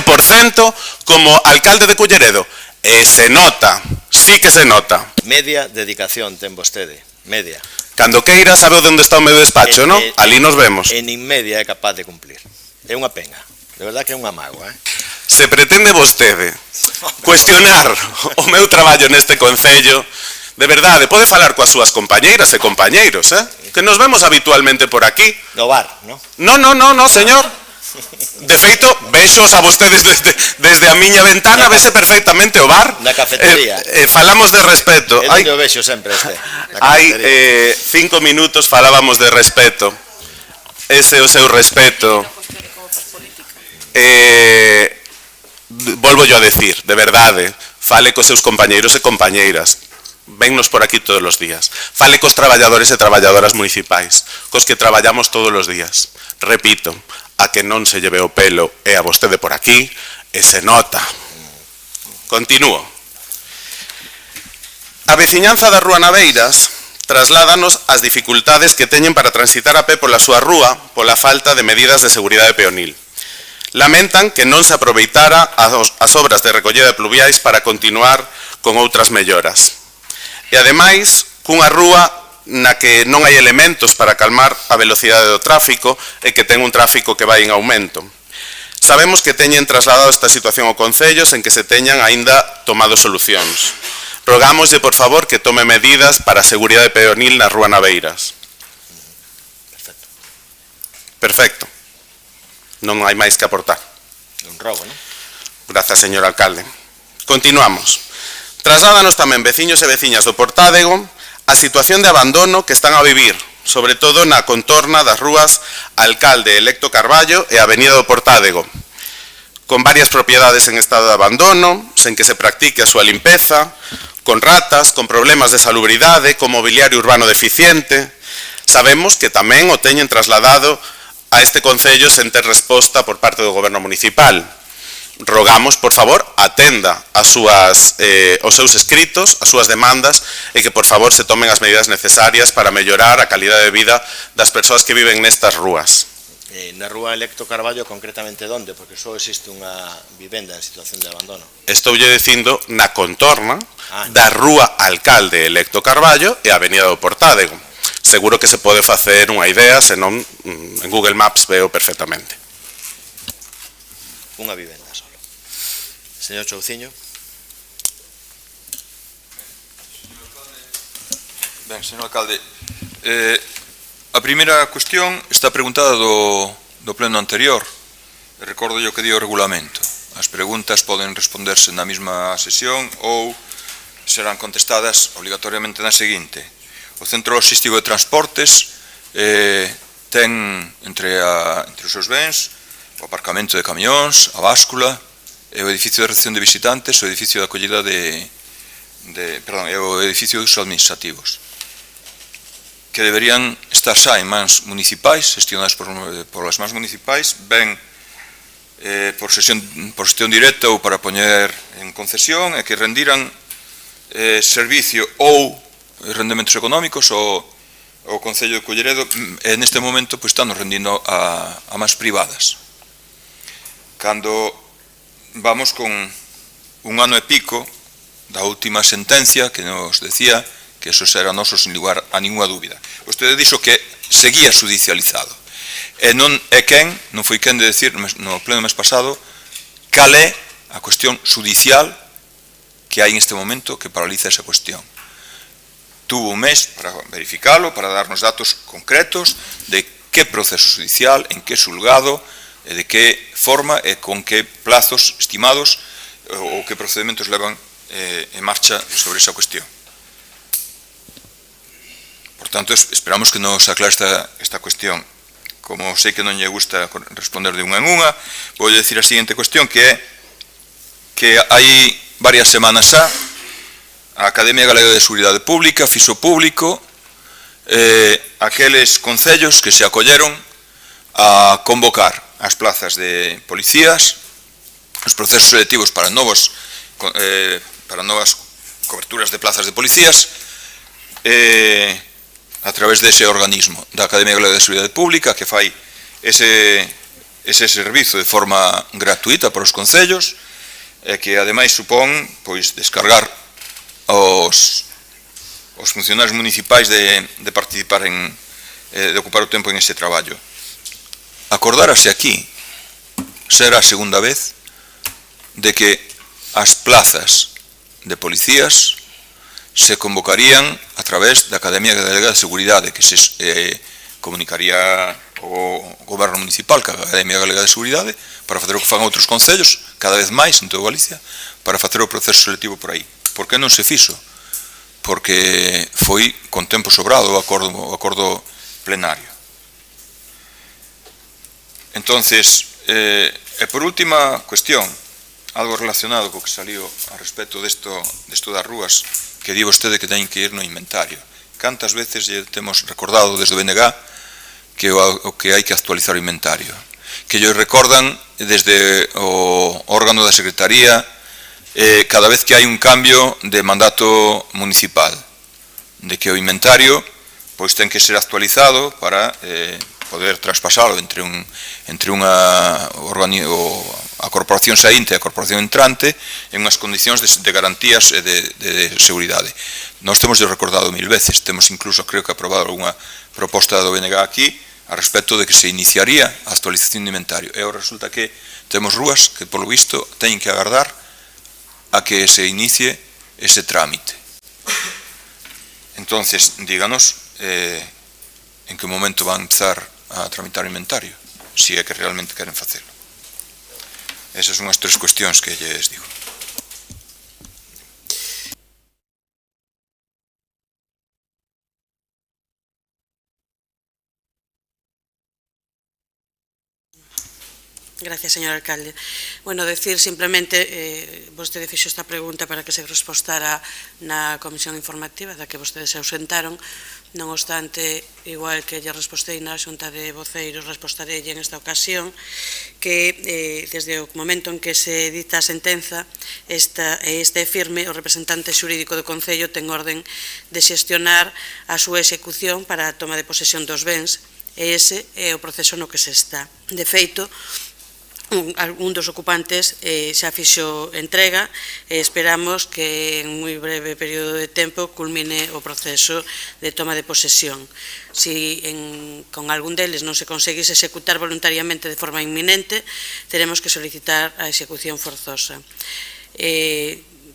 como alcalde de Culleredo. E se nota, sí que se nota. Media dedicación ten vostede, media. Cando queira sabe onde está o meu despacho, non? Ali nos vemos. E nin media é capaz de cumplir. É unha pena. De verdad que é unha mágoa, Se pretende vostede cuestionar o meu traballo neste Concello, de verdade, pode falar coas súas compañeiras e compañeiros, que nos vemos habitualmente por aquí. No bar, non? No, señor. De feito, vexos a vostedes desde a miña ventana, vese perfectamente o bar. Na cafetería. Falamos de respeto. É onde o vexo sempre este. Hai 5 minutos falábamos de respeto. Ese é o seu respeto. Volvo yo a decir, de verdade, fale cos seus compañeiros e compañeiras. Vennos por aquí todos os días. Fale cos traballadores e traballadoras municipais, cos que traballamos todos os días. Repito, a que non se lleve o pelo é a vostede por aquí e se nota. Continúo. A veciñanza da Rúa Naveiras trasládanos as dificultades que teñen para transitar a pé pola súa rúa pola falta de medidas de seguridade peonil. Lamentan que non se aproveitara as obras de recollida de pluviais para continuar con outras melloras. E ademais, cunha rúa na que non hai elementos para calmar a velocidade do tráfico e que ten un tráfico que vai en aumento. Sabemos que teñen trasladado esta situación ao Concello sen que se teñan aínda tomado solucións. Rogámoslle, por favor, que tome medidas para a seguridade peonil na Rúa Naveiras. Perfecto. Non hai máis que aportar. Un robo, non? Grazas, señor alcalde. Continuamos. Trasládanos tamén veciños e veciñas do Portádego a situación de abandono que están a vivir, sobre todo na contorna das rúas Alcalde Electo Carballo e Avenida do Portádego, con varias propiedades en estado de abandono, sen que se practique a súa limpeza, con ratas, con problemas de salubridade, con mobiliario urbano deficiente. Sabemos que tamén o teñen trasladado a este Concello sen ter resposta por parte do Goberno Municipal. Rogamos, por favor, atenda os seus escritos, as súas demandas e que, por favor, se tomen as medidas necesarias para mellorar a calidade de vida das persoas que viven nestas rúas. Na Rúa Electo Carballo, concretamente, onde? Porque só existe unha vivenda en situación de abandono. Estoulle dicindo na contorna da Rúa Alcalde Electo Carballo e a Avenida do Portádego. Seguro que se pode facer unha idea, senón en Google Maps veo perfectamente. Unha vivenda só. Señor Chouciño. Ben, señor alcalde, a primeira cuestión está preguntada do pleno anterior. Recordo yo que dio o regulamento. As preguntas poden responderse na mesma sesión ou serán contestadas obligatoriamente na seguinte. O Centro Logístico de Transportes ten entre os seus bens o aparcamento de camións, a báscula, o edificio de recepción de visitantes, o edificio de acollida o edificio de usos administrativos, que deberían estar xa en mans municipais, gestionadas por as mans municipais, ben por xestión directa ou para poñer en concesión, e que rendiran servicio ou rendementos económicos ao Concello de Culleredo, e neste momento están rendindo a mans privadas. Cando vamos con un ano e pico da última sentencia que nos decía que eso era noso sin lugar a ninguna dúbida. Vostede dixo que seguía judicializado. E non foi quen de decir no pleno mes pasado cal é a cuestión judicial que hai en este momento que paraliza esa cuestión. Tuvo un mes para verificalo, para darnos datos concretos de que proceso judicial, en que xulgado, e de que forma e con que plazos estimados ou que procedimentos levan en marcha sobre esa cuestión. Por tanto, esperamos que nos aclare esta cuestión. Como sei que non lle gusta responder de unha en unha, vou dicir a seguinte cuestión, que é que hai varias semanas xa a Academia Galega de Seguridade Pública fixo público aqueles concellos que se acolleron a convocar as plazas de policías, os procesos selectivos para novas coberturas de plazas de policías a través dese organismo da Academia Galega de Seguridade Pública que fai ese servizo de forma gratuita para os concellos e que ademais supón pois descargar os funcionarios municipais de participar de ocupar o tempo en ese traballo. Acordárase aquí, será a segunda vez, de que as plazas de policías se convocarían a través da Academia Galega de Seguridade, que se comunicaría o Goberno Municipal ca Academia Galega de Seguridade para facer o que fan outros concellos, cada vez máis en toda Galicia, para facer o proceso selectivo por aí. Por que non se fixo? Porque foi con tempo sobrado o acordo plenario. Entonces, por última cuestión, algo relacionado co que salió a respecto desto das rúas, que di vostede que teñen que ir no inventario. Cantas veces lle temos recordado desde o BNG que hai que actualizar o inventario? Que lle recordan desde o órgano da Secretaría cada vez que hai un cambio de mandato municipal, de que o inventario pois ten que ser actualizado para poder traspasalo entre a corporación saínte e a corporación entrante en unhas condicións de garantías e de seguridade. Nós temos recordado 1000 veces, temos incluso creo que aprobado alguna proposta do BNG aquí a respecto de que se iniciaría a actualización de inventario. E ahora resulta que temos rúas que polo visto teñen que agardar a que se inicie ese trámite. Entonces, díganos en que momento van a empezar a tramitar o inventario, se é que realmente queren facelo. Esas son as tres cuestións que lles digo. Gracias, señor alcalde. Bueno, decir simplemente, vostede fixo esta pregunta para que se respostara na comisión informativa da que vostedes se ausentaron. Non obstante, igual que lle respostei na xunta de voceiros, respostarei en esta ocasión que desde o momento en que se dita a sentenza este firme, o representante xurídico do Concello ten orden de xestionar a súa execución para a toma de posesión dos bens e ese é o proceso no que se está. De feito, un dos ocupantes xa fixo entrega e esperamos que en moi breve período de tempo culmine o proceso de toma de posesión. Si con algún deles non se conseguise executar voluntariamente de forma inminente, teremos que solicitar a execución forzosa.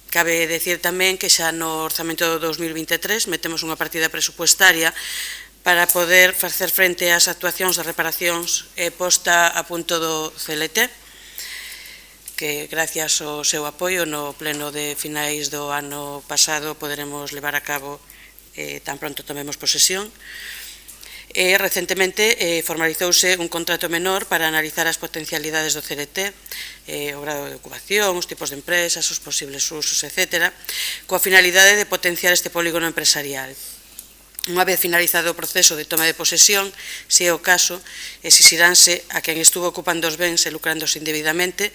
Cabe decir tamén que xa no orzamento do 2023 metemos unha partida presupuestaria para poder facer frente ás actuacións de reparacións posta a punto do CLT, que gracias ao seu apoio no pleno de finais do ano pasado poderemos levar a cabo tan pronto tomemos posesión. Recentemente formalizouse un contrato menor para analizar as potencialidades do CLT, o grado de ocupación, os tipos de empresas, os posibles usos, etc., coa finalidade de potenciar este polígono empresarial. Unha vez finalizado o proceso de toma de posesión, se é o caso, exixiránse a quen estuvo ocupando os bens e lucrándose indebidamente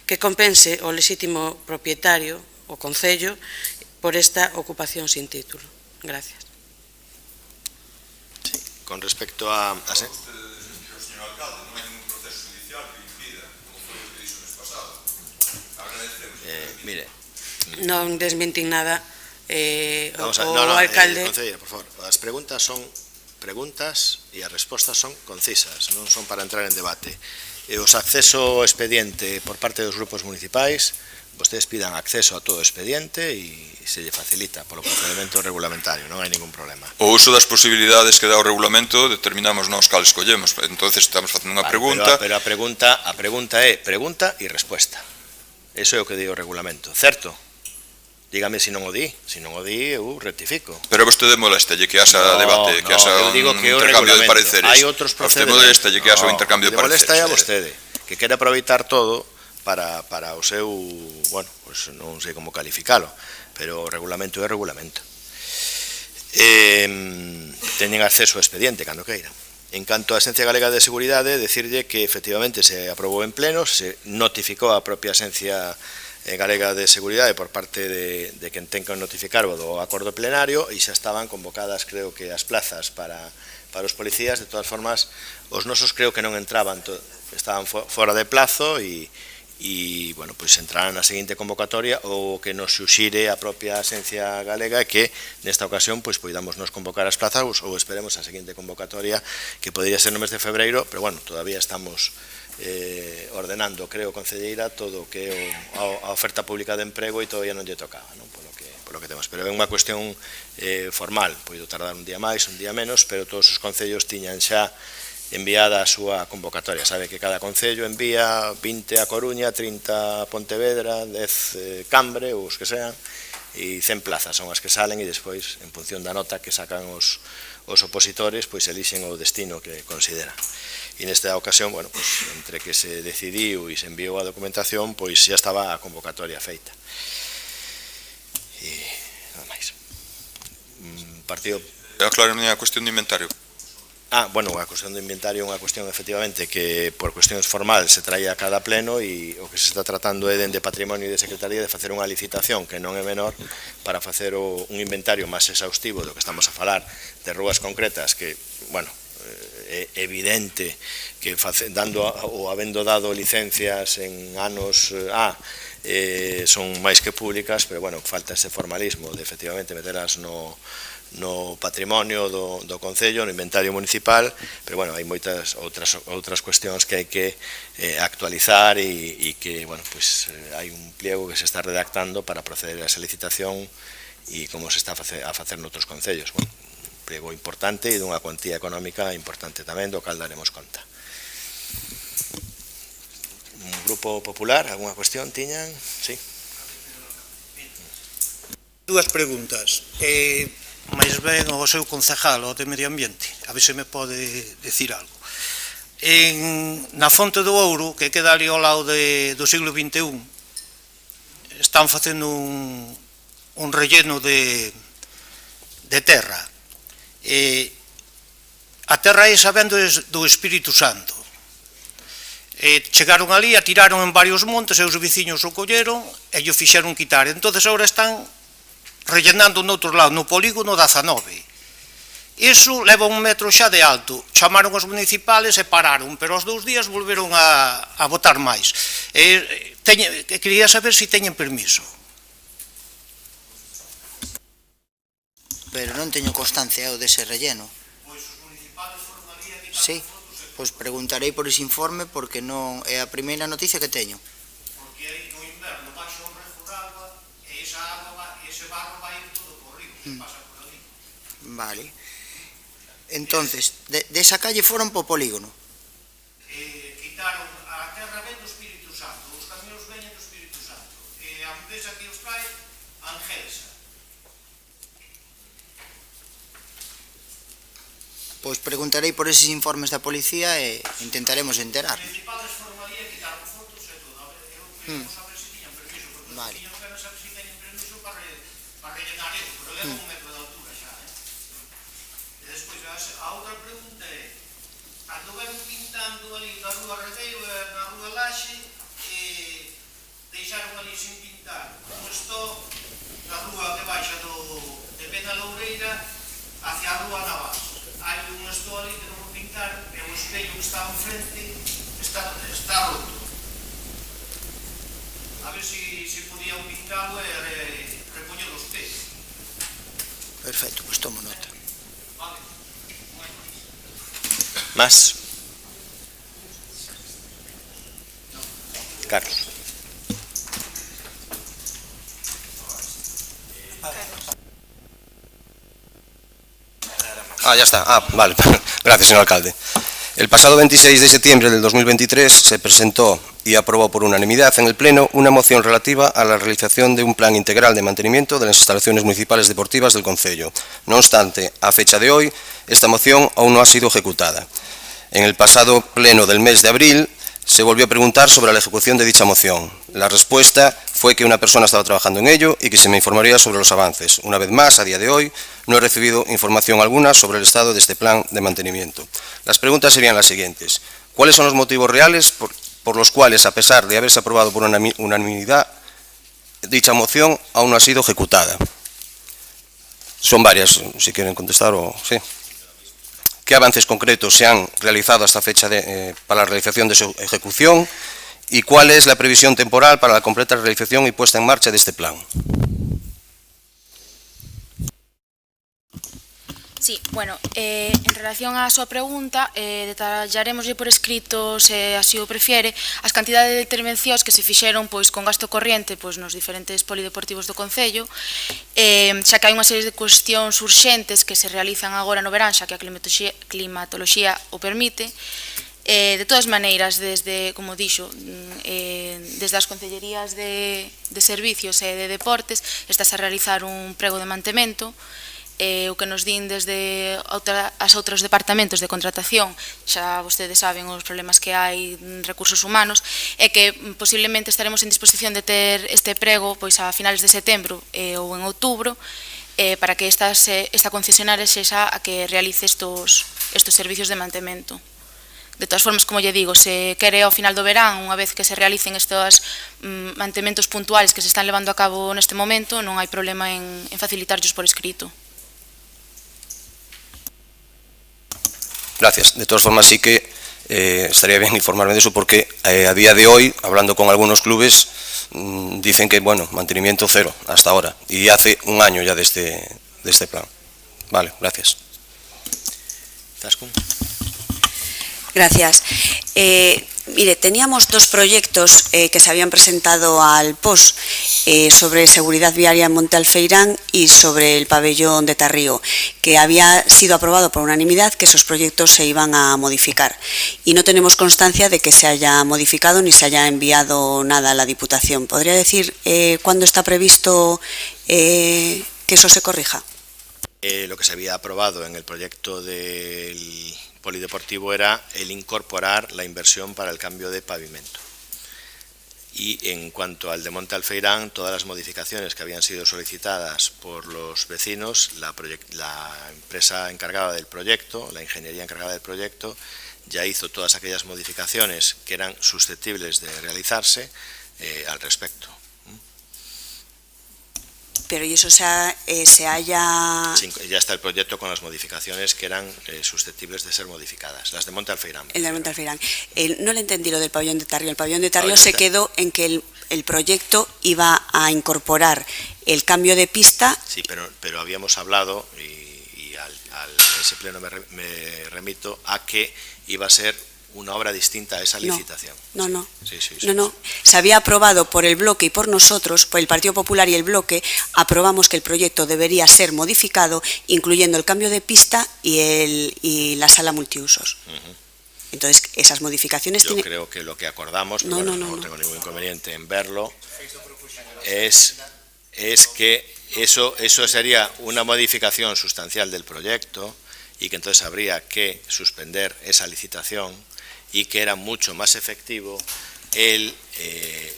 que compense o lexítimo propietario, o Concello, por esta ocupación sin título. Gracias. Sí, con respecto a... Señor alcalde, non hai ningún proceso judicial que impida, como foi o que dixo mes pasado. Agradecemos. Mire. Non desmentín nada. O alcalde... Concelleira, por favor, as preguntas son preguntas e as respostas son concisas, non son para entrar en debate. Os acceso ao expediente por parte dos grupos municipais, vostedes pidan acceso a todo o expediente e se lle facilita polo procedimento regulamentario, non hai ningún problema. O uso das posibilidades que dá o regulamento determinamos nós cal escollemos, entonces estamos facendo unha pregunta. Pero a pregunta é pregunta e resposta. Eso é o que di o regulamento, certo? Dígame se non o di, eu rectifico. Pero a vostede molestalle que haxa debate, que haxa un intercambio de pareceres. Hai outros procedimentos. A vostede molestalle que haxa un intercambio de pareceres. Molesta a vostede, que quere aproveitar todo para o seu, bueno, pues non sei como calificalo, pero o regulamento é regulamento. Teñen acceso ao expediente cando queiran. En canto á Axencia Galega de Seguridade, decirlle que efectivamente se aprobou en pleno, se notificou a propia Axencia Galega de Seguridade por parte de quen ten que notificar o do acordo plenario e xa estaban convocadas, creo que, as plazas para os policías. De todas formas, os nosos creo que non entraban, estaban fora de plazo e bueno, pois entrarán na seguinte convocatoria ou que nos xuxire a propia Axencia Galega que nesta ocasión pois poidamos nos convocar as plazas ou esperemos a seguinte convocatoria que podría ser no mes de febreiro, pero bueno, todavía estamos ordenando, creo, concelleira, todo o que é a oferta pública de emprego e todavía non lle tocaba, non? Por lo que temos, pero é unha cuestión formal, poido tardar un día máis, un día menos, pero todos os concellos tiñan xa enviada a súa convocatoria. Sabe que cada concello envía 20 a Coruña, 30 a Pontevedra, 10 Cambre, ou os que sean, e 100 plazas son as que salen e despois, en función da nota que sacan os opositores, pois elixen o destino que consideran. E nesta ocasión, bueno, pois, entre que se decidiu e se enviou a documentación, pois xa estaba a convocatoria feita. E nada máis. Partido... Aclárame a cuestión de inventario. Bueno, a cuestión do inventario é unha cuestión efectivamente que por cuestións formales se traía a cada pleno e o que se está tratando é dende Patrimonio e de Secretaría de facer unha licitación que non é menor para facer un inventario máis exhaustivo do que estamos a falar de rúas concretas que, bueno, é evidente que dando ou habendo dado licencias en anos son máis que públicas, pero bueno, falta ese formalismo de efectivamente metelas no patrimonio do Concello, no inventario municipal, pero bueno, hai moitas outras cuestións que hai que actualizar e que, bueno, pues hai un pliego que se está redactando para proceder a esa licitación e como se está a facer noutros concellos. Bueno, un pliego importante e dunha cuantía económica importante tamén, do cal daremos conta. Un grupo popular, algunha cuestión tiñan? Sí. Dúas preguntas. máis ben o seu concejal, o de Medio Ambiente, a ver se me pode decir algo. Na Fonte do Ouro, que queda ali ao lado do siglo XXI, están facendo un relleno de terra. A terra esa vendo do Espírito Santo. Chegaron ali, atiraron en varios montes, e os veciños o colleron e o fixeron quitar. Entonces agora están rellenando no outro lado, no polígono 19. Iso leva 1 metro xa de alto. Chamaron os municipales e pararon, pero aos 2 días volveron a botar máis. Quería saber se teñen permiso. Pero non teño constancia dese relleno. Pois os municipales foron ali a quitar Sí, pois preguntarei por ese informe porque non é a primeira noticia que teño. Porque aí no inverno baixa un rego de agua e esa agua, ese barro vai ir todo por río, que pasa por ali. Vale. Entonces, desa calle foron po polígono. Quitaron a terra ben do Espírito Santo, os camións veñen do Espírito Santo, e a empresa que os trae, Angelsa. Pois preguntarei por eses informes da policía e intentaremos enterar. Os municipales foron ali a quitar fotos e todo. Eu queremos saber se tiñan permiso, porque os tiñan que saber se teñen permiso para rellenar eso, pero leva 1 metro de altura xa, E despois, a outra pregunta é, cando ven pintando ali na Rúa Redeiro e na Rúa Laxe, deixaron ali sin pintar un stop na rúa que baixa de Penaloureira hacia a Rúa Navas. Hai un stop ali que non vou pintar e o espello que está enfrente está roto. A ver se podían pintalo e repoñer os pés. Perfecto, pois tomo nota. Vale. Más. Carlos. Ya está. Vale. Gracias, señor alcalde. El pasado 26 de septiembre del 2023 se presentó y aprobó por unanimidad en el Pleno una moción relativa a la realización de un plan integral de mantenimiento de las instalaciones municipales deportivas del concello. No obstante, a fecha de hoy, esta moción aún no ha sido ejecutada. En el pasado Pleno del mes de abril se volvió a preguntar sobre la ejecución de dicha moción. La respuesta fue que una persona estaba trabajando en ello y que se me informaría sobre los avances. Una vez más, a día de hoy, no he recibido información alguna sobre el estado de este plan de mantenimiento. Las preguntas serían las siguientes. ¿Cuáles son los motivos reales por los cuales, a pesar de haberse aprobado por unanimidad, dicha moción aún no ha sido ejecutada? Son varias, si quieren contestar o... sí. ¿Qué avances concretos se han realizado hasta fecha para la realización de su ejecución? ¿Y cuál es la previsión temporal para la completa realización y puesta en marcha de este plan? Sí, bueno, en relación á súa pregunta, detallaremoslle por escrito, se así o prefiere, as cantidades de intervencións que se fixeron pois con gasto corriente pois nos diferentes polideportivos do Concello, xa que hai unha serie de cuestións urxentes que se realizan agora no verán, xa que a climatoloxía o permite. De todas maneiras, desde, como dixo, desde as concellerías de servicios e de deportes, estás a realizar un prego de mantemento. O que nos din desde as outros departamentos de contratación, xa vostedes saben os problemas que hai en recursos humanos, é que posiblemente estaremos en disposición de ter este prego pois a finales de setembro ou en outubro, para que esta concesionaria sexa a que realice estos servicios de mantemento. De todas formas, como lle digo, se quere ao final do verán, unha vez que se realicen estes mantementos puntuales que se están levando a cabo neste momento, non hai problema en facilitarllos por escrito. Gracias. De todas formas, sí que estaría bien informarme de eso porque a día de hoy, hablando con algunos clubes, dicen que, bueno, mantenimiento cero hasta ahora. Y hace un año ya de este plan. Vale, gracias. Zascun. Gracias. Mire, teníamos dos proyectos que se habían presentado al POS sobre seguridad viaria en Monte Alfeirán y sobre el pabellón de Tarrío, que había sido aprobado por unanimidad que esos proyectos se iban a modificar. Y no tenemos constancia de que se haya modificado ni se haya enviado nada a la Diputación. ¿Podría decir cuándo está previsto que eso se corrija? Lo que se había aprobado en el proyecto del polideportivo era el incorporar la inversión para el cambio de pavimento. Y en cuanto al de Monte Alfeirán, todas las modificaciones que habían sido solicitadas por los vecinos, la empresa encargada del proyecto, la ingeniería encargada del proyecto, ya hizo todas aquellas modificaciones que eran susceptibles de realizarse al respecto. Pero y eso se haya... Sí, ya está el proyecto con las modificaciones que eran susceptibles de ser modificadas, las de Monte Alfeirán. El de Monte Alfeirán. No le entendí lo del pabellón de Tarrío. El pabellón de Tarrío se quedó en que el proyecto iba a incorporar el cambio de pista. Sí, pero habíamos hablado, y ese pleno me remito, a que iba a ser una obra distinta a esa licitación. No. Sí. No. Se había aprobado por el bloque y por nosotros, por el Partido Popular y el bloque, aprobamos que el proyecto debería ser modificado, incluyendo el cambio de pista y la sala multiusos. Entonces, esas modificaciones... Yo creo que lo que acordamos, no tengo ningún inconveniente en verlo, es que eso sería una modificación sustancial del proyecto y que entonces habría que suspender esa licitación y que era mucho más efectivo el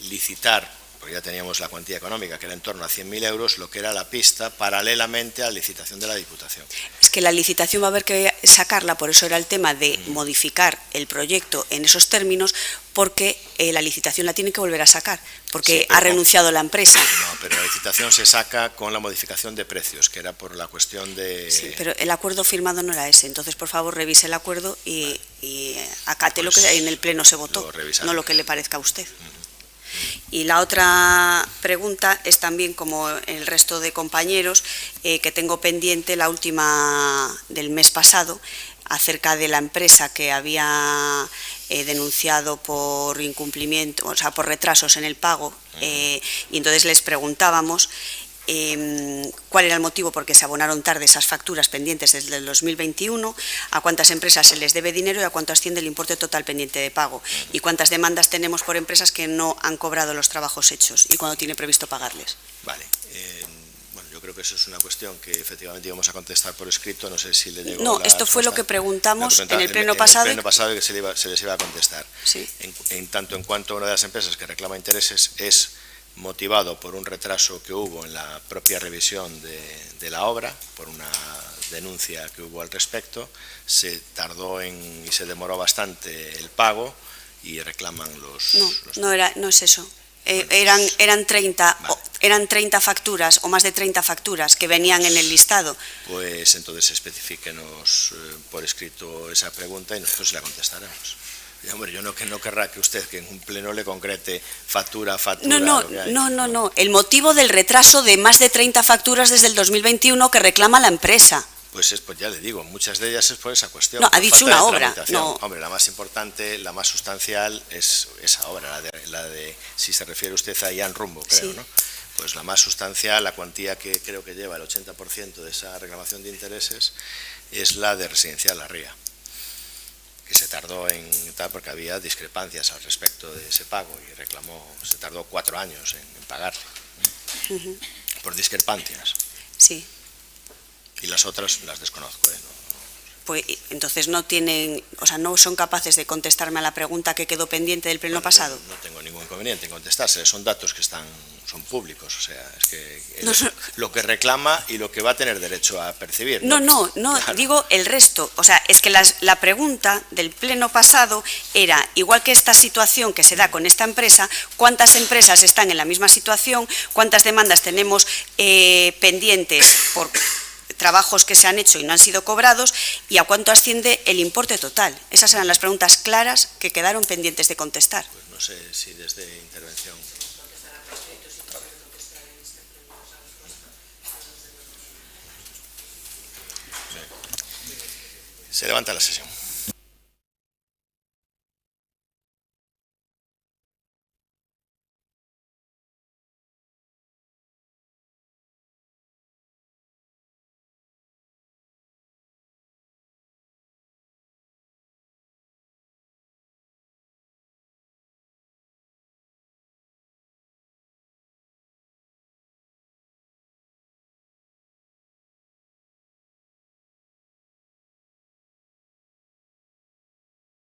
licitar, porque ya teníamos la cuantía económica, que era en torno a 100.000 euros, lo que era la pista, paralelamente a la licitación de la Diputación. Es que la licitación va a haber que sacarla, por eso era el tema de modificar el proyecto en esos términos, porque la licitación la tiene que volver a sacar, porque sí, ha renunciado la empresa. No, pero la licitación se saca con la modificación de precios, que era por la cuestión de... Sí, pero el acuerdo firmado no era ese, entonces por favor revise el acuerdo y acate pues lo que en el Pleno se votó, no lo que le parezca a usted. Y la otra pregunta es también, como el resto de compañeros, que tengo pendiente la última del mes pasado, acerca de la empresa que había denunciado por incumplimiento, o sea, por retrasos en el pago, y entonces les preguntábamos cuál era el motivo por qué se abonaron tarde esas facturas pendientes desde el 2021, a cuántas empresas se les debe dinero y a cuánto asciende el importe total pendiente de pago, y cuántas demandas tenemos por empresas que no han cobrado los trabajos hechos y cuándo tiene previsto pagarles. Vale. Bueno, yo creo que eso es una cuestión que efectivamente íbamos a contestar por escrito, no sé si le llegó. No, esto fue lo que preguntamos en el pleno pasado. En el pleno pasado que se les iba a contestar. Sí. En tanto en cuanto una de las empresas que reclama intereses es motivado por un retraso que hubo en la propia revisión de la obra, por una denuncia que hubo al respecto. Se tardó y se demoró bastante el pago y reclaman los... No es eso. Eran 30 facturas o más de 30 facturas que venían en el listado. Pues entonces especifíquenos por escrito esa pregunta y nosotros la contestaremos. Y, hombre, yo no querrá que usted que en un pleno le concrete factura. No. El motivo del retraso de más de 30 facturas desde el 2021 que reclama la empresa. Pues ya le digo, muchas de ellas es por esa cuestión. No, ha dicho una obra. No. Hombre, la más importante, la más sustancial es esa obra, la de si se refiere usted a Ian Rumbo, creo, sí. ¿no? Pues la más sustancial, la cuantía que creo que lleva el 80% de esa reclamación de intereses, es la de Residencial La Ría, que se tardó en tal porque había discrepancias al respecto de ese pago y se tardó 4 años en pagarle, por discrepancias. Sí. Y las otras las desconozco, Pues entonces no son capaces de contestarme a la pregunta que quedó pendiente del pleno pasado. No tengo ningún inconveniente en contestarse, son datos que son públicos, o sea, es que lo que reclama y lo que va a tener derecho a percibir. No, claro. Digo el resto, o sea, es que la pregunta del pleno pasado era, igual que esta situación que se da con esta empresa, ¿cuántas empresas están en la misma situación? ¿Cuántas demandas tenemos pendientes por trabajos que se han hecho y no han sido cobrados, y a cuánto asciende el importe total? Esas eran las preguntas claras que quedaron pendientes de contestar. Pues no sé si desde intervención. Se levanta la sesión.